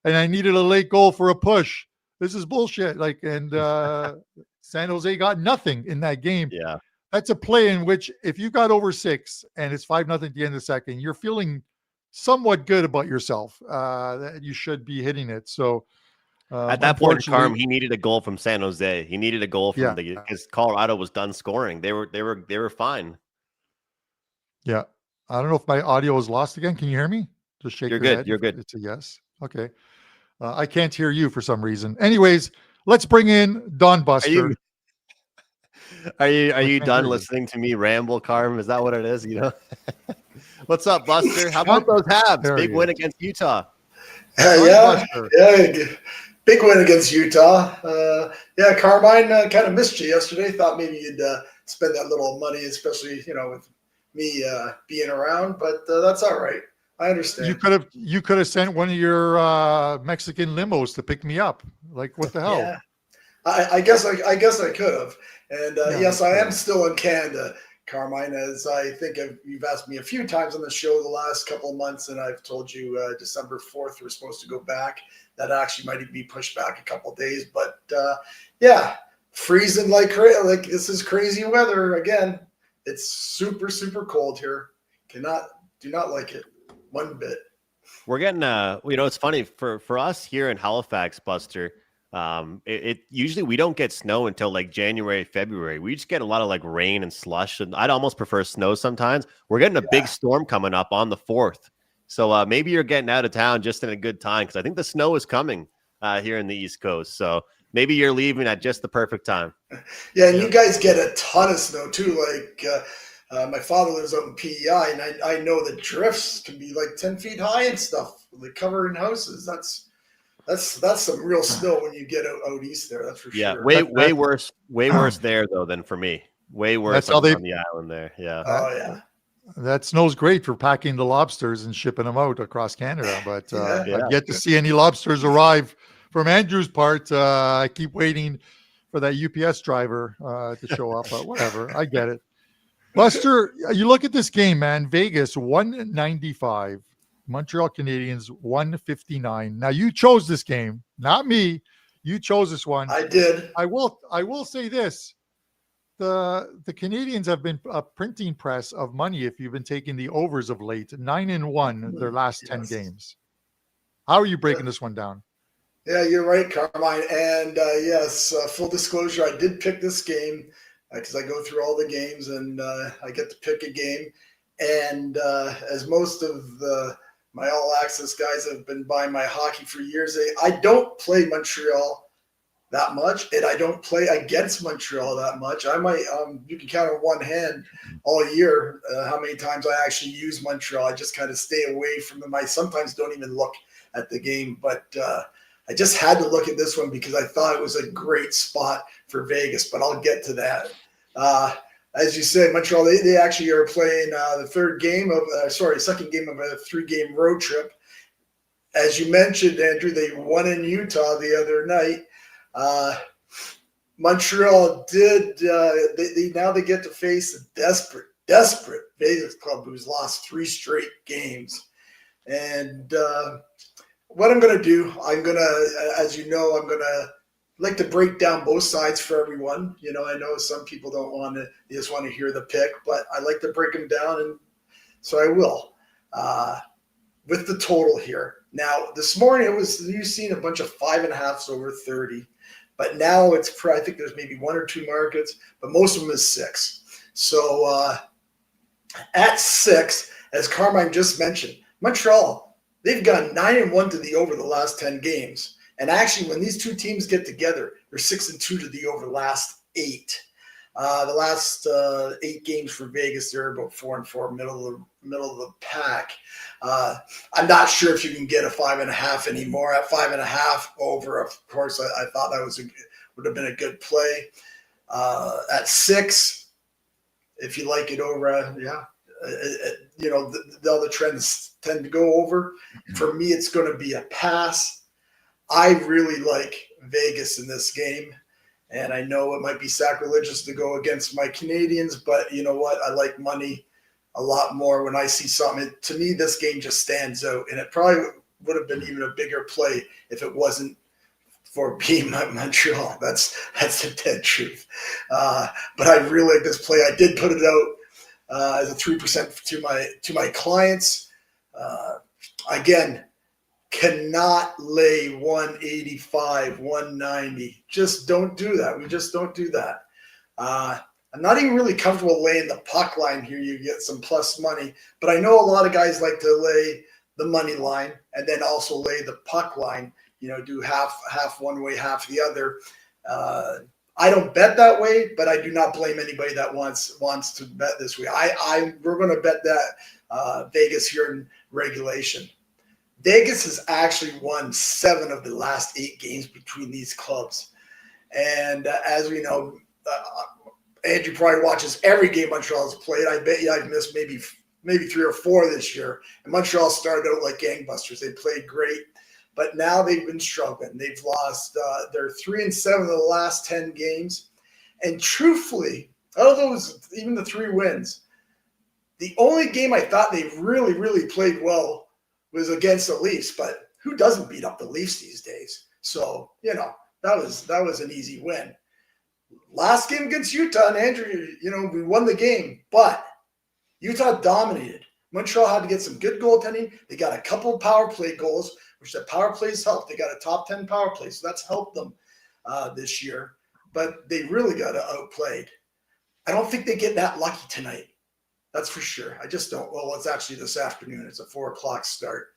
and I needed a late goal for a push. This is bullshit. San Jose got nothing in that game. Yeah. That's a play in which if you got over 6 and it's 5-0 at the end of the second, you're feeling somewhat good about yourself. That you should be hitting it. So at that point, Carm, he needed a goal from San Jose. He needed a goal from because Colorado was done scoring. They were fine. Yeah. I don't know if my audio is lost again. Can you hear me? Just shake your head. You're good. It's a yes. Okay. I can't hear you for some reason. Anyways, let's bring in Don Buster. Are you done listening to me ramble, Carm? Is that what it is? What's up, Buster? How about those Habs? Big win against Utah. Yeah. Big win against Utah. Carmine kind of missed you yesterday. Thought maybe you'd spend that little money, especially with me being around. But that's all right. I understand. You could have sent one of your Mexican limos to pick me up. Like, what the hell? Yeah. I guess I could have. And yes, I am still in Canada, Carmine, as I think you've asked me a few times on the show the last couple of months, and I've told you December 4th we're supposed to go back. That actually might be pushed back a couple of days. But, freezing like this is crazy weather. Again, it's super, super cold here. Do not like it one bit. We're getting, it's funny for us here in Halifax, Buster. It usually we don't get snow until like January, February. We just get a lot of like rain and slush, and I'd almost prefer snow sometimes. We're getting a big storm coming up on the 4th. So maybe you're getting out of town just in a good time, because I think the snow is coming here in the East Coast. So maybe you're leaving at just the perfect time. Yeah, and you guys get a ton of snow too. Like my father lives out in PEI, and I know the drifts can be like 10 feet high and stuff, like covering houses. That's some real snow when you get out east there. That's for sure. Yeah, way worse there though than for me. Way worse on the island there. Yeah. Oh yeah. That snow's great for packing the lobsters and shipping them out across Canada, but I've yet to see any lobsters arrive from Andrew's part. I keep waiting for that UPS driver to show up, but whatever. I get it. Buster, you look at this game, man. Vegas 195, Montreal Canadiens 159. Now you chose this game, not me. You chose this one. I did. I will say this. The Canadians have been a printing press of money if you've been taking the overs of late. 9-1 their last 10 games. How are you breaking this one down? Yeah, you're right, Carmine. And yes, full disclosure, I did pick this game because I go through all the games and I get to pick a game. And as most of my All Access guys have been buying my hockey for years, I don't play Montreal that much, and I don't play against Montreal that much. I might, you can count on one hand all year how many times I actually use Montreal. I just kind of stay away from them. I sometimes don't even look at the game, but I just had to look at this one because I thought it was a great spot for Vegas, but I'll get to that. As you said, Montreal, they actually are playing the second game of a 3-game road trip. As you mentioned, Andrew, they won in Utah the other night. Montreal did. They get to face a desperate Vegas club who's lost 3 straight games. And what I'm going to do, I'm going to like to break down both sides for everyone. I know some people don't want to, they just want to hear the pick, but I like to break them down, and so I will with the total here. Now, this morning you've seen a bunch of 5.5s over 30. But now I think there's maybe 1 or 2 markets, but most of them is 6. So at 6, as Carmine just mentioned, Montreal, they've gone 9-1 to the over the last 10 games. And actually, when these two teams get together, they're 6-2 to the over the last 8. The last 8 games for Vegas, they're about 4-4, middle of the pack. I'm not sure if you can get a 5.5 anymore. At 5.5 over, of course, I thought that would have been a good play. At 6, if you like it over, the other trends tend to go over. For me, it's going to be a pass. I really like Vegas in this game. And I know it might be sacrilegious to go against my Canadians, but you know what? I like money a lot more when I see something. To me, this game just stands out, and it probably would have been even a bigger play if it wasn't for being Montreal. That's the dead truth. But I really like this play. I did put it out as a 3% to my clients. Again, cannot lay 185, 190. Just don't do that. We just don't do that. I'm not even really comfortable laying the puck line here. You get some plus money, but I know a lot of guys like to lay the money line and then also lay the puck line, do half one way, half the other. I don't bet that way, but I do not blame anybody that wants to bet this way. We're going to bet that Vegas here in regulation. Vegas has actually won 7 of the last 8 games between these clubs. And as we know, Andrew probably watches every game Montreal has played. I bet you I've missed maybe 3 or 4 this year. And Montreal started out like gangbusters. They played great, but now they've been struggling. They've lost. They're 3-7 of the last 10 games. And truthfully, out of those, even the 3 wins, the only game I thought they really, really played well was against the Leafs, but who doesn't beat up the Leafs these days? So, that was an easy win. Last game against Utah, and Andrew, we won the game, but Utah dominated. Montreal had to get some good goaltending. They got a couple of power play goals, which the power plays helped. They got a top 10 power play, so that's helped them this year. But they really got outplayed. I don't think they get that lucky tonight. That's for sure. I just don't. Well, it's actually this afternoon. It's a 4:00 start.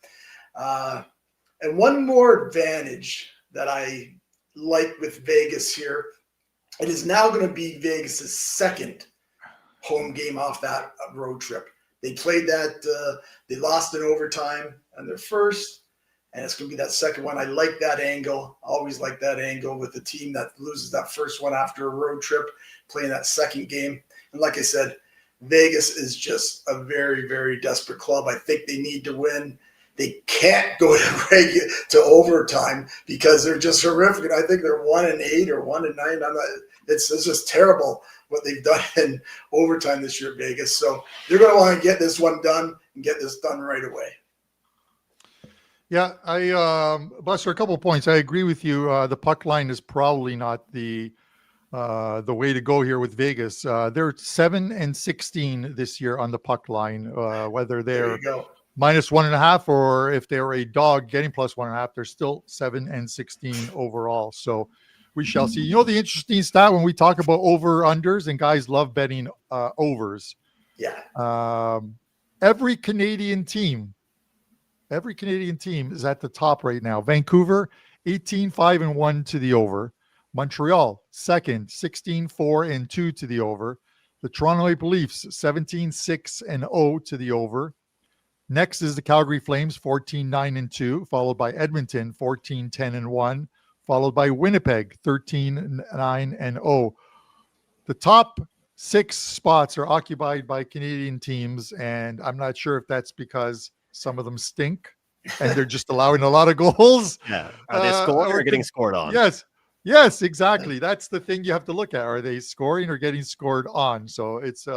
And one more advantage that I like with Vegas here, it is now going to be Vegas' second home game off that road trip. They played that. They lost in overtime on their first, and it's going to be that second one. I like that angle. Always like that angle with the team that loses that first one after a road trip, playing that second game. And like I said, Vegas is just a very, very desperate club. I think they need to win. They can't go to overtime because they're just horrific. And I think they're 1-8 or 1-9. It's just terrible what they've done in overtime this year, Vegas. So they're going to want to get this one done and get this done right away. Yeah, Buster, a couple of points. I agree with you. The puck line is probably not the way to go here with Vegas. They're 7-16 this year on the puck line, whether they're -1.5 or if they're a dog getting +1.5, they're still 7-16 overall. So we shall see. The interesting stat when we talk about over-unders, and guys love betting overs. Yeah. Every Canadian team is at the top right now. Vancouver, 18-5-1 to the over. Montreal, second, 16-4-2 to the over. The Toronto Maple Leafs, 17-6-0 to the over. Next is the Calgary Flames, 14-9-2, followed by Edmonton, 14-10-1, followed by Winnipeg, 13-9-0. The top 6 spots are occupied by Canadian teams, and I'm not sure if that's because some of them stink and they're just allowing a lot of goals. Yeah. Are they scoring or getting scored on? Yes, exactly. That's the thing you have to look at. Are they scoring or getting scored on? So it's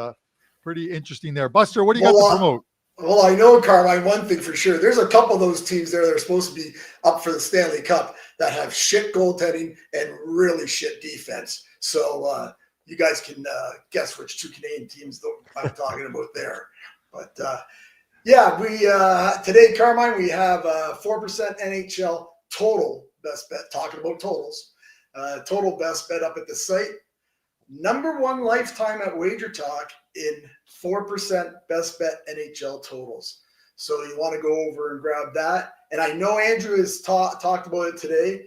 pretty interesting there. Buster, what do you got to promote? Well, I know, Carmine, one thing for sure. There's a couple of those teams there that are supposed to be up for the Stanley Cup that have shit goaltending and really shit defense. So you guys can guess which 2 Canadian teams I'm talking about there. But yeah, we today, Carmine, we have 4% NHL total best bet. Talking about totals, total best bet up at the site. Number 1 lifetime at WagerTalk in 4% best bet NHL totals. So you want to go over and grab that. And I know Andrew has talked about it today.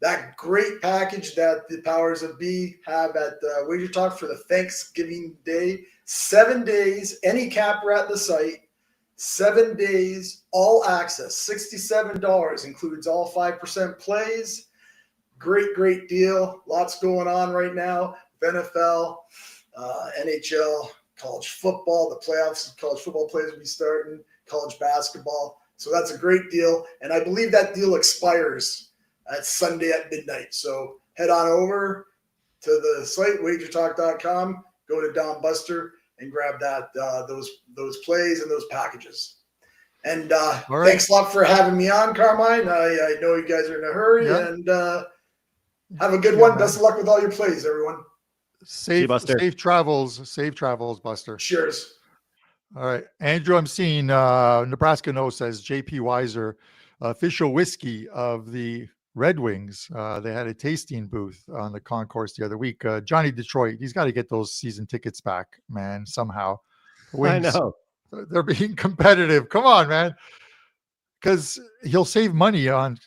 That great package that the powers of be have at WagerTalk for the Thanksgiving Day. 7 days, any capper at the site. 7 days, all access, $67, includes all 5% plays. Great deal. Lots going on right now. NFL, NHL, college football, the playoffs, college football plays will be starting, college basketball. So that's a great deal. And I believe that deal expires at Sunday at midnight. So head on over to the site, WagerTalk.com, go to Don Buster and grab that those plays and those packages. And thanks a lot for having me on, Carmine. I know you guys are in a hurry, and have a good one. Man. Best of luck with all your plays, everyone. Safe travels, Buster. Cheers. All right, Andrew, I'm seeing Nebraska No says JP Weiser, official whiskey of the Red Wings. They had a tasting booth on the concourse the other week. Johnny Detroit, he's got to get those season tickets back, man, somehow. Wings, I know. They're being competitive. Come on, man. Because he'll save money not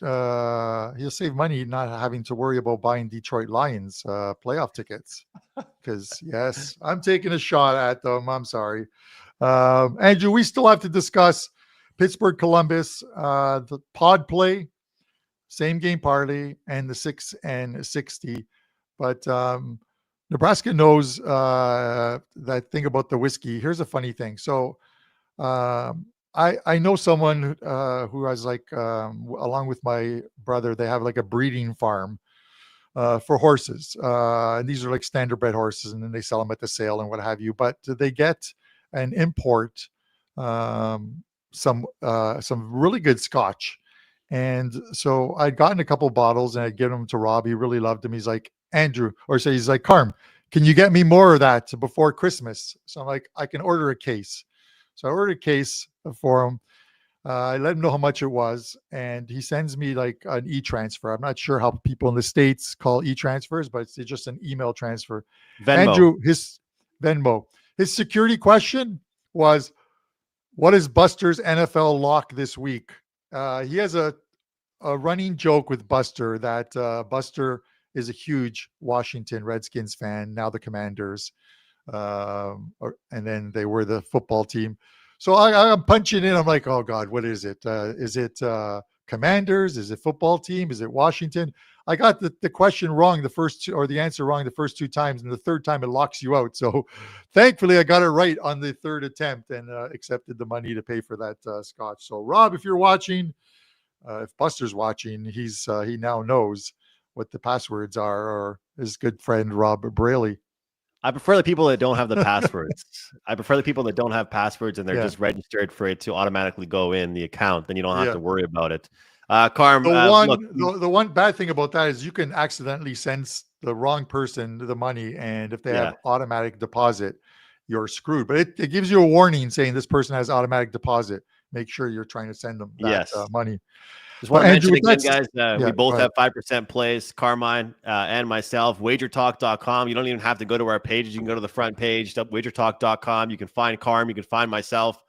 having to worry about buying Detroit Lions playoff tickets. Because, yes, I'm taking a shot at them. I'm sorry. Andrew, we still have to discuss Pittsburgh Columbus, the pod play, same game parlay, and the 6 and 60. But Nebraska knows that thing about the whiskey. Here's a funny thing. So I know someone who has along with my brother, they have like a breeding farm for horses. And these are like standard bred horses, and then they sell them at the sale and what have you. But they get and import some really good scotch. And so I'd gotten a couple bottles and I'd give them to Rob. He really loved them. He's like, he's like, Carm, can you get me more of that before Christmas? So I'm like, I can order a case. So I ordered a case for him. I let him know how much it was, and he sends me like an e-transfer. I'm not sure how people in the States call e-transfers, but it's just an email transfer. Venmo. Andrew, his Venmo. His security question was, what is Buster's NFL lock this week? He has a running joke with Buster that Buster is a huge Washington Redskins fan, now the Commanders. And then they were the football team. So I'm punching in. I'm like, oh God, what is it? Is it Commanders? Is it football team? Is it Washington? I got the question wrong the answer wrong the first 2 times, and the third time it locks you out. So thankfully I got it right on the third attempt and accepted the money to pay for that scotch. So Rob, if you're watching, if Buster's watching, he now knows what the passwords are, or his good friend Rob Braley. I prefer the people that don't have the passwords. I prefer the people that don't have passwords and they're just registered for it to automatically go in the account. Then you don't have to worry about it. Carm, the one bad thing about that is you can accidentally send the wrong person the money, and if they have automatic deposit, you're screwed. But it gives you a warning saying this person has automatic deposit. Make sure you're trying to send them that money. Just want to mention again, guys, we both have 5% plays, Carmine and myself. WagerTalk.com. You don't even have to go to our pages. You can go to the front page, WagerTalk.com. You can find Carm. You can find myself.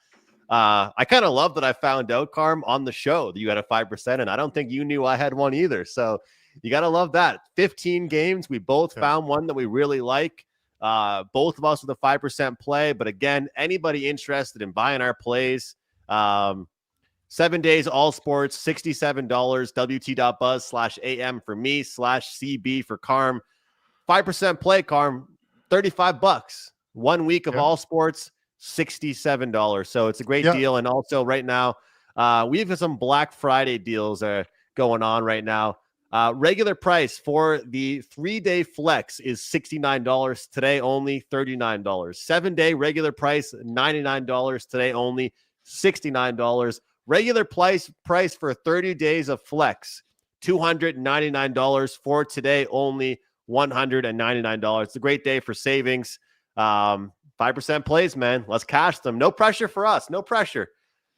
I kind of love that I found out, Carm, on the show that you had a 5%, and I don't think you knew I had one either. So you got to love that. 15 games. We both found one that we really like. Both of us with a 5% play. But again, anybody interested in buying our plays, 7 days, all sports, $67, WT.buzz/AM for me, /CB for Carm. 5% play, Carm, $35. 1 week of all sports, $67. So it's a great deal. And also right now, we've got some Black Friday deals going on right now. Regular price for the 3-day flex is $69 today, only $39. 7-day regular price, $99 today, only $69. Regular price for 30 days of flex, $299 for today, only $199. It's a great day for savings. 5% plays, man. Let's cash them. No pressure for us. No pressure.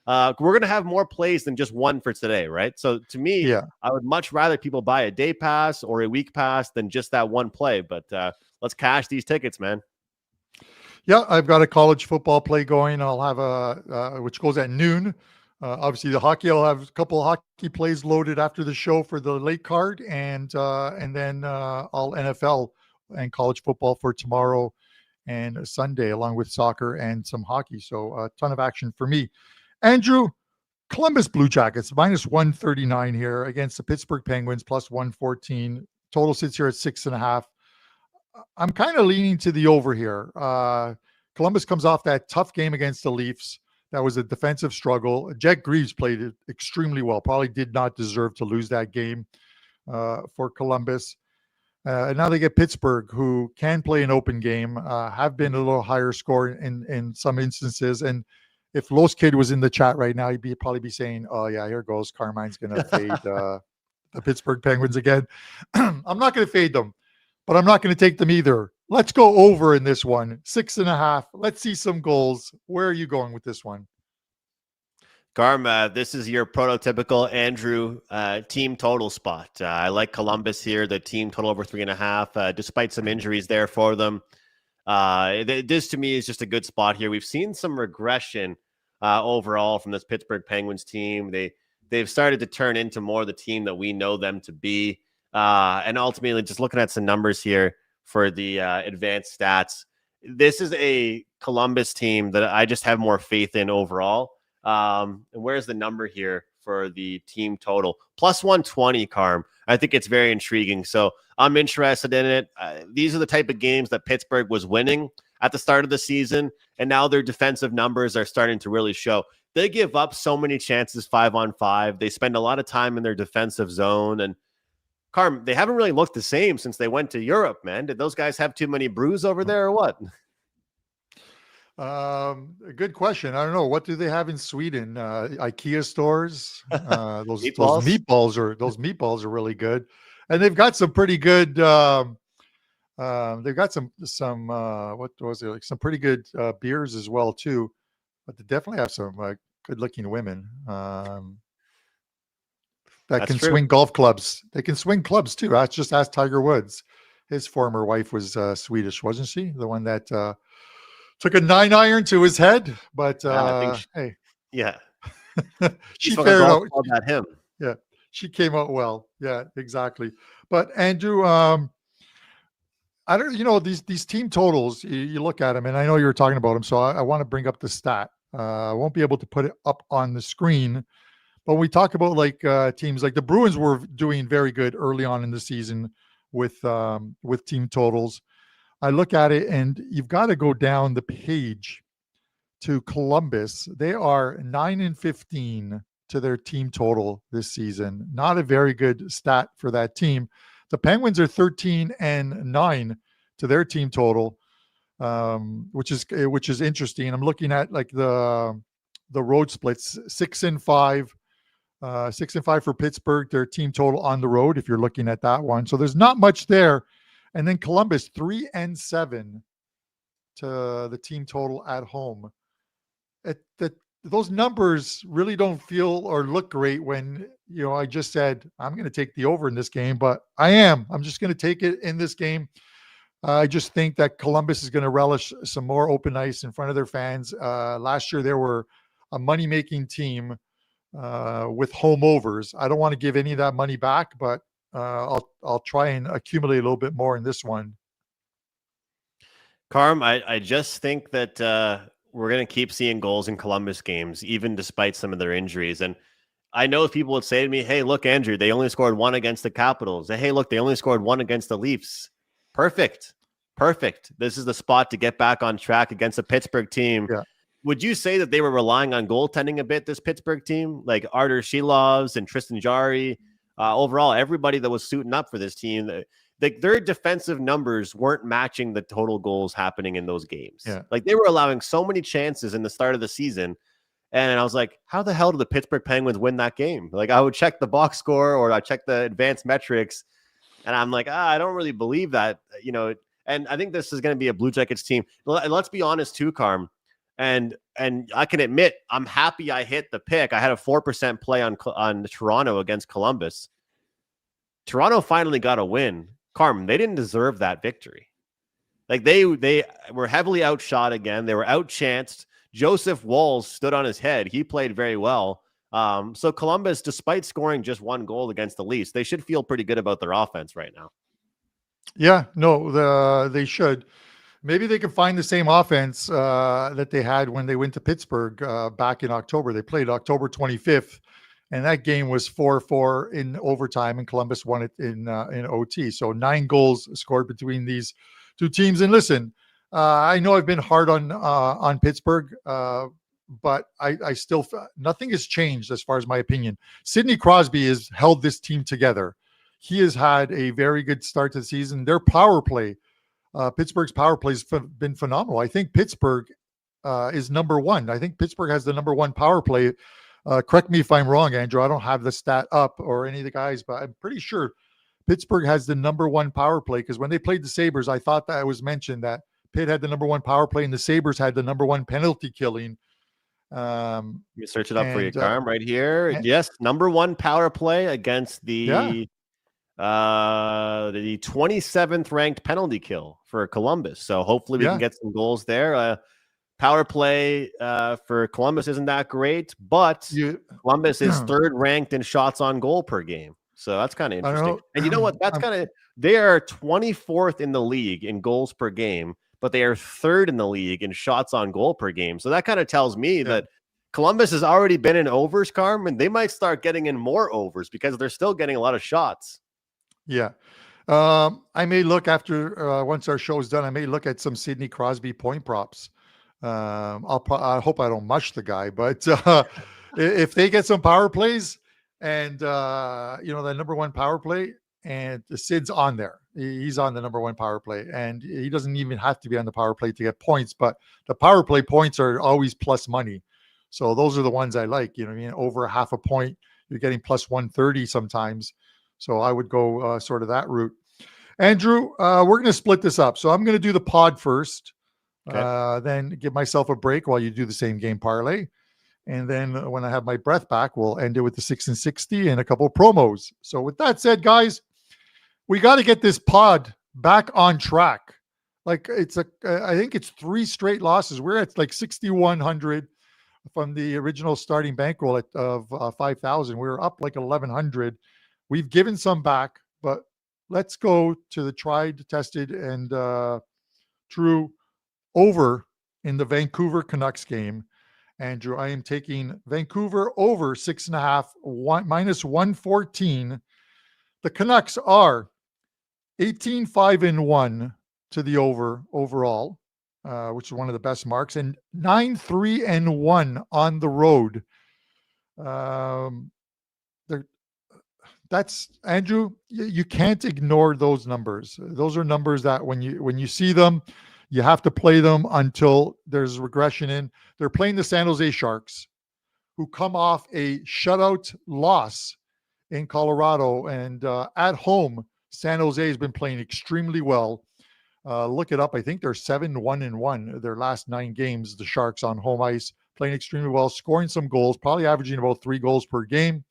We're going to have more plays than just one for today, right? So to me, I would much rather people buy a day pass or a week pass than just that one play. But let's cash these tickets, man. Yeah, I've got a college football play going. I'll have which goes at noon. Obviously, the hockey, I'll have a couple of hockey plays loaded after the show for the late card, and then all NFL and college football for tomorrow and Sunday, along with soccer and some hockey. So a ton of action for me. Andrew, Columbus Blue Jackets, -139 here against the Pittsburgh Penguins, +114. Total sits here at 6.5. I'm kind of leaning to the over here. Columbus comes off that tough game against the Leafs. That was a defensive struggle. Jack Greaves played it extremely well. Probably did not deserve to lose that game for Columbus. And now they get Pittsburgh, who can play an open game, have been a little higher score in some instances. And if Los Kid was in the chat right now, he'd probably be saying, "Oh yeah, here goes Carmine's going to fade the Pittsburgh Penguins again." I'm not going to fade them, but I'm not going to take them either. Let's go over in this one, 6.5. Let's see some goals. Where are you going with this one? Carm, this is your prototypical Andrew team total spot. I like Columbus here, the team total over 3.5, despite some injuries there for them. This to me is just a good spot here. We've seen some regression overall from this Pittsburgh Penguins team. They've started to turn into more the team that we know them to be. And ultimately, just looking at some numbers here for the advanced stats, this is a Columbus team that I just have more faith in overall. And where's the number here for the team total? Plus 120, Carm. I think it's very intriguing. So I'm interested in it. These are the type of games that Pittsburgh was winning at the start of the season, and now their defensive numbers are starting to really show. They give up so many chances 5-on-5. They spend a lot of time in their defensive zone. And Carm, they haven't really looked the same since they went to Europe, man. Did those guys have too many brews over there or what? A good question. I don't know. What do they have in Sweden? IKEA stores. Those meatballs are really good, and they've got some pretty good. They've got some what was it? Like some pretty good beers as well too. But they definitely have some good-looking women that can swing golf clubs. They can swing clubs too. I just asked Tiger Woods. His former wife was Swedish, wasn't she? The one that took a 9-iron to his head, but hey, yeah, she fared out. About him. Yeah, she came out well. Yeah, exactly. But Andrew, I don't. These team totals. You look at them, and I know you were talking about them, so I want to bring up the stat. I won't be able to put it up on the screen, but when we talk about teams like the Bruins were doing very good early on in the season with team totals. I look at it, and you've got to go down the page to Columbus. They are 9-15 to their team total this season. Not a very good stat for that team. The Penguins are 13-9 to their team total, which is interesting. I'm looking at the road splits: 6-5, 6-5 for Pittsburgh. Their team total on the road, if you're looking at that one. So there's not much there. And then Columbus 3-7 to the team total at home. Those numbers really don't feel or look great when, I just said, I'm going to take the over in this game, but I'm just going to take it in this game. I just think that Columbus is going to relish some more open ice in front of their fans. Last year, they were a money-making team with home overs. I don't want to give any of that money back, but I'll try and accumulate a little bit more in this one. Carm, I just think that we're going to keep seeing goals in Columbus games, even despite some of their injuries. And I know if people would say to me, "Hey, look, Andrew, they only scored 1 against the Capitals." Hey, look, they only scored 1 against the Leafs. Perfect. This is the spot to get back on track against a Pittsburgh team. Yeah. Would you say that they were relying on goaltending a bit, this Pittsburgh team? Like Artur Shilovs and Tristan Jarry? Overall, everybody that was suiting up for this team, their defensive numbers weren't matching the total goals happening in those games. Yeah. Like they were allowing so many chances in the start of the season. And I was like, how the hell did the Pittsburgh Penguins win that game? Like I would check the box score or I check the advanced metrics. And I'm like, I don't really believe that, and I think this is going to be a Blue Jackets team. Let's be honest too, Carm. And I can admit, I'm happy I hit the pick. I had a 4% play on Toronto against Columbus. Toronto finally got a win. Carm, they didn't deserve that victory. Like they were heavily outshot again. They were outchanced. Joseph Walls stood on his head. He played very well. So Columbus, despite scoring just 1 goal against the Leafs, they should feel pretty good about their offense right now. Yeah, no, they should. Maybe they can find the same offense that they had when they went to Pittsburgh back in October. They played October 25th, and that game was 4-4 in overtime, and Columbus won it in OT. So 9 goals scored between these two teams. And listen, I know I've been hard on Pittsburgh but I still, nothing has changed as far as my opinion. Sidney Crosby has held this team together. He has had a very good start to the season. Their power play, Pittsburgh's power play has been phenomenal. I think Pittsburgh is number one. I think Pittsburgh has the number one power play. Correct me if I'm wrong, Andrew. I don't have the stat up or any of the guys, but I'm pretty sure Pittsburgh has the number one power play, because when they played the Sabres, I thought that it was mentioned that Pitt had the number one power play and the Sabres had the number one penalty killing. You search it up for you, Carm, right here. Yes, number one power play against the 27th ranked penalty kill for Columbus. So hopefully we can get some goals there. Power play for Columbus isn't that great, but Columbus is third ranked in shots on goal per game. So that's kind of interesting. And you know what? That's they are 24th in the league in goals per game, but they are third in the league in shots on goal per game. So that kind of tells me that Columbus has already been in overs, Carm, and they might start getting in more overs because they're still getting a lot of shots. Yeah. I may look after once our show is done, I may look at some Sidney Crosby point props. I hope I don't mush the guy, but if they get some power plays and the number one power play, and the Sid's on there, he's on the number one power play, and he doesn't even have to be on the power play to get points, but the power play points are always plus money. So those are the ones I like. You know what I mean? Over half a point, you're getting plus 130 sometimes. So I would go sort of that route. Andrew, we're going to split this up. So I'm going to do the pod first, then give myself a break while you do the same game parlay. And then when I have my breath back, we'll end it with the 6 and 60 and a couple of promos. So with that said, guys, we got to get this pod back on track. Like I think it's 3 straight losses. We're at like 6,100 from the original starting bankroll of 5,000. We were up like 1,100. We've given some back, but let's go to the tried, tested, and true over in the Vancouver Canucks game. Andrew, I am taking Vancouver over 6.5, minus 114. The Canucks are 18-5-1 to the over overall, which is one of the best marks, and 9-3-1 on the road. That's Andrew. You can't ignore those numbers. Those are numbers that when you see them, you have to play them until there's regression in. They're playing the San Jose Sharks, who come off a shutout loss in Colorado, and at home, San Jose has been playing extremely well. Look it up. I think they're 7-1-1 their last 9 games. The Sharks on home ice playing extremely well, scoring some goals, probably averaging about 3 goals per game.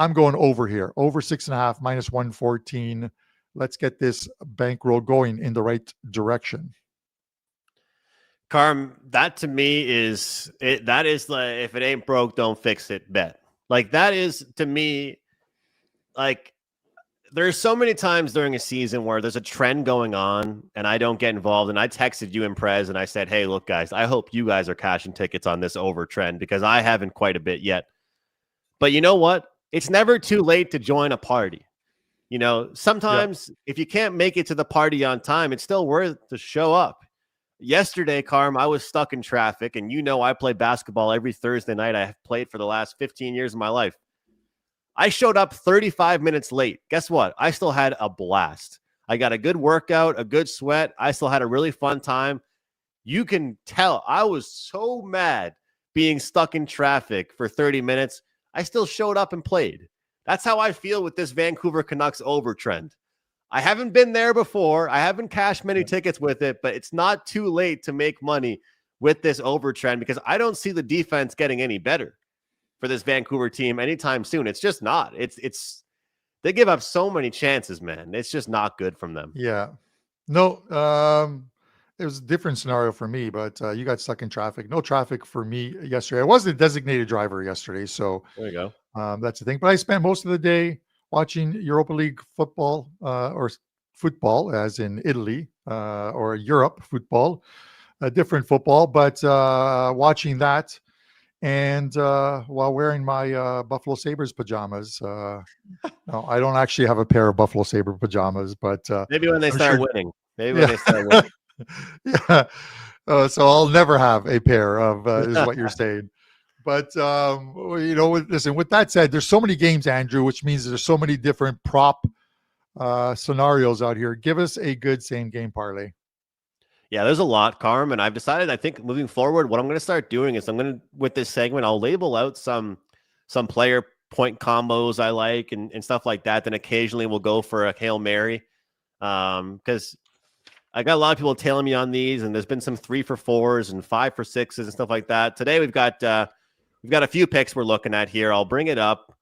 I'm going over here, over 6.5, minus 114. Let's get this bankroll going in the right direction. Carm, that to me is it. That is like, if it ain't broke, don't fix it bet. Like that is to me, like there's so many times during a season where there's a trend going on and I don't get involved. And I texted you and Prez and I said, hey, look, guys, I hope you guys are cashing tickets on this over trend because I haven't quite a bit yet. But you know what? It's never too late to join a party. You know, sometimes if you can't make it to the party on time, it's still worth to show up. Yesterday, Carm, I was stuck in traffic, and you know I play basketball every Thursday night. I have played for the last 15 years of my life. I showed up 35 minutes late. Guess what? I still had a blast. I got a good workout, a good sweat. I still had a really fun time. You can tell I was so mad being stuck in traffic for 30 minutes. I still showed up and played. That's how I feel with this Vancouver Canucks over trend. I haven't been there before. I haven't cashed many tickets with it, but it's not too late to make money with this over trend because I don't see the defense getting any better for this Vancouver team anytime soon. It's just not. It's they give up so many chances, man. It's just not good from them. Yeah. No, it was a different scenario for me, but you got stuck in traffic. No traffic for me yesterday. I wasn't a designated driver yesterday, so there you go. That's the thing. But I spent most of the day watching Europa League football, or football as in Italy, or Europe football, different football, but watching that and while wearing my Buffalo Sabres pajamas. No, I don't actually have a pair of Buffalo Sabre pajamas, but maybe when they start winning. Maybe when they start winning. Yeah. So I'll never have a pair of is what you're saying. But listen. With that said, there's so many games, Andrew, which means there's so many different prop scenarios out here. Give us a good same game parlay. Yeah, there's a lot, Carm, and I've decided, I think moving forward, what I'm going to start doing is with this segment, I'll label out some player point combos I like and stuff like that. Then occasionally we'll go for a Hail Mary because I got a lot of people tailing me on these, and there's been some 3 for 4s and 5 for 6s and stuff like that. Today we've got a few picks we're looking at here. I'll bring it up.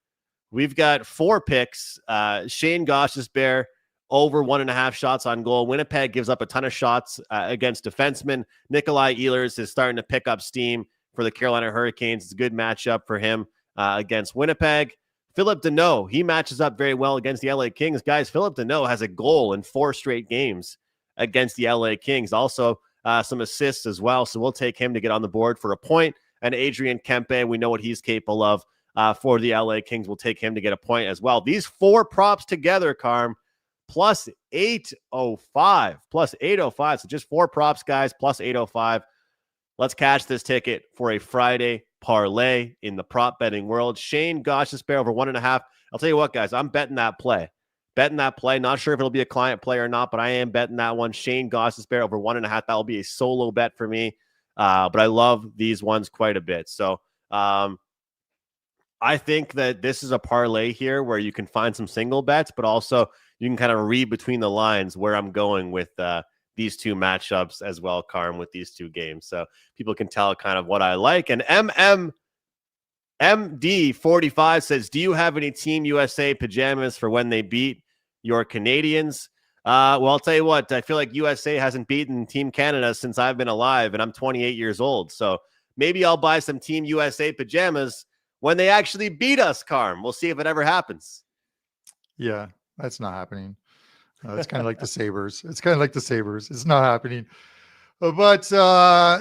We've got 4 picks. Shane Gostisbehere over 1.5 shots on goal. Winnipeg gives up a ton of shots against defensemen. Nikolai Ehlers is starting to pick up steam for the Carolina Hurricanes. It's a good matchup for him against Winnipeg. Philip Deneau, he matches up very well against the LA Kings. Guys, Philip Deneau has a goal in 4 straight games against the LA Kings. Also, some assists as well. So we'll take him to get on the board for a point. And Adrian Kempe, we know what he's capable of for the LA Kings. We'll take him to get a point as well. These 4 props together, Carm, plus 805. So just 4 props, guys, plus 805. Let's cash this ticket for a Friday parlay in the prop betting world. Shane Gostisbehere over 1.5. I'll tell you what, guys, I'm betting that play. Not sure if it'll be a client play or not, but I am betting that one. Shane Gostisbehere over 1.5. That will be a solo bet for me. But I love these ones quite a bit. So I think that this is a parlay here where you can find some single bets, but also you can kind of read between the lines where I'm going with these 2 matchups as well, Carm, with these 2 games. So people can tell kind of what I like. And MD45 says, do you have any Team USA pajamas for when they beat your Canadians? Well, I'll tell you what, I feel like USA hasn't beaten Team Canada since I've been alive, and I'm 28 years old. So maybe I'll buy some Team USA pajamas when they actually beat us, Carm. We'll see if it ever happens. Yeah, that's not happening. It's kind of like the Sabres. It's not happening. But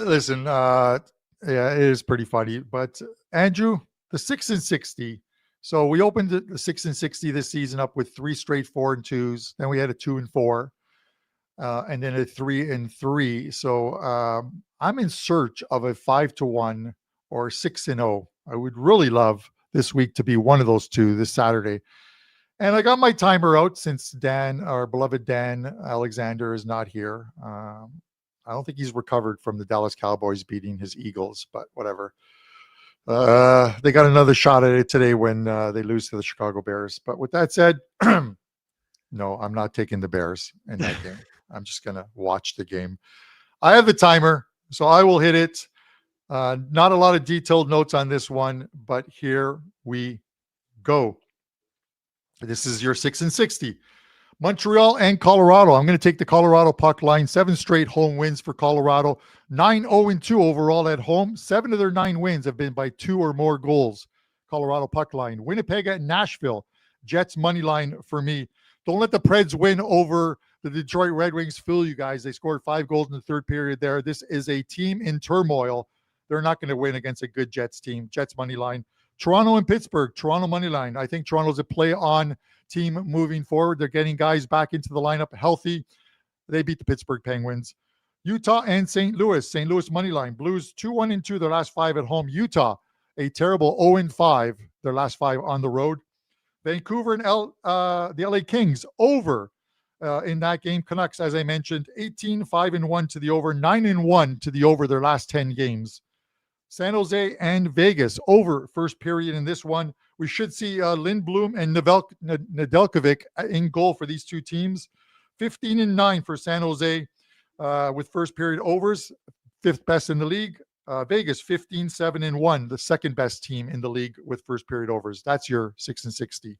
listen, yeah, it is pretty funny. But Andrew, the 6 and 60. So we opened the 6 and 60 this season up with 3 straight 4 and 2s. Then we had a 2 and 4, and then a 3 and 3. So I'm in search of a 5-1 or 6 and 0. I would really love this week to be one of those 2 this Saturday. And I got my timer out since Dan, our beloved Dan Alexander, is not here. I don't think he's recovered from the Dallas Cowboys beating his Eagles, but whatever. They got another shot at it today when they lose to the Chicago Bears. But with that said, no, I'm not taking the Bears in that game. I'm just going to watch the game. I have the timer, so I will hit it. Not a lot of detailed notes on this one, but here we go. This is your 6 and 60. Montreal and Colorado. I'm going to take the Colorado puck line. 7 straight home wins for Colorado. 9-0-2 overall at home. 7 of their 9 wins have been by 2 or more goals. Colorado puck line. Winnipeg at Nashville. Jets money line for me. Don't let the Preds win over the Detroit Red Wings. Fool you guys. They scored 5 goals in the third period there. This is a team in turmoil. They're not going to win against a good Jets team. Jets money line. Toronto and Pittsburgh. Toronto money line. I think Toronto's a play-on team moving forward. They're getting guys back into the lineup healthy. They beat the Pittsburgh Penguins. Utah and St. Louis. St. Louis money line. Blues 2-1-2 their last 5 at home. Utah a terrible 0-5 their last 5 on the road. Vancouver and the LA Kings over in that game. Canucks, as I mentioned, 18-5-1 to the over, 9-1 to the over their last 10 games. San Jose and Vegas over first period in this one. We should see Lindblom and Nedeljkovic in goal for these 2 teams. 15-9 for San Jose with first period overs, 5th best in the league. Vegas 15-7-1, the 2nd best team in the league with first period overs. That's your 6 and 60.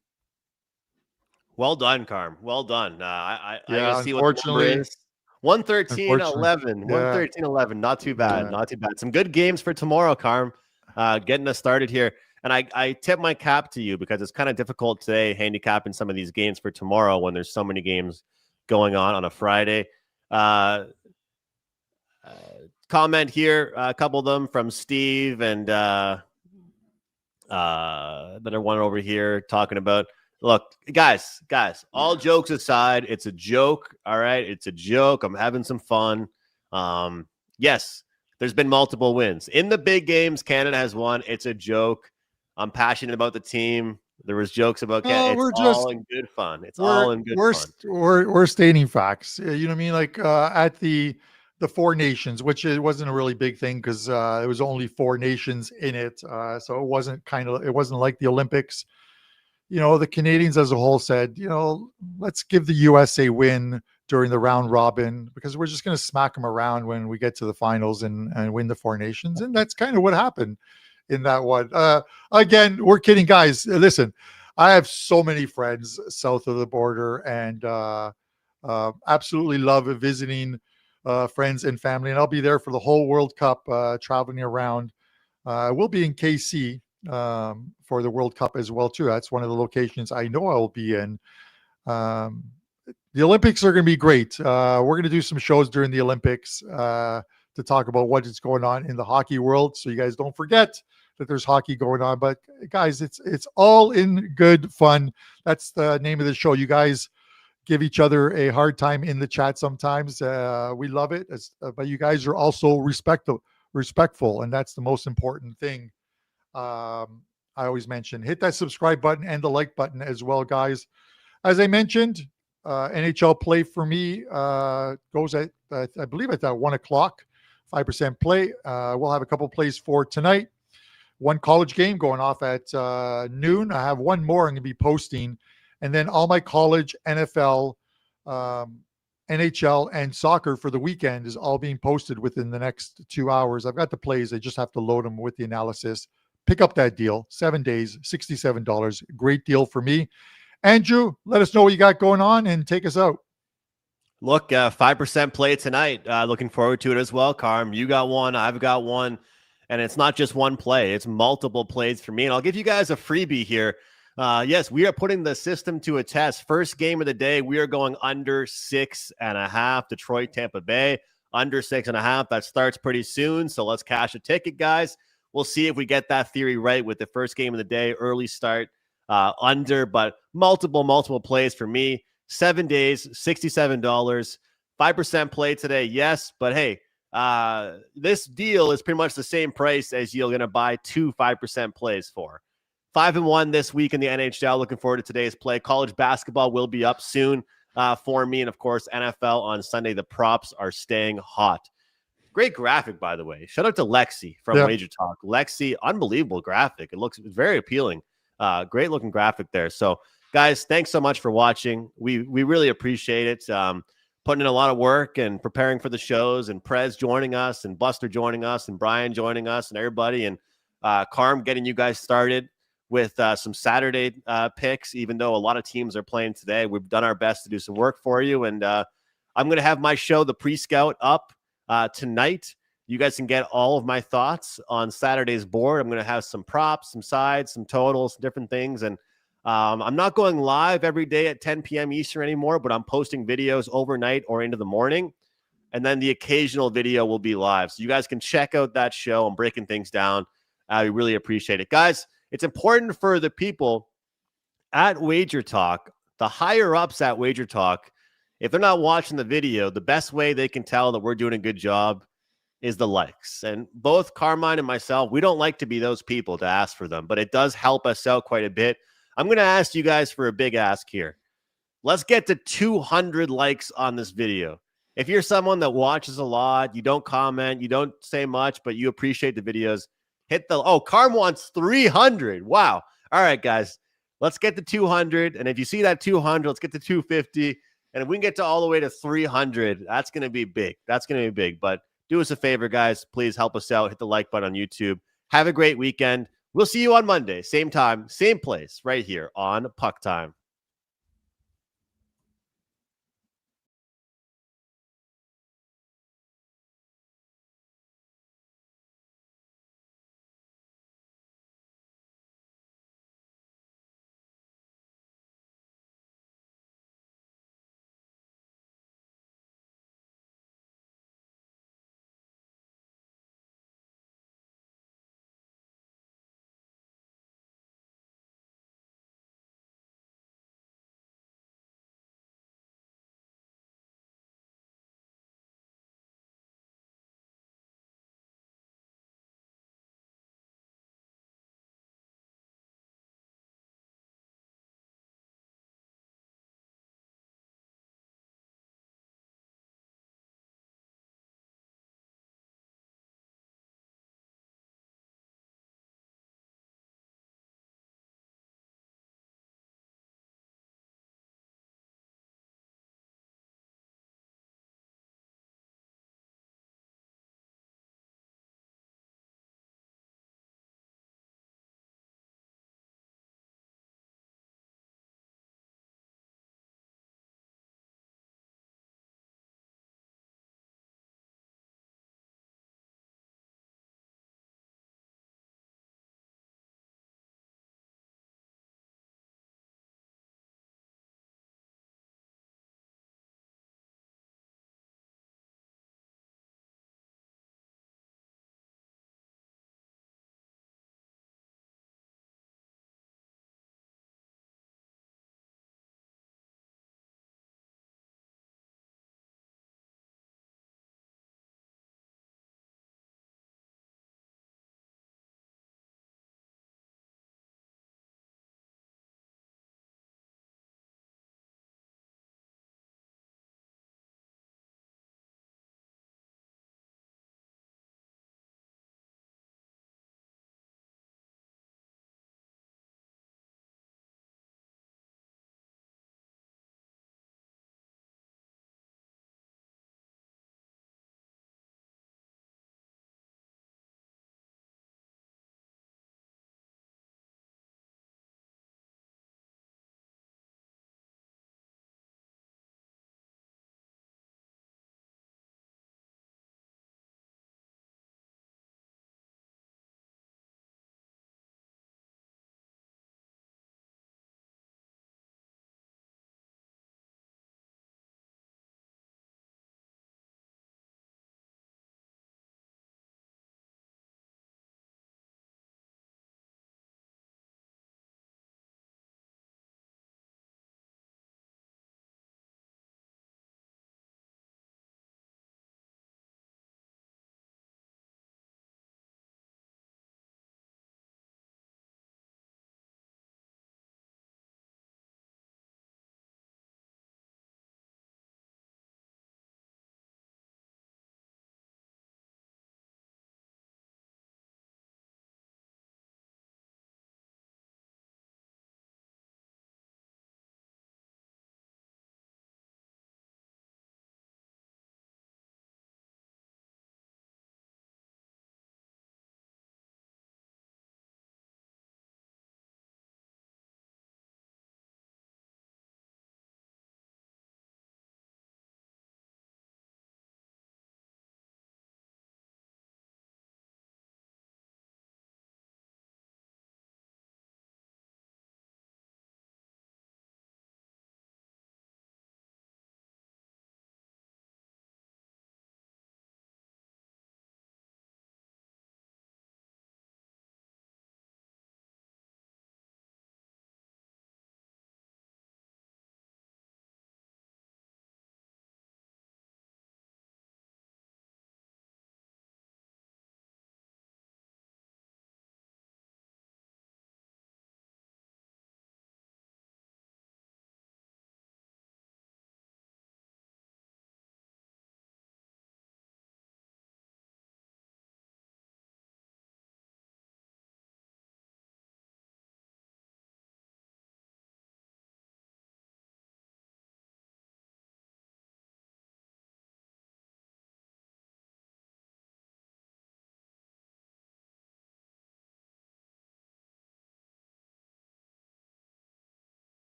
Well done, Carm. Well done. I yeah, see what the number is. 113-11. Yeah. 113-11. Not too bad. Yeah. Not too bad. Some good games for tomorrow, Carm. Getting us started here. And I tip my cap to you because it's kind of difficult today handicapping some of these games for tomorrow when there's so many games going on a Friday. Comment here, a couple of them from Steve and that are one over here talking about, look, guys, all jokes aside, it's a joke. All right. It's a joke. I'm having some fun. yes, there's been multiple wins. In the big games, Canada has won. It's a joke. I'm passionate about the team. There was jokes about Canada. It's all in good fun. It's all in good fun. We're stating facts. You know what I mean? Like at the Four Nations, which it wasn't a really big thing because it was only 4 nations in it. So it wasn't like the Olympics. You know, the Canadians as a whole said, you know, let's give the US a win during the round robin because we're just going to smack them around when we get to the finals and win the 4 nations. And that's kind of what happened in that one. Again, we're kidding, guys. Listen, I have so many friends south of the border and absolutely love visiting friends and family. And I'll be there for the whole World Cup, traveling around. We'll be in KC for the World Cup as well, too. That's one of the locations I know I will be in. The Olympics are going to be great. We're going to do some shows during the Olympics to talk about what is going on in the hockey world. So you guys don't forget that there's hockey going on. But guys, it's all in good fun. That's the name of the show. You guys give each other a hard time in the chat sometimes. We love it. But you guys are also respectful, and that's the most important thing. I always mention, hit that subscribe button and the like button as well, guys. As I mentioned, NHL play for me goes at, I believe, at that 1 o'clock, 5% play. We'll have a couple plays for tonight. One college game going off at noon. I have one more I'm going to be posting. And then all my college, NFL, NHL, and soccer for the weekend is all being posted within the next 2 hours. I've got the plays. I just have to load them with the analysis. Pick up that deal. 7 days, $67. Great deal for me. Andrew, let us know what you got going on and take us out. Look, 5% play tonight. Looking forward to it as well, Carm. You got one. I've got one. And it's not just one play. It's multiple plays for me. And I'll give you guys a freebie here. Yes, we are putting the system to a test. First game of the day, we are going under 6.5. Detroit, Tampa Bay, under 6.5. That starts pretty soon. So let's cash a ticket, guys. We'll see if we get that theory right with the first game of the day, early start, under, but multiple plays for me. 7 days, $67, 5% play today. Yes, but hey, this deal is pretty much the same price as you're going to buy 2 5% plays for. 5-1 this week in the NHL. Looking forward to today's play. College basketball will be up soon for me. And of course, NFL on Sunday. The props are staying hot. Great graphic, by the way. Shout out to Lexi from WagerTalk. Lexi, unbelievable graphic. It looks very appealing. Great looking graphic there. So, guys, thanks so much for watching. We really appreciate it. Putting in a lot of work and preparing for the shows, and Prez joining us, and Buster joining us, and Brian joining us, and everybody, and Carm getting you guys started with some Saturday picks. Even though a lot of teams are playing today, we've done our best to do some work for you. And I'm going to have my show, The Pre-Scout, up tonight. You guys can get all of my thoughts on Saturday's board. I'm going to have some props, some sides, some totals, different things. And I'm not going live every day at 10 p.m. Eastern anymore, but I'm posting videos overnight or into the morning. And then the occasional video will be live. So you guys can check out that show. I'm breaking things down. I really appreciate it. Guys, it's important for the people at WagerTalk, the higher ups at WagerTalk, if they're not watching the video, the best way they can tell that we're doing a good job is the likes. And both Carmine and myself, we don't like to be those people to ask for them, but it does help us out quite a bit. I'm going to ask you guys for a big ask here. Let's get to 200 likes on this video. If you're someone that watches a lot, you don't comment, you don't say much, but you appreciate the videos, hit the, Carm wants 300. Wow. All right, guys, let's get to 200. And if you see that 200, let's get to 250. And if we can get to all the way to 300, that's going to be big. That's going to be big. But do us a favor, guys. Please help us out. Hit the like button on YouTube. Have a great weekend. We'll see you on Monday. Same time, same place, right here on Puck Time.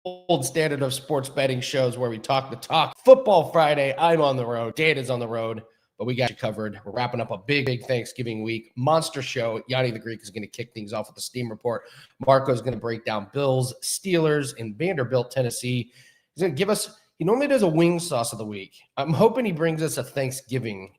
gold standard of sports betting shows where we talk the talk. Football Friday, I'm on the road. Dana's on the road, but we got you covered. We're wrapping up a big Thanksgiving week. Monster show. Gianni The Greek is going to kick things off with the Steam Report. Marco's going to break down Bills, Steelers, and Vanderbilt, Tennessee. He's going to give us, he normally does a wing sauce of the week. I'm hoping he brings us a Thanksgiving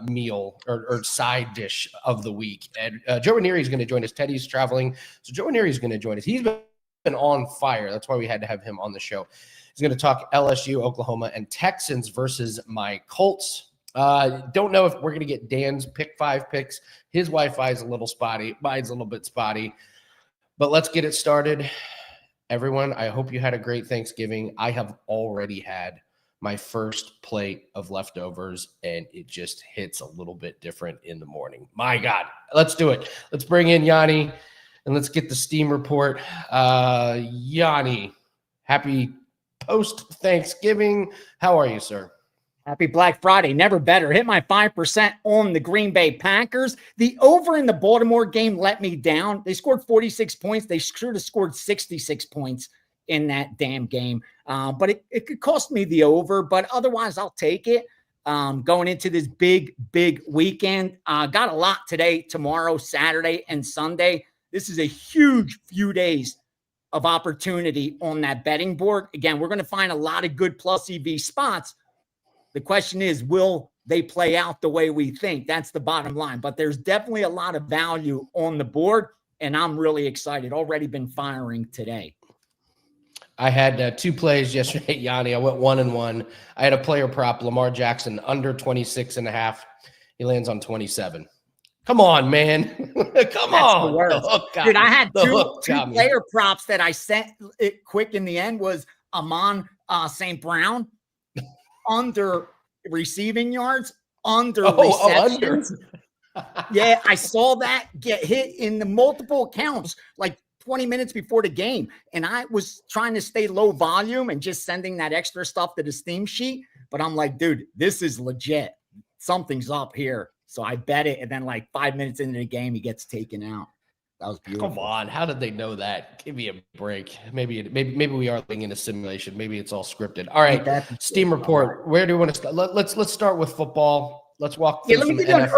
meal or side dish of the week. And Joe Ranieri is going to join us. Teddy's traveling, so Joe Ranieri is going to join us. He's been on fire. That's why we had to have him on the show. He's going to talk LSU, Oklahoma, and Texans versus my Colts. Don't know if we're going to get Dan's pick 5 picks. His Wi-Fi is a little spotty. Mine's a little bit spotty. But let's get it started. Everyone, I hope you had a great Thanksgiving. I have already had my first plate of leftovers, and it just hits a little bit different in the morning. My God, let's do it. Let's bring in Gianni, and let's get the Steam Report. Gianni, happy post-Thanksgiving. How are you, sir? Happy Black Friday. Never better. Hit my 5% on the Green Bay Packers. The over in the Baltimore game let me down. They scored 46 points. They should have scored 66 points in that damn game. But it could cost me the over, but otherwise I'll take it. Going into this big weekend. Got a lot today, tomorrow, Saturday, and Sunday. This is a huge few days of opportunity on that betting board. Again, we're going to find a lot of good plus EV spots. The question is, will they play out the way we think? That's the bottom line. But there's definitely a lot of value on the board, and I'm really excited. Already been firing today. I had 2 plays yesterday, Yanni. I went 1-1. I had a player prop, Lamar Jackson, under 26.5. He lands on 27. Come on, man. Come on. Dude, I had two player props that I sent it quick in the end was Amon St. Brown. Under receiving yards, under receptions. Yeah, I saw that get hit in the multiple accounts like 20 minutes before the game. And I was trying to stay low volume and just sending that extra stuff to the Steam sheet. But I'm like, dude, this is legit. Something's up here. So I bet it. And then like 5 minutes into the game, he gets taken out. That was beautiful. Come on. How did they know that? Give me a break. Maybe we are living in a simulation. Maybe it's all scripted. All right. Steam Report. Where do we want to start? Let's start with football. Let's walk through let me give you an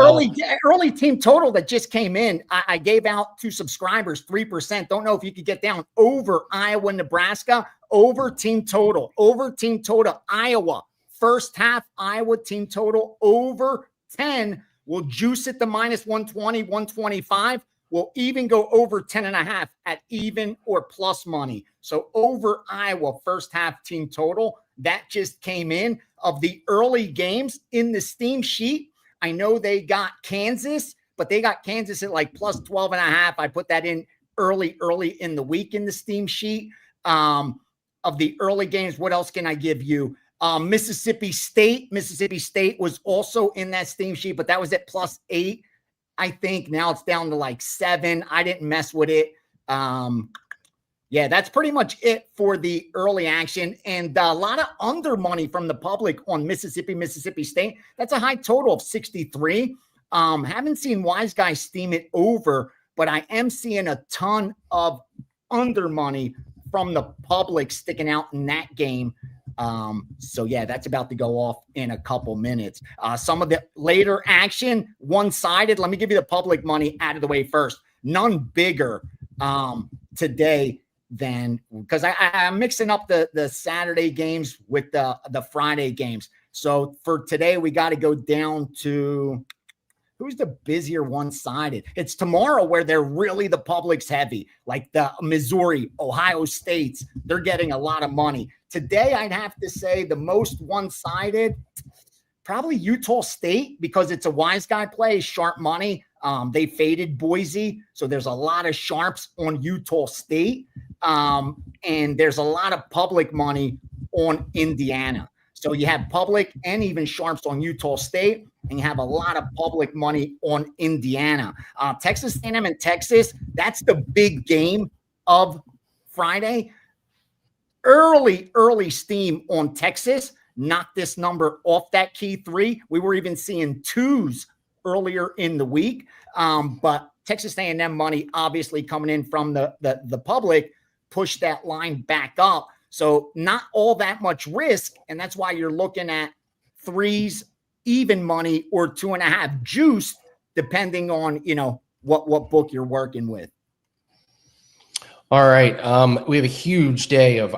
early team total that just came in. I gave out to subscribers 3%. Don't know if you could get down over Iowa, Nebraska, over team total, Iowa. First half, Iowa team total over 10. We'll juice it to minus 120, 125. We'll even go over 10.5 at even or plus money. So over Iowa first half team total, that just came in. Of the early games in the Steam sheet, I know they got Kansas, but they got Kansas at like plus 12.5. I put that in early in the week in the Steam sheet. Of the early games, what else can I give you? Mississippi State was also in that Steam sheet, but that was at plus 8. I think now it's down to like 7. I didn't mess with it. Yeah, that's pretty much it for the early action. And a lot of under money from the public on Mississippi State. That's a high total of 63. Haven't seen Wise Guys steam it over, but I am seeing a ton of under money from the public sticking out in that game. So yeah, that's about to go off in a couple minutes. Some of the later action, one-sided. Let me give you the public money out of the way first. None bigger today than, because I'm mixing up the Saturday games with the Friday games. So for today, we got to go down to who's the busier one-sided. It's tomorrow where they're really the public's heavy, like the Missouri, Ohio States. They're getting a lot of money. Today, I'd have to say the most one-sided, probably Utah State, because it's a wise guy play, sharp money. They faded Boise, so there's a lot of sharps on Utah State. And there's a lot of public money on Indiana. So you have public and even sharps on Utah State, and you have a lot of public money on Indiana. Texas A&M and Texas, that's the big game of Friday. Early steam on Texas. Knocked this number off that key 3. We were even seeing 2s earlier in the week. But Texas A&M money obviously coming in from the public pushed that line back up. So not all that much risk. And that's why you're looking at threes, even money, or 2.5 juice, depending on, what book you're working with. All right. We have a huge day of,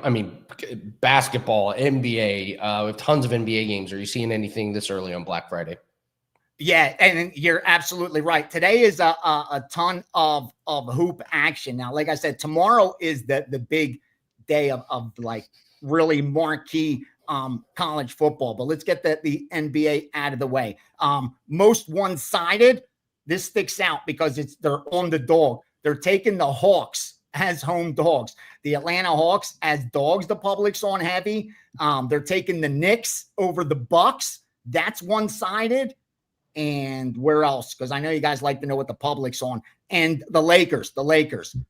basketball, NBA. We have tons of NBA games. Are you seeing anything this early on Black Friday? Yeah, and you're absolutely right. Today is a ton of hoop action. Now, like I said, tomorrow is the big day of like really marquee college football. But let's get the NBA out of the way. Most one-sided. This sticks out because they're on the dog. They're taking the Hawks as home dogs. The Atlanta Hawks as dogs. The public's on heavy. They're taking the Knicks over the Bucks. That's one-sided. And where else? Because I know you guys like to know what the public's on. And the Lakers.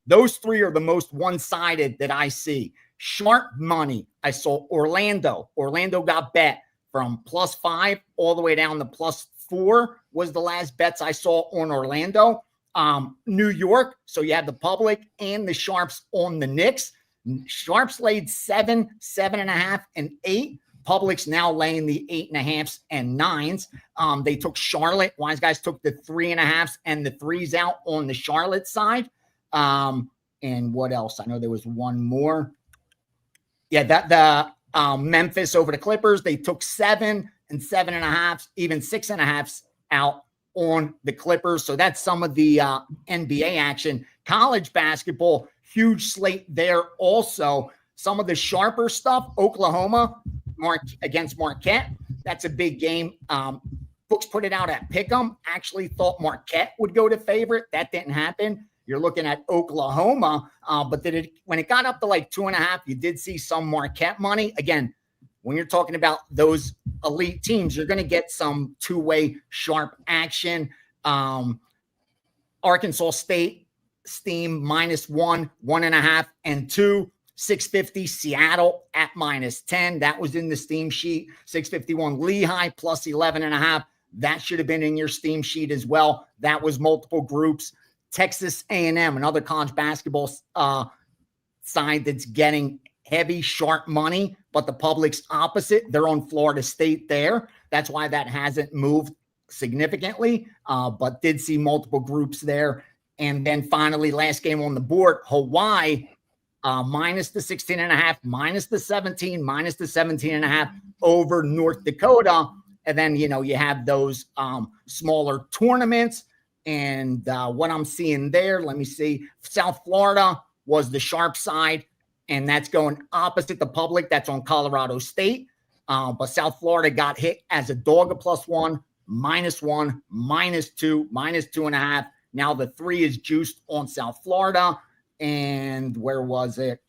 Those three are the most one-sided that I see. Sharp money. I saw Orlando. Orlando got bet from +5 all the way down to +4 was the last bets I saw on Orlando. New York. So you have the public and the sharps on the Knicks. Sharps laid 7, 7.5, and 8. Public's now laying the 8.5s and 9s. They took Charlotte. Wise guys took the 3.5s and the 3s out on the Charlotte side. And what else? I know there was one more. Yeah, the Memphis over the Clippers. They took 7 and 7.5s, even 6.5s out on the Clippers. So that's some of the NBA action. College basketball, huge slate there also. Some of the sharper stuff, Oklahoma against Marquette. That's a big game. Books put it out at Pick'em. Actually thought Marquette would go to favorite. That didn't happen. You're looking at Oklahoma. But when it got up to like 2.5, you did see some Marquette money. Again, when you're talking about those elite teams, you're going to get some two-way sharp action. Arkansas State, Steam -1, 1.5, and 2. 650 Seattle at -10. That was in the Steam sheet. 651 Lehigh +11.5. That should have been in your Steam sheet as well. That was multiple groups. Texas A&M, another college basketball side that's getting heavy, sharp money, but the public's opposite. They're on Florida State there. That's why that hasn't moved significantly, but did see multiple groups there. And then finally, last game on the board, Hawaii, minus the 16.5, minus the 17, minus the 17.5 over North Dakota. And then, you have those smaller tournaments. And what I'm seeing there, let me see. South Florida was the sharp side, and that's going opposite the public. That's on Colorado State. But South Florida got hit as a dog of +1, -1, -2, -2.5. Now the 3 is juiced on South Florida. And where was it?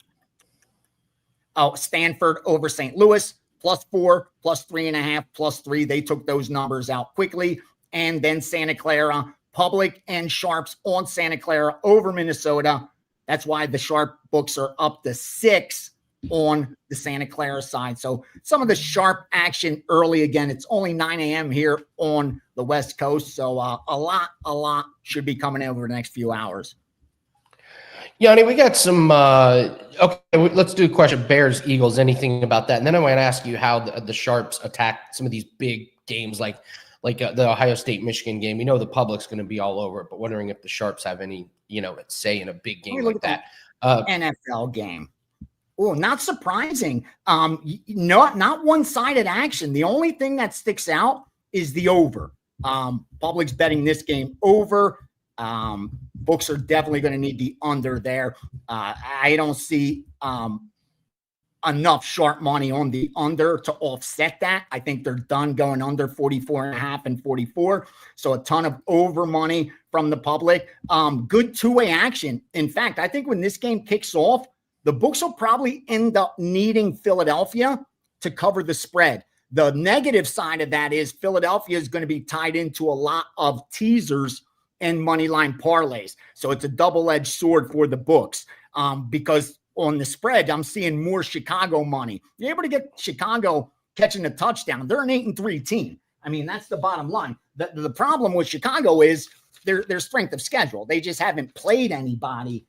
Oh, Stanford over St. Louis, +4, +3.5, +3. They took those numbers out quickly. And then Santa Clara, public and sharps on Santa Clara over Minnesota. That's why the sharp books are up to 6 on the Santa Clara side. So some of the sharp action early. Again, it's only 9 a.m. here on the West Coast. So a lot should be coming over the next few hours. Yanni, we got some okay, let's do a question. Bears, Eagles, anything about that? And then I want to ask you how the sharps attack some of these big games like the Ohio State Michigan game. We know the public's going to be all over it, but wondering if the sharps have any say in a big game like that. NFL game. Oh, not surprising. Not one-sided action. The only thing that sticks out is the over. Public's betting this game over. Books are definitely going to need the under there. I don't see enough sharp money on the under to offset that. I think they're done going under 44.5 and 44. So a ton of over money from the public. Good two-way action. In fact, I think when this game kicks off, the books will probably end up needing Philadelphia to cover the spread. The negative side of that is Philadelphia is going to be tied into a lot of teasers and money line parlays. So it's a double-edged sword for the books because on the spread, I'm seeing more Chicago money. You're able to get Chicago catching a touchdown. They're an 8-3 team. I mean, that's the bottom line. The problem with Chicago is their strength of schedule. They just haven't played anybody.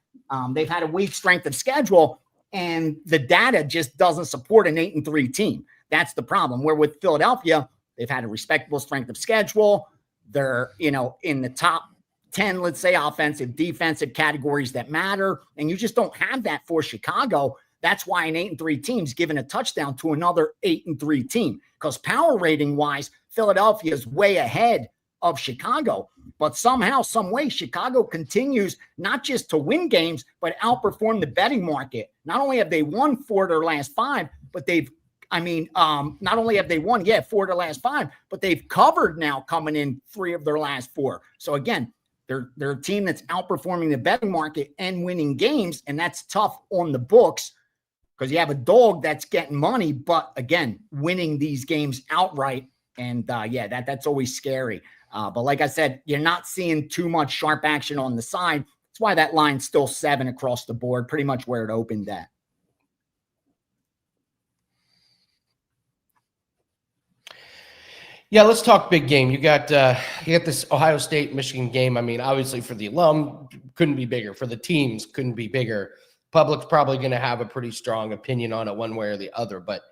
They've had a weak strength of schedule. And the data just doesn't support an 8-3 team. That's the problem. Where with Philadelphia, they've had a respectable strength of schedule. They're, in the top 10, let's say, offensive, defensive categories that matter. And you just don't have that for Chicago. That's why an 8-3 team's given a touchdown to another 8-3 team. Because power rating wise, Philadelphia is way ahead of Chicago. But somehow, some way, Chicago continues not just to win games, but outperform the betting market. Not only have they won 4 of their last 5, but not only have they won, 4 of their last 5, but they've covered now coming in 3 of their last 4. So again, they're a team that's outperforming the betting market and winning games, and that's tough on the books because you have a dog that's getting money, but again, winning these games outright. And that's always scary. But like I said, you're not seeing too much sharp action on the side. That's why that line's still 7 across the board, pretty much where it opened at. Yeah, let's talk big game. You got this Ohio State Michigan game. I mean, obviously for the alum, couldn't be bigger. For the teams, couldn't be bigger. Public's probably going to have a pretty strong opinion on it one way or the other. But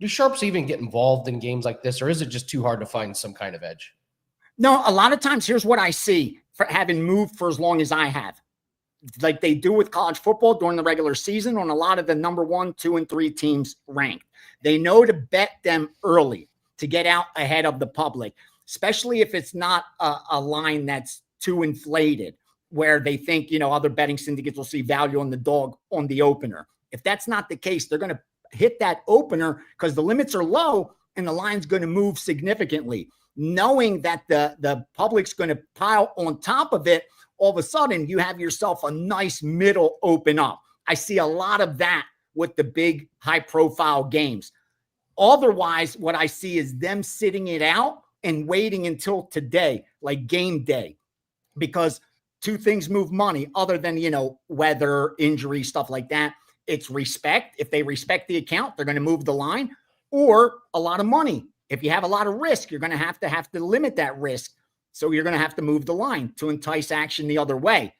do sharps even get involved in games like this, or is it just too hard to find some kind of edge? No, a lot of times, here's what I see for having moved for as long as I have. Like they do with college football during the regular season on a lot of the number 1, 2, and 3 teams ranked. They know to bet them early to get out ahead of the public, especially if it's not a line that's too inflated where they think, other betting syndicates will see value on the dog on the opener. If that's not the case, they're going to hit that opener because the limits are low and the line's going to move significantly. Knowing that the public's going to pile on top of it, all of a sudden you have yourself a nice middle open up. I see a lot of that with the big high-profile games. Otherwise, what I see is them sitting it out and waiting until today, like game day, because 2 things move money other than, weather, injury, stuff like that. It's respect. If they respect the account, they're going to move the line, or a lot of money. If you have a lot of risk, you're going to have to limit that risk. So you're going to have to move the line to entice action the other way.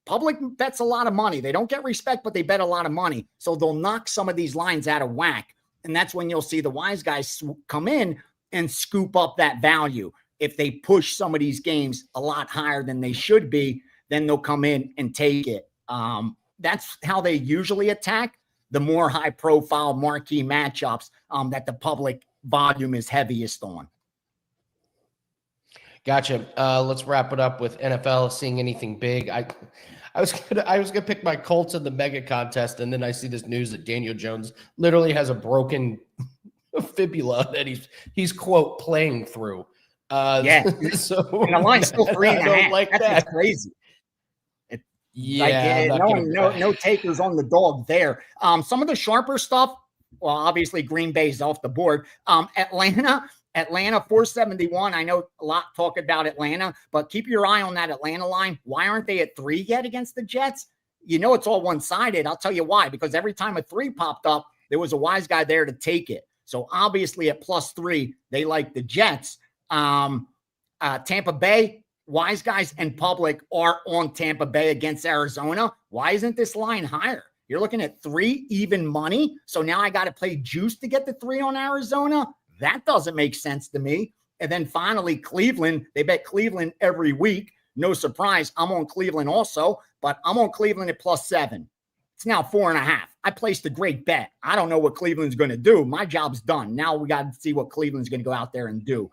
Public bets a lot of money. They don't get respect, but they bet a lot of money. So they'll knock some of these lines out of whack. And that's when you'll see the wise guys come in and scoop up that value. If they push some of these games a lot higher than they should be, then they'll come in and take it. That's how they usually attack the more high-profile marquee matchups that the public volume is heaviest on. Gotcha. Let's wrap it up with NFL. Seeing anything big? I was gonna pick my Colts in the mega contest, and then I see this news that Daniel Jones literally has a broken fibula that he's quote playing through. So and the line's still 3.5. Like That's crazy. No takers on the dog there. Some of the sharper stuff. Well, obviously Green Bay's off the board. Atlanta 471. I know a lot talk about Atlanta, but keep your eye on that Atlanta line. Why aren't they at 3 yet against the Jets? It's all one-sided. I'll tell you why. Because every time a 3 popped up, there was a wise guy there to take it. So obviously at +3, they like the Jets. Tampa Bay, wise guys and public are on Tampa Bay against Arizona. Why isn't this line higher? You're looking at 3 even money. So now I got to play juice to get the 3 on Arizona. That doesn't make sense to me. And then finally, Cleveland. They bet Cleveland every week. No surprise. I'm on Cleveland also, but I'm on Cleveland at +7. It's now 4.5. I placed a great bet. I don't know what Cleveland's going to do. My job's done. Now we got to see what Cleveland's going to go out there and do.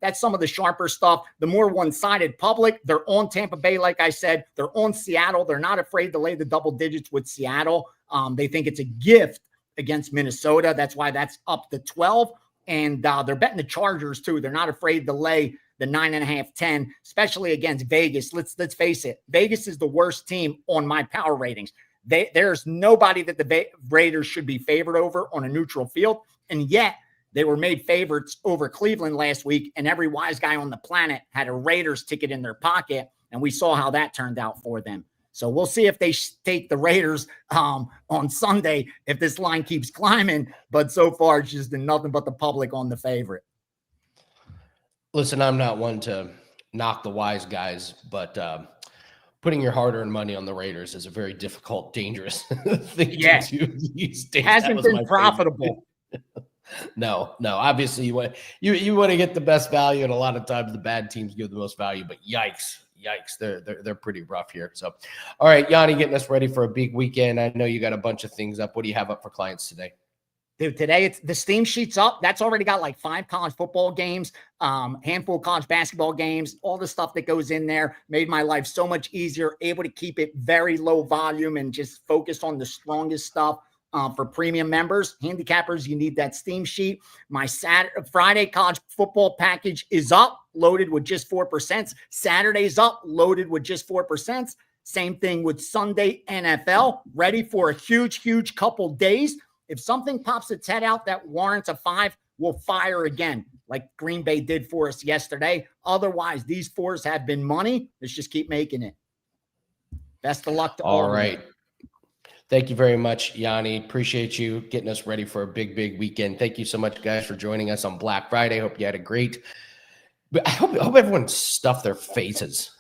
That's some of the sharper stuff. The more one-sided public, they're on Tampa Bay, like I said. They're on Seattle. They're not afraid to lay the double digits with Seattle. They think it's a gift against Minnesota. That's why that's up to 12. And they're betting the Chargers, too. They're not afraid to lay the 9.5, 10, especially against Vegas. Let's face it. Vegas is the worst team on my power ratings. There's nobody that the Raiders should be favored over on a neutral field. And yet they were made favorites over Cleveland last week. And every wise guy on the planet had a Raiders ticket in their pocket. And we saw how that turned out for them. So we'll see if they take the Raiders on Sunday, if this line keeps climbing. But so far, it's just been nothing but the public on the favorite. Listen, I'm not one to knock the wise guys, but putting your hard-earned money on the Raiders is a very difficult, dangerous thing Yeah. to do these days. Hasn't been profitable. No. Obviously, you want to get the best value, and a lot of times the bad teams give the most value. But yikes, they're pretty rough here. So, all right, Yanni, getting us ready for a big weekend. I know you got a bunch of things up. What do you have up for clients today? Dude, today it's the Steam sheet's up. That's already got like 5 college football games, handful of college basketball games, all the stuff that goes in there made my life so much easier, able to keep it very low volume and just focus on the strongest stuff. For premium members, handicappers, you need that Steam sheet. My Friday college football package is up, loaded with just 4%. Saturday's up, loaded with just 4%. Same thing with Sunday NFL, ready for a huge couple days. If something pops its head out that warrants a 5, we'll fire again, like Green Bay did for us yesterday. Otherwise, these 4s have been money. Let's just keep making it. Best of luck to all. All right. Thank you very much, Yanni. Appreciate you getting us ready for a big weekend. Thank you so much, guys, for joining us on Black Friday. Hope you had a great. I hope everyone stuffed their faces.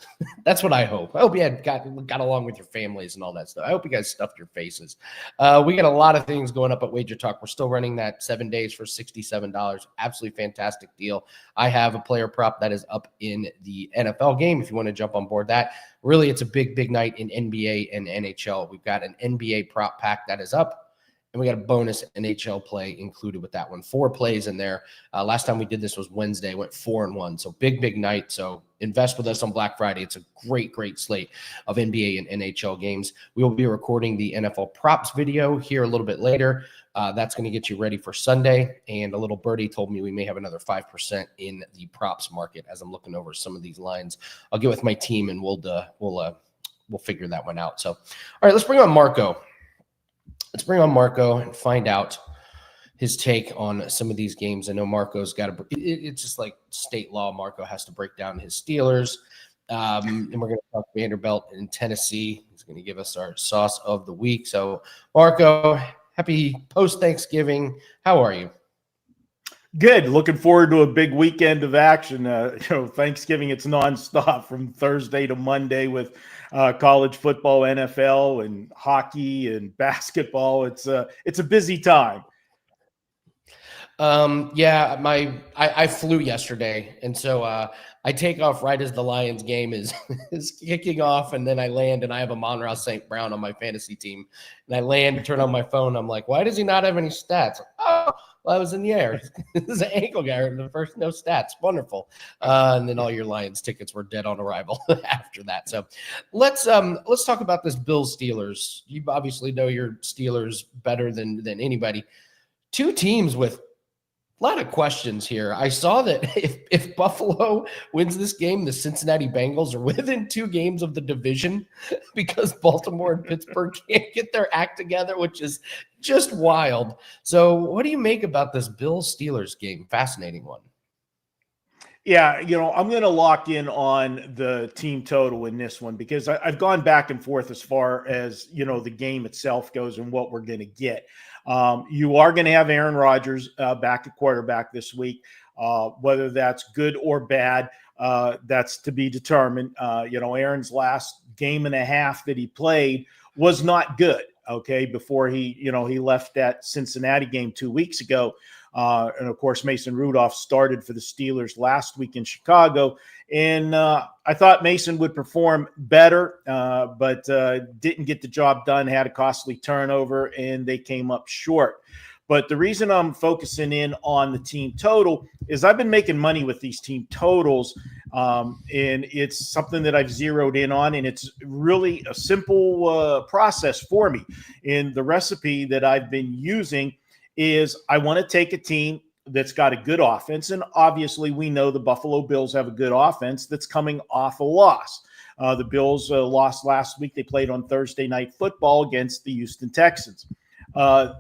That's what I hope. I hope you had got along with your families and all that stuff. I hope you guys stuffed your faces. We got a lot of things going up at WagerTalk. We're still running that 7 days for $67. Absolutely fantastic deal. I have a player prop that is up in the NFL game if you want to jump on board that. Really, it's a big night in NBA and NHL. We've got an NBA prop pack that is up. And we got a bonus NHL play included with that one. 4 plays in there. Last time we did this was Wednesday. Went 4-1. So big night. So invest with us on Black Friday. It's a great slate of NBA and NHL games. We will be recording the NFL props video here a little bit later. That's going to get you ready for Sunday. And a little birdie told me we may have another 5% in the props market as I'm looking over some of these lines. I'll get with my team and we'll figure that one out. So, all right, let's bring on Marco. Let's bring on Marco and find out his take on some of these games. I know Marco's got to – it's just like state law. Marco has to break down his Steelers. And we're going to talk Vanderbilt in Tennessee. He's going to give us our sauce of the week. So, Marco, happy post-Thanksgiving. How are you? Good. Looking forward to a big weekend of action. Thanksgiving, it's nonstop from Thursday to Monday with college football, NFL, and hockey and basketball. It's a busy time. I flew yesterday, and so I take off right as the Lions game is kicking off, and then I land, and I have a Montreal St. Brown on my fantasy team, and I land and turn on my phone. I'm like, why does he not have any stats? Oh, well, I was in the air. This is an ankle guy. The first, no stats. Wonderful. And then all your Lions tickets were dead on arrival after that. So let's talk about this Bills Steelers. You obviously know your Steelers better than anybody. 2 teams with a lot of questions here. I saw that if Buffalo wins this game, the Cincinnati Bengals are within 2 games of the division because Baltimore and Pittsburgh can't get their act together, which is just wild. So what do you make about this Bills-Steelers game? Fascinating one. Yeah, I'm going to lock in on the team total in this one because I've gone back and forth as far as, the game itself goes and what we're going to get. You are going to have Aaron Rodgers back at quarterback this week. Whether that's good or bad, that's to be determined. Aaron's last game and a half that he played was not good, okay, before he left that Cincinnati game 2 weeks ago. And, of course, Mason Rudolph started for the Steelers last week in Chicago. And I thought Mason would perform better, but didn't get the job done, had a costly turnover, and they came up short. But the reason I'm focusing in on the team total is I've been making money with these team totals, and it's something that I've zeroed in on, and it's really a simple process for me. And the recipe that I've been using is I want to take a team that's got a good offense, and obviously we know the Buffalo Bills have a good offense that's coming off a loss. The Bills lost last week. They played on Thursday Night Football against the Houston Texans.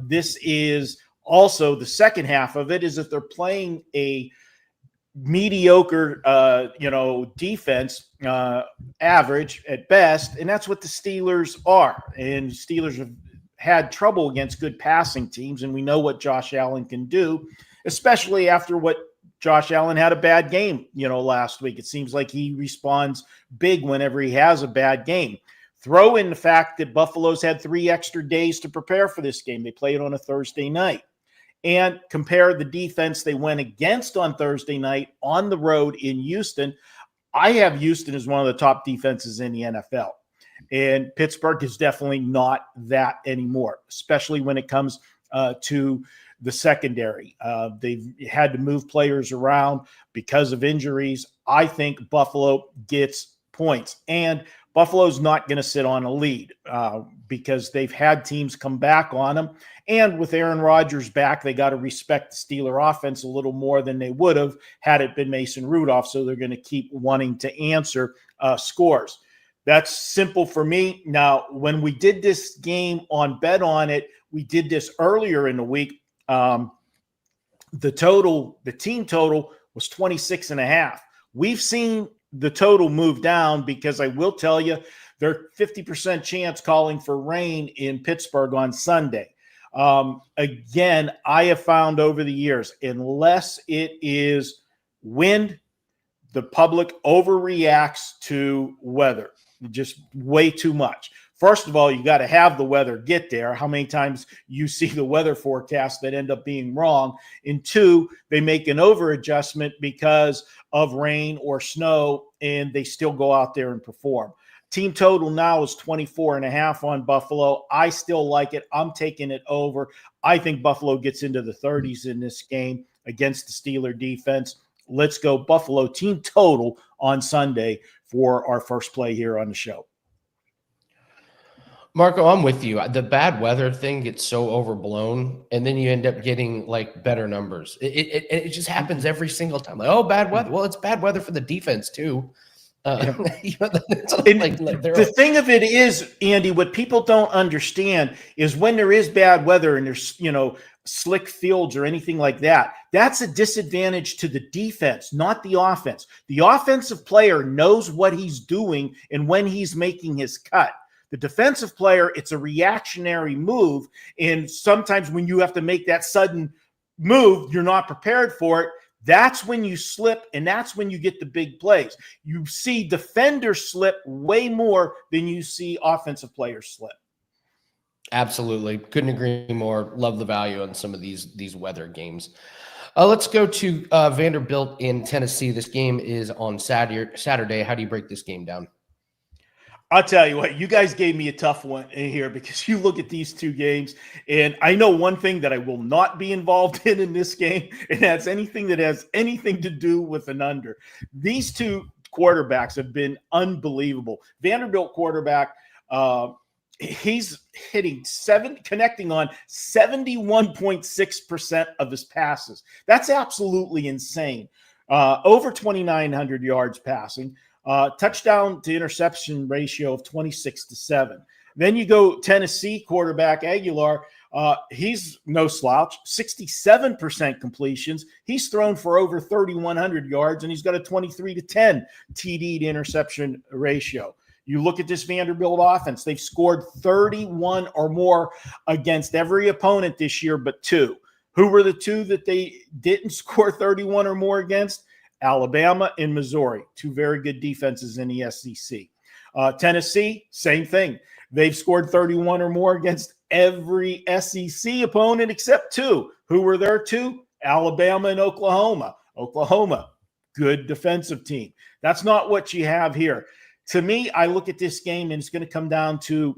This is also the second half of it is that they're playing a mediocre, defense, average at best, and that's what the Steelers are. And Steelers have had trouble against good passing teams, and we know what Josh Allen can do, especially after what Josh Allen had a bad game, last week. It seems like he responds big whenever he has a bad game. Throw in the fact that Buffalo's had 3 extra days to prepare for this game. They played on a Thursday night. And compare the defense they went against on Thursday night on the road in Houston. I have Houston as one of the top defenses in the NFL. And Pittsburgh is definitely not that anymore, especially when it comes to the secondary. They've had to move players around because of injuries. I think Buffalo gets points. And Buffalo's not going to sit on a lead because they've had teams come back on them. And with Aaron Rodgers back, they got to respect the Steeler offense a little more than they would have had it been Mason Rudolph. So they're going to keep wanting to answer scores. That's simple for me. Now, when we did this game on Bet On It, we did this earlier in the week. The team total was 26.5. We've seen the total move down because I will tell you, there's 50% chance calling for rain in Pittsburgh on Sunday. Again, I have found over the years, unless it is wind, the public overreacts to weather, just way too much. First of all, you got to have the weather get there. How many times you see the weather forecast that end up being wrong? And 2, they make an over adjustment because of rain or snow, and they still go out there and perform. Team total now is 24.5 on Buffalo. I still like it. I'm taking it over. I think Buffalo gets into the 30s in this game against the Steeler defense. Let's go Buffalo team total on Sunday for our first play here on the show. Marco, I'm with you. The bad weather thing gets so overblown, and then you end up getting like better numbers. It just happens every single time. Like, oh, bad weather. Well, it's bad weather for the defense too. The thing of it is, Andy, what people don't understand is when there is bad weather and there's, slick fields or anything like that, that's a disadvantage to the defense, not the offense. The offensive player knows what he's doing and when he's making his cut. The defensive player, it's a reactionary move. And sometimes when you have to make that sudden move, you're not prepared for it. That's when you slip, and that's when you get the big plays. You see defenders slip way more than you see offensive players slip. Absolutely. Couldn't agree more. Love the value on some of these weather games. Let's go to Vanderbilt in Tennessee. This game is on Saturday. How do you break this game down? I'll tell you what, you guys gave me a tough one in here because you look at these 2 games, and I know one thing that I will not be involved in this game, and that's anything that has anything to do with an under. These 2 quarterbacks have been unbelievable. Vanderbilt quarterback, he's connecting on 71.6% of his passes. That's absolutely insane. Over 2,900 yards passing. Touchdown to interception ratio of 26-7. Then you go Tennessee quarterback Aguilar. He's no slouch, 67% completions. He's thrown for over 3,100 yards, and he's got a 23-10 TD to interception ratio. You look at this Vanderbilt offense, they've scored 31 or more against every opponent this year but 2. Who were the 2 that they didn't score 31 or more against? Alabama and Missouri, 2 very good defenses in the SEC. Tennessee, same thing. They've scored 31 or more against every SEC opponent except 2. Who were there 2? Alabama and Oklahoma. Oklahoma, good defensive team. That's not what you have here. To me, I look at this game, and it's going to come down to,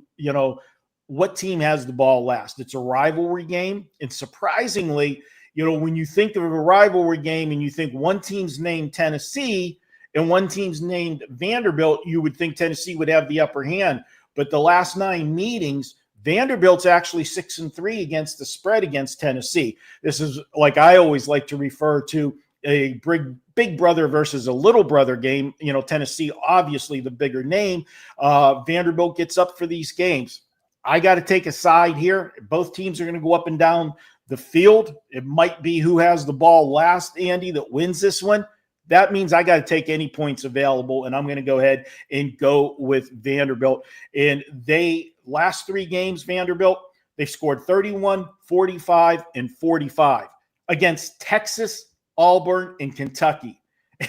what team has the ball last. It's a rivalry game, and surprisingly, when you think of a rivalry game and you think one team's named Tennessee and one team's named Vanderbilt, you would think Tennessee would have the upper hand. But the last 9 meetings, Vanderbilt's actually 6-3 against the spread against Tennessee. This is, like I always like to refer to, a big brother versus a little brother game. Tennessee, obviously the bigger name. Vanderbilt gets up for these games. I got to take a side here. Both teams are going to go up and down the field. It might be who has the ball last, Andy, that wins this one. That means I got to take any points available, and I'm going to go ahead and go with Vanderbilt. And last 3 games, Vanderbilt, they've scored 31, 45, and 45 against Texas Auburn, and Kentucky.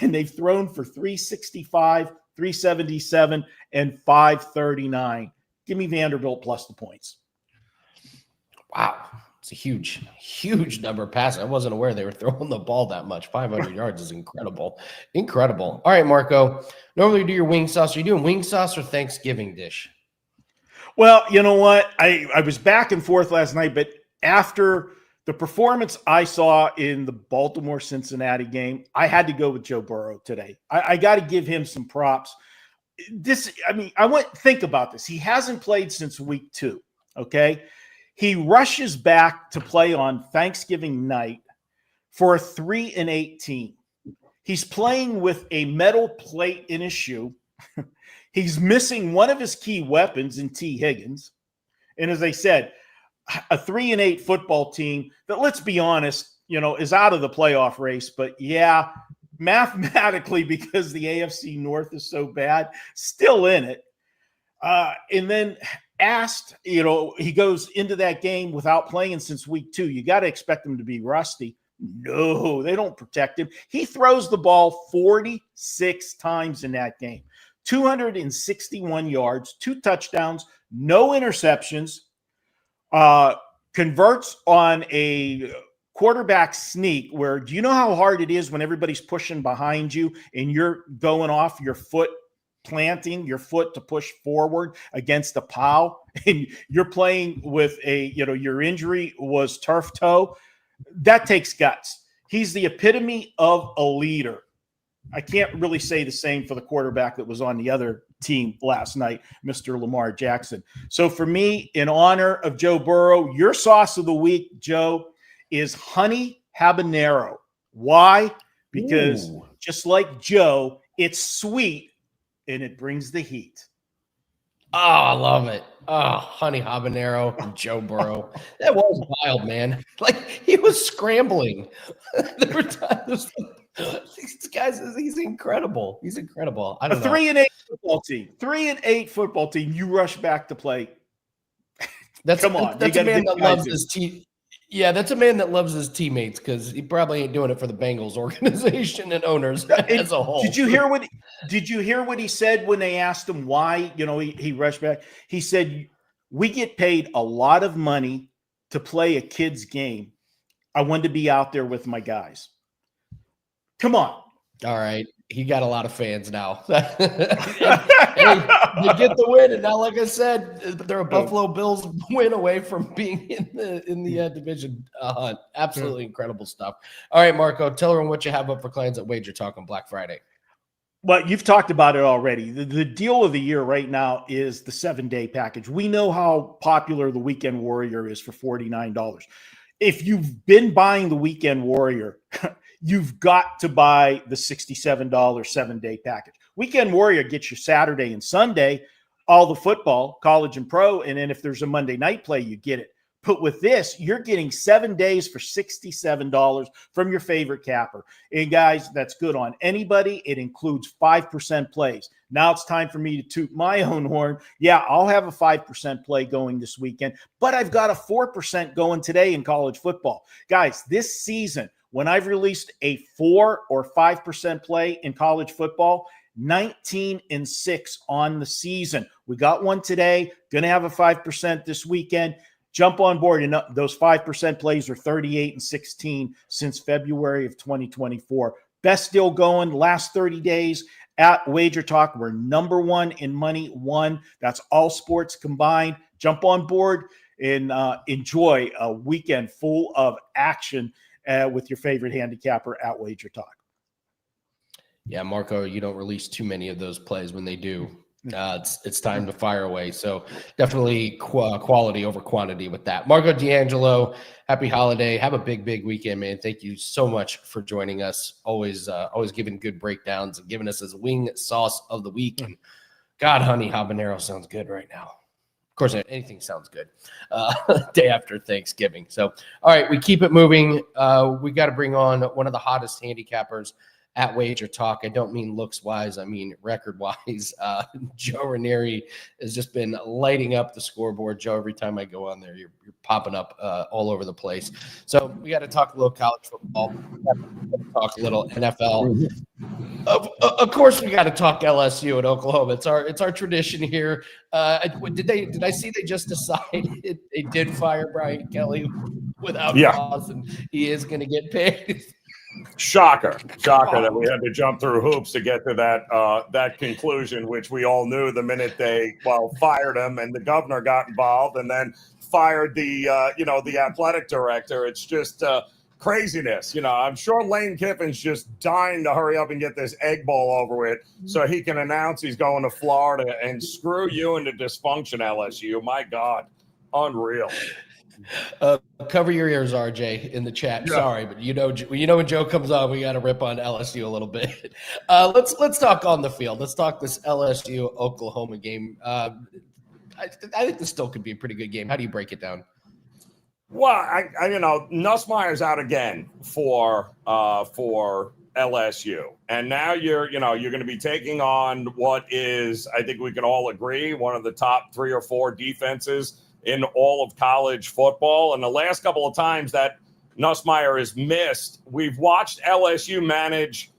And they've thrown for 365, 377, and 539. Give me Vanderbilt plus the points. Wow. It's a huge number of passes. I wasn't aware they were throwing the ball that much. 500 yards is incredible. Incredible. All right, Marco. Normally you do your wing sauce. Are you doing wing sauce or Thanksgiving dish? Well, you know what? I was back and forth last night, but after the performance I saw in the Baltimore-Cincinnati game, I had to go with Joe Burrow today. I got to give him some props. Think about this. He hasn't played since week 2, okay? He rushes back to play on Thanksgiving night for a 3-8 team. He's playing with a metal plate in his shoe. He's missing one of his key weapons in T. Higgins. And as I said, a 3-8 football team that, let's be honest, is out of the playoff race. But yeah, mathematically, because the AFC North is so bad, still in it. And then asked, he goes into that game without playing since week 2. You got to expect him to be rusty. No, they don't protect him. He throws the ball 46 times in that game. 261 yards, 2 touchdowns, no interceptions, converts on a quarterback sneak where, do you know how hard it is when everybody's pushing behind you and you're going off your foot, planting your foot to push forward against a POW, and you're playing with your injury was turf toe? That takes guts. He's the epitome of a leader. I can't really say the same for the quarterback that was on the other team last night, Mr. Lamar Jackson. So for me, in honor of Joe Burrow, your sauce of the week, Joe, is honey habanero. Why? Because just like Joe, it's sweet and it brings the heat. Oh, I love it. Oh, honey habanero and Joe Burrow. That was wild, man. Like, he was scrambling. There were times. These guys, he's incredible. He's incredible. I don't know. 3-8 football team. 3-8 football team. You rush back to play. Come on. That's a man that loves his team. Yeah, that's a man that loves his teammates, because he probably ain't doing it for the Bengals organization and owners as a whole. Did you hear what he said when they asked him why, he rushed back? He said, "We get paid a lot of money to play a kid's game. I wanted to be out there with my guys." Come on. All right. He got a lot of fans now. They get the win, and now, like I said, they're a Buffalo Bills win away from being in the division hunt. Absolutely incredible stuff. All right, Marco, tell everyone what you have up for clients at WagerTalk on Black Friday. Well, you've talked about it already. The deal of the year right now is the 7-day package. We know how popular the Weekend Warrior is for $49. If you've been buying the Weekend Warrior, you've got to buy the $67 7-day package. Weekend Warrior gets you Saturday and Sunday, all the football, college and pro, and then if there's a Monday night play, you get it. But with this, you're getting 7 days for $67 from your favorite capper. And guys, that's good on anybody. It includes 5% plays. Now it's time for me to toot my own horn. Yeah, I'll have a 5% play going this weekend, but I've got a 4% going today in college football. Guys, this season, when I've released a 4 or 5% play in college football, 19-6 on the season. We got one today, going to have a 5% this weekend. Jump on board. And those 5% plays are 38-16 since February of 2024. Best deal going last 30 days at WagerTalk. We're number 1 in money won. That's all sports combined. Jump on board and enjoy a weekend full of action with your favorite handicapper at WagerTalk. Yeah, Marco, you don't release too many of those plays. When they do, it's time to fire away. So definitely quality over quantity with that. Marco D'Angelo, happy holiday. Have a big weekend, man. Thank you so much for joining us. Always giving good breakdowns and giving us his wing sauce of the week. And God, honey habanero sounds good right now. Of course, anything sounds good day after Thanksgiving. So, all right, we keep it moving. We got to bring on one of the hottest handicappers at WagerTalk. I don't mean looks-wise. I mean record-wise. Joe Ranieri has just been lighting up the scoreboard. Joe, every time I go on there, you're popping up all over the place. So we got to talk a little college football. We got to talk a little NFL. Of course, we got to talk LSU and Oklahoma. It's our tradition here. Did I see they just decided they did fire Brian Kelly without cause, and he is going to get paid? Shocker that we had to jump through hoops to get to that conclusion, which we all knew the minute they fired him, and the governor got involved, and then fired the athletic director. It's just craziness. I'm sure Lane Kiffin's just dying to hurry up and get this egg bowl over with so he can announce he's going to Florida, and screw you into dysfunction, LSU. My God, unreal. Cover your ears, RJ, in the chat. Yeah. Sorry, but when Joe comes on, we got to rip on LSU a little bit. Let's talk on the field. Let's talk this LSU Oklahoma game. I think this still could be a pretty good game. How do you break it down? Well, Nussmeier's out again for LSU, and now you're going to be taking on what is, I think we can all agree, one of the top 3 or 4 defenses in all of college football. And the last couple of times that Nussmeier has missed, we've watched LSU manage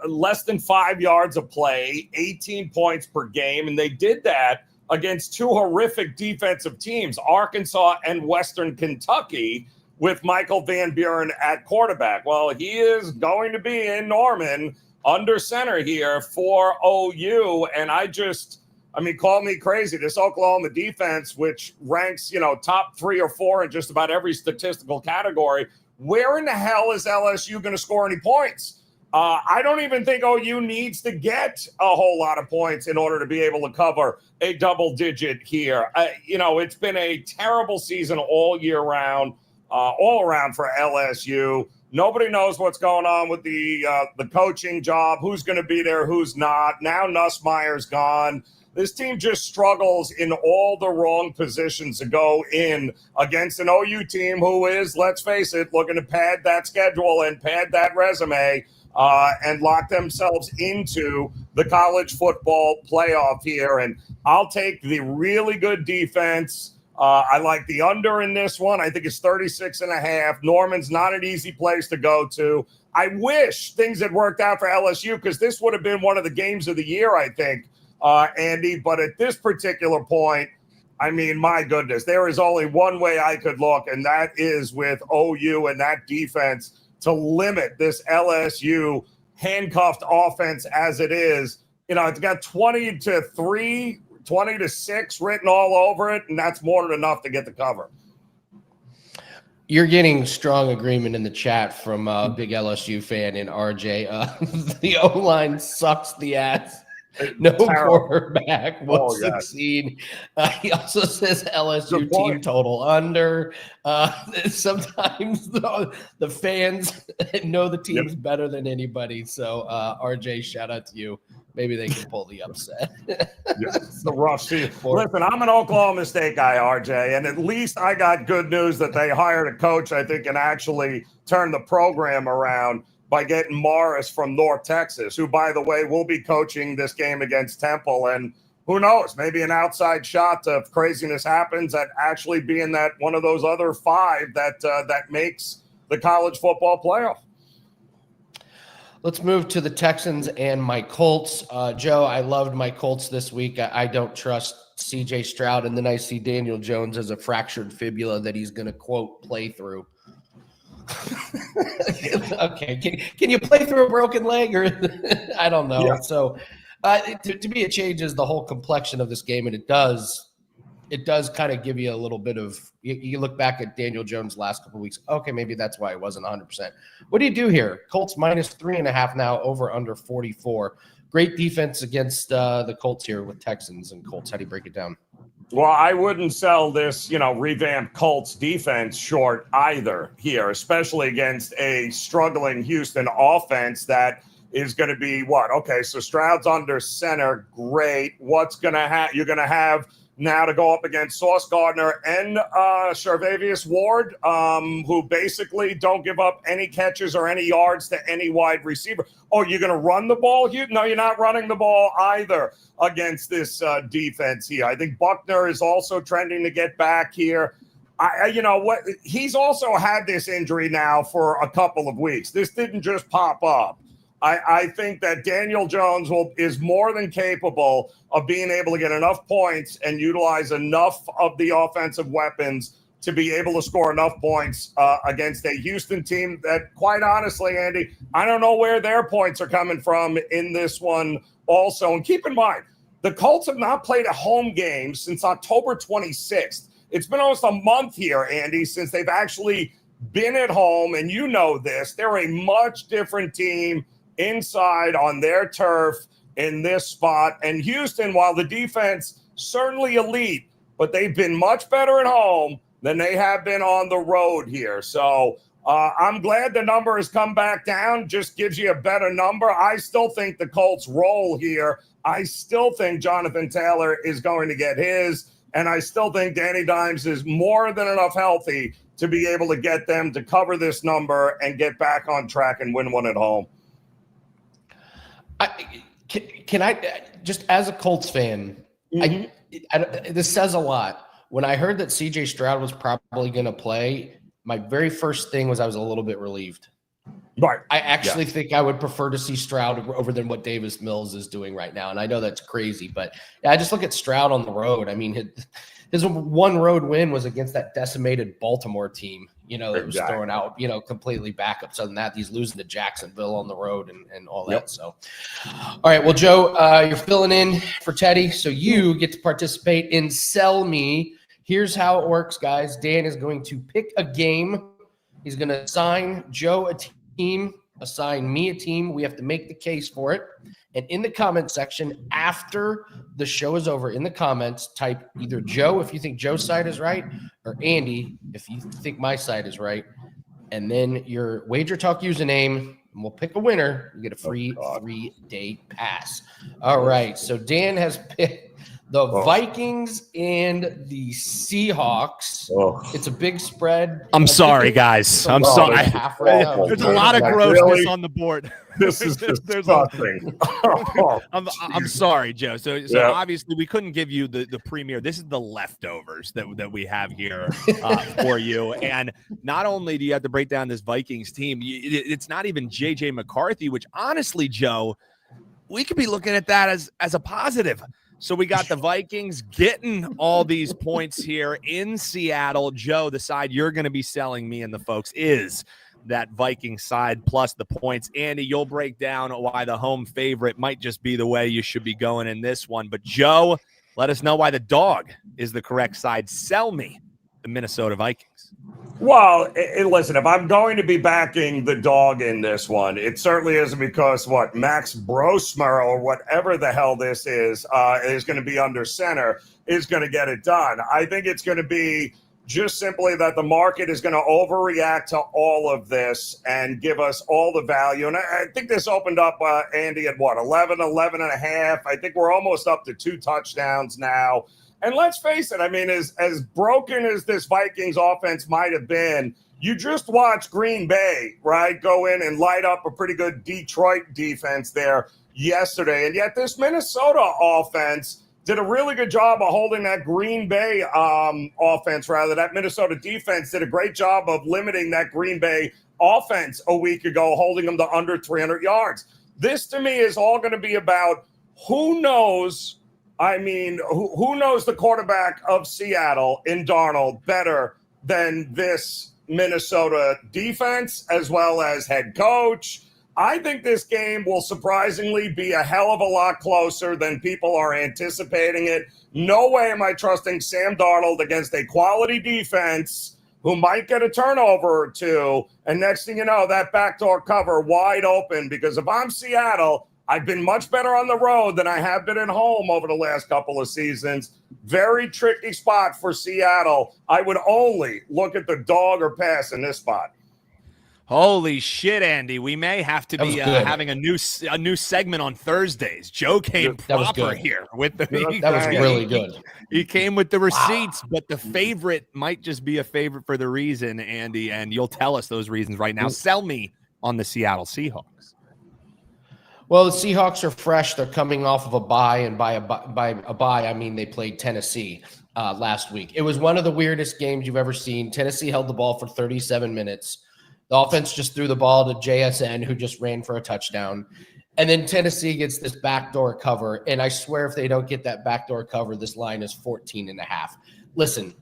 less than 5 yards of play, 18 points per game. And they did that against 2 horrific defensive teams, Arkansas and Western Kentucky, with Michael Van Buren at quarterback. Well, he is going to be in Norman under center here for OU. And call me crazy. This Oklahoma defense, which ranks, top 3 or 4 in just about every statistical category, where in the hell is LSU going to score any points? I don't even think OU needs to get a whole lot of points in order to be able to cover a double digit here. It's been a terrible season all around for LSU. Nobody knows what's going on with the coaching job, who's going to be there, who's not. Now Nussmeier's gone. This team just struggles in all the wrong positions to go in against an OU team who is, let's face it, looking to pad that schedule and pad that resume and lock themselves into the college football playoff here. And I'll take the really good defense. I like the under in this one. I think it's 36.5. Norman's not an easy place to go to. I wish things had worked out for LSU, because this would have been one of the games of the year, I think. Andy, but at this particular point, my goodness, there is only one way I could look, and that is with OU and that defense to limit this LSU handcuffed offense as it is. It's got 20-3, 20-6 written all over it, and that's more than enough to get the cover. You're getting strong agreement in the chat from a big LSU fan in RJ. The O-line sucks the ass. No quarterback will succeed. He also says LSU team total under. Sometimes the fans know the team's better than anybody. So, RJ, shout out to you. Maybe they can pull the upset. It's the rough season. Listen, I'm an Oklahoma State guy, RJ, and at least I got good news that they hired a coach I think can actually turn the program around by getting Morris from North Texas, who, by the way, will be coaching this game against Temple. And who knows, maybe an outside shot if craziness happens at actually being that one of those other 5 that makes the college football playoff. Let's move to the Texans and my Colts. Joe, I loved my Colts this week. I don't trust CJ Stroud, and then I see Daniel Jones as a fractured fibula that he's going to, quote, play through. Okay, can you play through a broken leg, or I don't know. Yeah. So to me, it changes the whole complexion of this game, and it does kind of give you a little bit of, you look back at Daniel Jones' last couple of weeks. Okay, maybe that's why it wasn't 100%. What do you do here? Colts -3.5 now, over under 44. Great defense against the Colts here with Texans and Colts. How do you break it down? Well, I wouldn't sell this, revamped Colts defense short either here, especially against a struggling Houston offense that is going to be what? Okay, so Stroud's under center. Great. What's going to have? You're going to have now to go up against Sauce Gardner and Charvarius Ward, who basically don't give up any catches or any yards to any wide receiver. Oh, you're going to run the ball, Hugh? No, you're not running the ball either against this defense here. I think Buckner is also trending to get back here. You know what? He's also had this injury now for a couple of weeks. This didn't just pop up. I think that Daniel Jones is more than capable of being able to get enough points and utilize enough of the offensive weapons to be able to score enough points against a Houston team that, quite honestly, Andy, I don't know where their points are coming from in this one also. And keep in mind, the Colts have not played a home game since October 26th. It's been almost a month here, Andy, since they've actually been at home. And you know this. They're a much different team inside on their turf in this spot. And Houston, while the defense certainly elite, but they've been much better at home than they have been on the road here. So I'm glad the number has come back down, just gives you a better number. I still think the Colts roll here. I still think Jonathan Taylor is going to get his, and I still think Danny Dimes is more than enough healthy to be able to get them to cover this number and get back on track and win one at home. Can I just, as a Colts fan, this says a lot. When I heard that CJ Stroud was probably going to play, my very first thing was I was a little bit relieved. Right. I actually think I would prefer to see Stroud over than what Davis Mills is doing right now. And I know that's crazy, but yeah, I just look at Stroud on the road. I mean, his one road win was against that decimated Baltimore team, you know, that was throwing out, you know, completely backups. Other than that, he's losing to Jacksonville on the road and all that. So, all right. Well, Joe, you're filling in for Teddy. So you get to participate in Sell Me. Here's how it works, guys. Dan is going to pick a game. He's going to assign Joe a team, assign me a team. We have to make the case for it. And in the comment section, after the show is over, in the comments, type either Joe if you think Joe's side is right, or Andy if you think my side is right. And then your WagerTalk username, and we'll pick a winner. You get a free 3-day pass. All right. So Dan has picked the Vikings and the Seahawks. It's a big spread. I'm sorry, guys. I'm sorry. There's a lot of grossness on the board. This is disgusting. I'm sorry, Joe. So obviously we couldn't give you the premiere. This is the leftovers that we have here for you. And not only do you have to break down this Vikings team, it's not even J.J. McCarthy, which honestly, Joe, we could be looking at that as a positive. So we got the Vikings getting all these points here in Seattle. Joe, the side you're going to be selling me and the folks is that Viking side plus the points. Andy, you'll break down why the home favorite might just be the way you should be going in this one. But Joe, let us know why the dog is the correct side. Sell me the Minnesota Vikings. Well, listen, if I'm going to be backing the dog in this one, it certainly isn't because Max Brosmer or whatever the hell this is going to be under center is going to get it done. I think it's going to be just simply that the market is going to overreact to all of this and give us all the value. And I think this opened up, Andy, at 11 and a half. I think we're almost up to 2 touchdowns now. And let's face it, I mean, as broken as this Vikings offense might have been, you just watched Green Bay, right, go in and light up a pretty good Detroit defense there yesterday. And yet this Minnesota offense did a really good job of holding that Green Bay offense, rather. That Minnesota defense did a great job of limiting that Green Bay offense a week ago, holding them to under 300 yards. This, to me, is all going to be about who knows – I mean, who knows the quarterback of Seattle in Darnold better than this Minnesota defense as well as head coach? I think this game will surprisingly be a hell of a lot closer than people are anticipating it. No way am I trusting Sam Darnold against a quality defense who might get a turnover or two. And next thing you know, that backdoor cover wide open, because if I'm Seattle, I've been much better on the road than I have been at home over the last couple of seasons. Very tricky spot for Seattle. I would only look at the dog or pass in this spot. Holy shit, Andy! We may have to That was be good. having a new segment on Thursdays. Joe came That was proper good. here with the. That was really good. He came with the receipts, but the favorite might just be a favorite for the reason, Andy, and you'll tell us those reasons right now. Sell me on the Seattle Seahawks. Well, the Seahawks are fresh. They're coming off of a bye, and by a bye, I mean they played Tennessee last week. It was one of the weirdest games you've ever seen. Tennessee held the ball for 37 minutes. The offense just threw the ball to JSN, who just ran for a touchdown. And then Tennessee gets this backdoor cover. And I swear if they don't get that backdoor cover, this line is 14.5. Listen,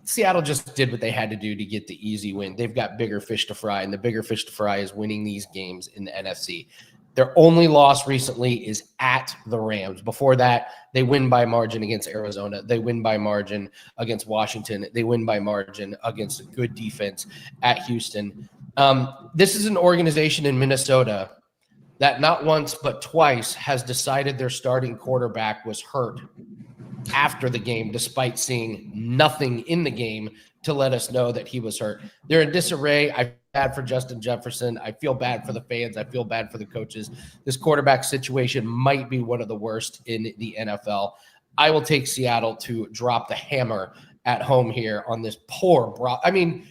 Seattle just did what they had to do to get the easy win. They've got bigger fish to fry, and the bigger fish to fry is winning these games in the NFC. Their only loss recently is at the Rams. Before that, they win by margin against Arizona. They win by margin against Washington. They win by margin against a good defense at Houston. This is an organization in Minnesota that not once but twice has decided their starting quarterback was hurt after the game, despite seeing nothing in the game to let us know that he was hurt. They're in disarray. I feel bad for Justin Jefferson. I feel bad for the fans. I feel bad for the coaches. This quarterback situation might be one of the worst in the NFL. I will take Seattle to drop the hammer at home here on this poor I mean,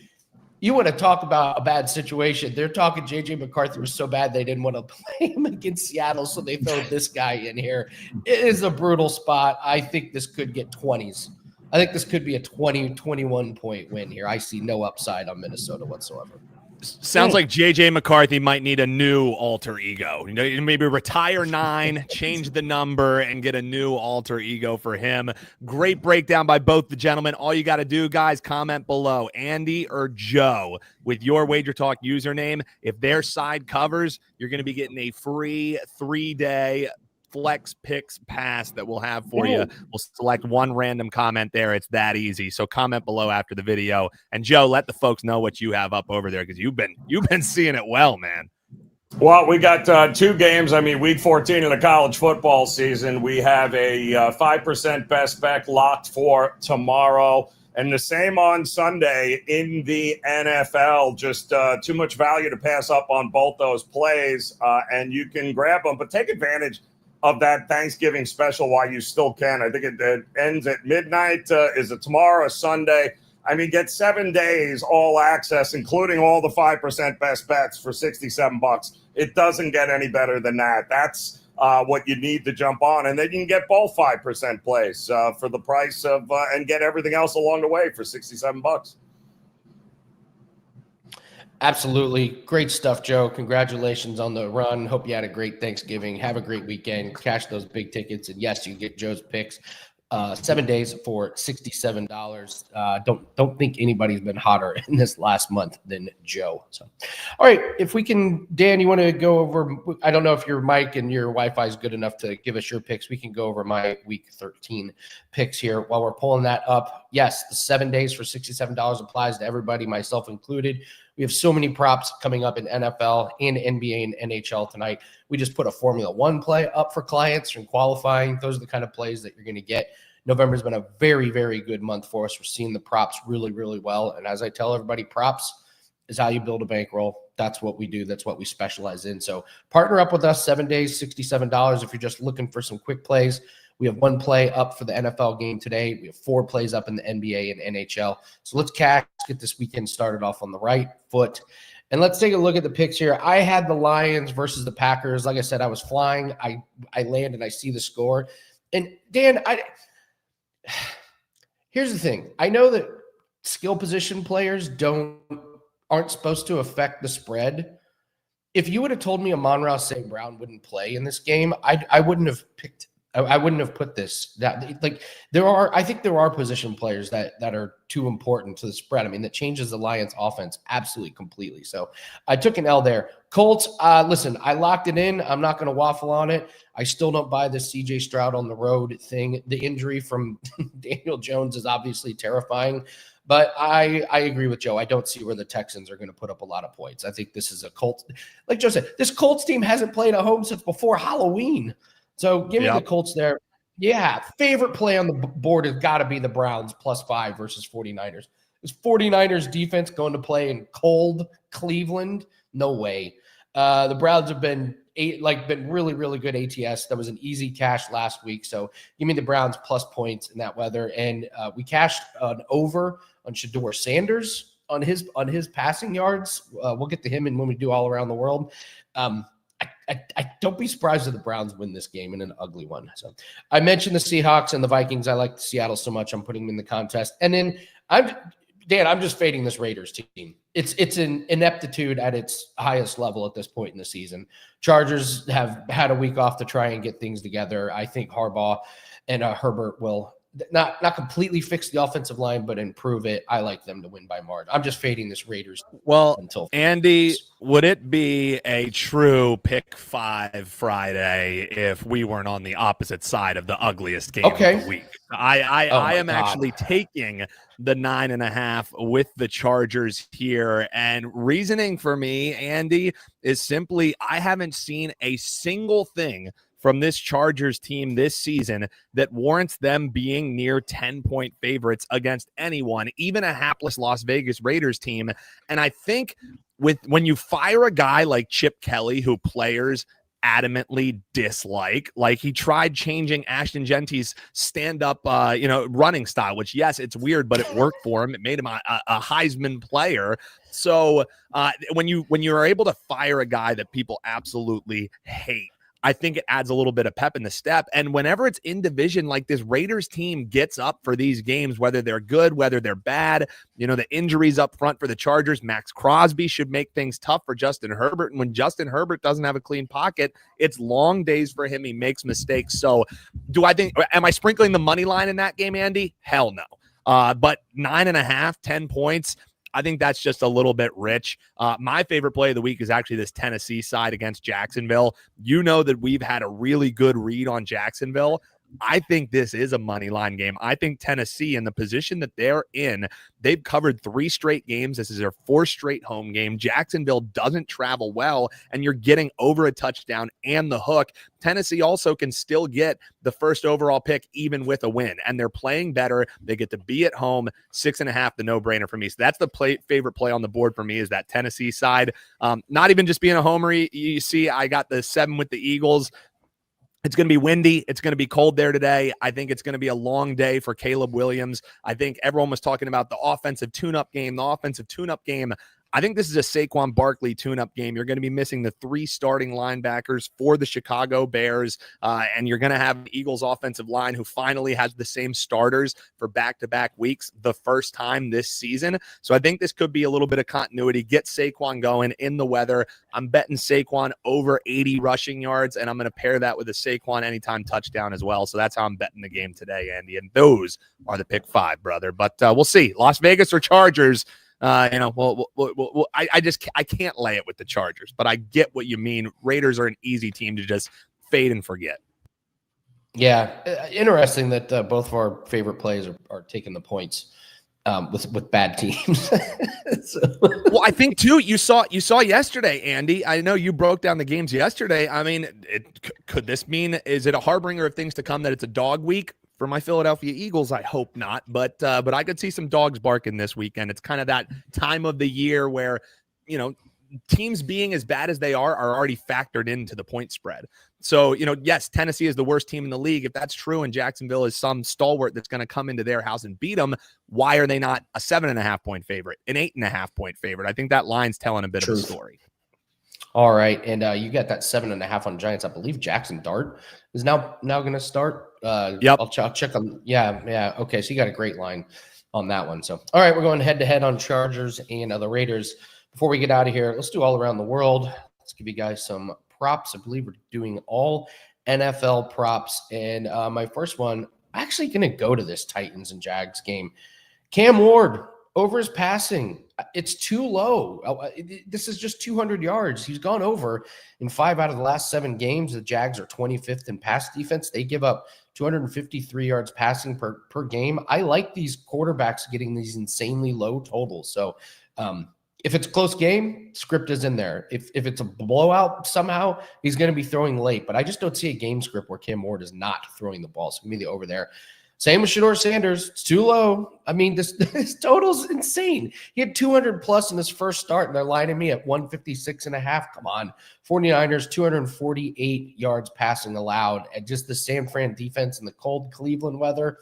you want to talk about a bad situation. They're talking J.J. McCarthy was so bad they didn't want to play him against Seattle, so they throw this guy in here. It is a brutal spot. I think this could get 20s. I think this could be a 21-point win here. I see no upside on Minnesota whatsoever. Sounds like J.J. McCarthy might need a new alter ego. You know, maybe retire 9, change the number, and get a new alter ego for him. Great breakdown by both the gentlemen. All you got to do, guys, comment below, Andy or Joe, with your WagerTalk username. If their side covers, you're going to be getting a free 3-day Flex Picks pass that we'll have for you. We'll select one random comment there. It's that easy. So comment below after the video. And Joe, let the folks know what you have up over there, because you've been seeing it well, man. Well, we got 2 games. I mean, week 14 of the college football season. We have a 5% best bet locked for tomorrow. And the same on Sunday in the NFL. Just too much value to pass up on both those plays. And you can grab them, but take advantage of that Thanksgiving special while you still can. I think it ends at midnight. Is it tomorrow or Sunday? I mean, get 7 days all access, including all the 5% best bets for $67. It doesn't get any better than that. That's what you need to jump on. And then you can get both 5% plays for the price of and get everything else along the way for $67. Absolutely. Great stuff, Joe. Congratulations on the run. Hope you had a great Thanksgiving. Have a great weekend. Cash those big tickets. And yes, you get Joe's picks. 7 days for $67. Don't think anybody's been hotter in this last month than Joe. So, all right, if we can, Dan, you want to go over? I don't know if your mic and your Wi-Fi is good enough to give us your picks. We can go over my week 13 picks here while we're pulling that up. Yes, the 7 days for $67 applies to everybody, myself included. We have so many props coming up in NFL and NBA and NHL tonight. We just put a Formula One play up for clients and qualifying. Those are the kind of plays that you're going to get. November's been a very, very good month for us. We're seeing the props really, really well. And as I tell everybody, props is how you build a bankroll. That's what we do. That's what we specialize in. So partner up with us, 7 days, $67. If you're just looking for some quick plays, we have 1 play up for the NFL game today. We have 4 plays up in the NBA and NHL. So let's get this weekend started off on the right foot. And let's take a look at the picks here. I had the Lions versus the Packers. Like I said, I was flying. I land and I see the score. And Dan, here's the thing. I know that skill position players aren't supposed to affect the spread. If you would have told me Amon-Ra St. Brown wouldn't play in this game, I wouldn't have picked. I wouldn't have put this. I think there are position players that are too important to the spread. I mean, that changes the Lions offense absolutely completely. So I took an L there. Colts, listen, I locked it in. I'm not going to waffle on it. I still don't buy this CJ Stroud on the road thing. The injury from Daniel Jones is obviously terrifying, but I agree with Joe. I don't see where the Texans are going to put up a lot of points. I think this is a Colts. Like Joe said, this Colts team hasn't played at home since before Halloween. So give me the Colts there. Yeah, favorite play on the board has got to be the Browns +5 versus 49ers. Is 49ers defense going to play in cold Cleveland? No way. The Browns have been really, really good ATS. That was an easy cash last week. So give me the Browns plus points in that weather. And we cashed an over on Shedeur Sanders on his passing yards. We'll get to him in when we do all around the world. I don't be surprised if the Browns win this game in an ugly one. So I mentioned the Seahawks and the Vikings. I like Seattle so much. I'm putting them in the contest. And then I'm just fading this Raiders team. It's an ineptitude at its highest level at this point in the season. Chargers have had a week off to try and get things together. I think Harbaugh and Herbert will not completely fix the offensive line, but improve it. I like them to win by margin. I'm just fading this Raiders. Well, until Andy, would it be a true pick 5 Friday if we weren't on the opposite side of the ugliest game of the week? I am actually taking the 9.5 with the Chargers here. And reasoning for me, Andy, is simply I haven't seen a single thing from this Chargers team this season that warrants them being near 10-point favorites against anyone, even a hapless Las Vegas Raiders team. And I think when you fire a guy like Chip Kelly, who players adamantly dislike, like he tried changing Ashton Genty's stand-up running style, which yes, it's weird, but it worked for him. It made him a Heisman player. So when you are able to fire a guy that people absolutely hate, I think it adds a little bit of pep in the step. And whenever it's in division, like this Raiders team gets up for these games, whether they're good, whether they're bad, the injuries up front for the Chargers, Max Crosby should make things tough for Justin Herbert. And when Justin Herbert doesn't have a clean pocket, it's long days for him. He makes mistakes. So am I sprinkling the money line in that game, Andy? Hell no. But 9.5, 10 points. I think that's just a little bit rich. My favorite play of the week is actually this Tennessee side against Jacksonville. You know that we've had a really good read on Jacksonville. I think this is a money line game. I think Tennessee, in the position that they're in, they've covered 3 straight games. This is their 4th straight home game. Jacksonville doesn't travel well, and you're getting over a touchdown and the hook. Tennessee also can still get the first overall pick even with a win, and they're playing better. They get to be at home. 6.5, the no-brainer for me. So that's the favorite play on the board for me, is that Tennessee side. Not even just being a homer. You see, I got the 7 with the Eagles. It's going to be windy. It's going to be cold there today. I think it's going to be a long day for Caleb Williams. I think everyone was talking about the offensive tune-up game. I think this is a Saquon Barkley tune-up game. You're going to be missing the 3 starting linebackers for the Chicago Bears, and you're going to have the Eagles offensive line, who finally has the same starters for back-to-back weeks the first time this season. So I think this could be a little bit of continuity. Get Saquon going in the weather. I'm betting Saquon over 80 rushing yards, and I'm going to pair that with a Saquon anytime touchdown as well. So that's how I'm betting the game today, Andy. And those are the pick 5, brother. But we'll see. Las Vegas or Chargers. I can't lay it with the Chargers, but I get what you mean. Raiders are an easy team to just fade and forget. Yeah, interesting that both of our favorite plays are taking the points with bad teams. Well, I think too. You saw yesterday, Andy. I know you broke down the games yesterday. I mean, could this mean, is it a harbinger of things to come that it's a dog week for my Philadelphia Eagles? I hope not, but I could see some dogs barking this weekend. It's kind of that time of the year where, teams being as bad as they are already factored into the point spread. So, yes, Tennessee is the worst team in the league. If that's true and Jacksonville is some stalwart that's going to come into their house and beat them, why are they not a 7.5 point favorite, an 8.5 point favorite? I think that line's telling a bit of a story. All right, and you got that 7.5 on Giants. I believe Jackson Dart is now going to start. Yep. I'll check on. Yeah. Okay, so you got a great line on that one. So, all right, we're going head-to-head on Chargers and the Raiders. Before we get out of here, let's do all around the world. Let's give you guys some props. I believe we're doing all NFL props. And my first one, I'm actually going to go to this Titans and Jags game. Cam Ward, over his passing. It's too low. This is just 200 yards. He's gone over in 5 out of the last 7 games. The Jags are 25th in pass defense. They give up 253 yards passing per game. I like these quarterbacks getting these insanely low totals. So, if it's a close game, script is in there. If it's a blowout somehow, he's going to be throwing late. But I just don't see a game script where Cam Ward is not throwing the ball. So give me the over there. Same with Shedeur Sanders. It's too low. I mean, this total's insane. He had 200 plus in his first start, and they're lining me at 156.5. Come on. 49ers, 248 yards passing allowed. And just the San Fran defense in the cold Cleveland weather.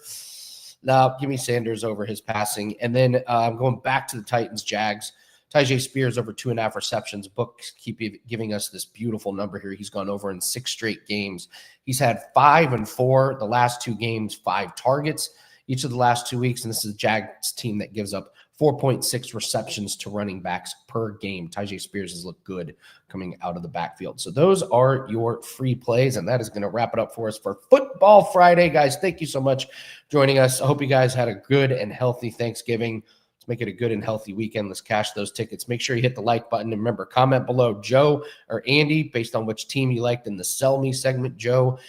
Now, give me Sanders over his passing. And then going back to the Titans, Jags. Tyjae Spears over 2.5 receptions. Books keep giving us this beautiful number here. He's gone over in 6 straight games. He's had 5 and 4. The last 2 games, 5 targets each of the last 2 weeks. And this is a Jags team that gives up 4.6 receptions to running backs per game. Tyjae Spears has looked good coming out of the backfield. So those are your free plays, and that is going to wrap it up for us for Football Friday. Guys, thank you so much for joining us. I hope you guys had a good and healthy Thanksgiving. Make it a good and healthy weekend. Let's cash those tickets. Make sure you hit the like button. And remember, comment below Joe or Andy based on which team you liked in the Sell Me segment. Joe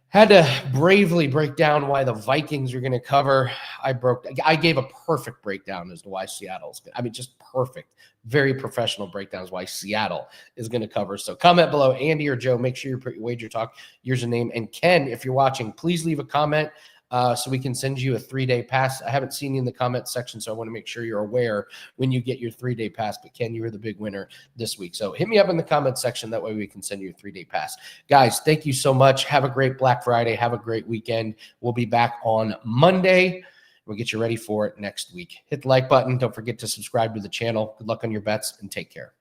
had to bravely break down why the Vikings are going to cover. I gave a perfect breakdown as to why Seattle's – I mean, just perfect. Very professional breakdowns why Seattle is going to cover. So comment below, Andy or Joe. Make sure you put your WagerTalk username. And Ken, if you're watching, please leave a comment. So we can send you a 3-day pass. I haven't seen you in the comments section, so I want to make sure you're aware when you get your 3-day pass. But Ken, you were the big winner this week. So hit me up in the comments section. That way we can send you a 3-day pass. Guys, thank you so much. Have a great Black Friday. Have a great weekend. We'll be back on Monday. We'll get you ready for it next week. Hit the like button. Don't forget to subscribe to the channel. Good luck on your bets, and take care.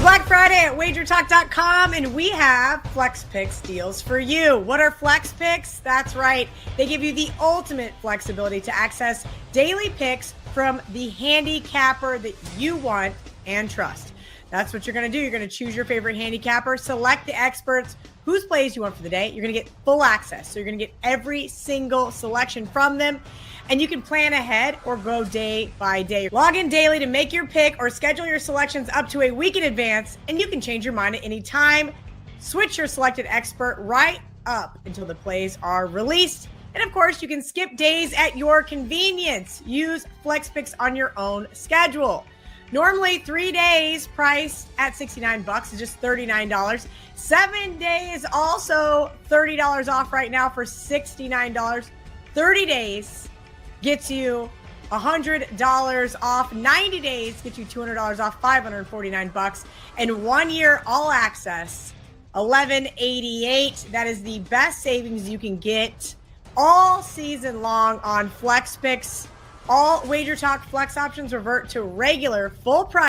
Black Friday at WagerTalk.com, and we have Flex Picks deals for you. What are Flex Picks? That's right. They give you the ultimate flexibility to access daily picks from the handicapper that you want and trust. That's what you're going to do. You're going to choose your favorite handicapper, select the experts, whose plays you want for the day. You're going to get full access. So you're going to get every single selection from them. And you can plan ahead or go day by day. Log in daily to make your pick or schedule your selections up to a week in advance, and you can change your mind at any time. Switch your selected expert right up until the plays are released. And of course, you can skip days at your convenience. Use Flex Picks on your own schedule. Normally 3 days priced at $69 is just $39. 7 days also $30 off right now for $69. 30 days gets you $100 off. 90 days gets you $200 off, $549. And 1 year all access, $1188. That is the best savings you can get all season long on Flex Picks. All WagerTalk Flex options revert to regular full price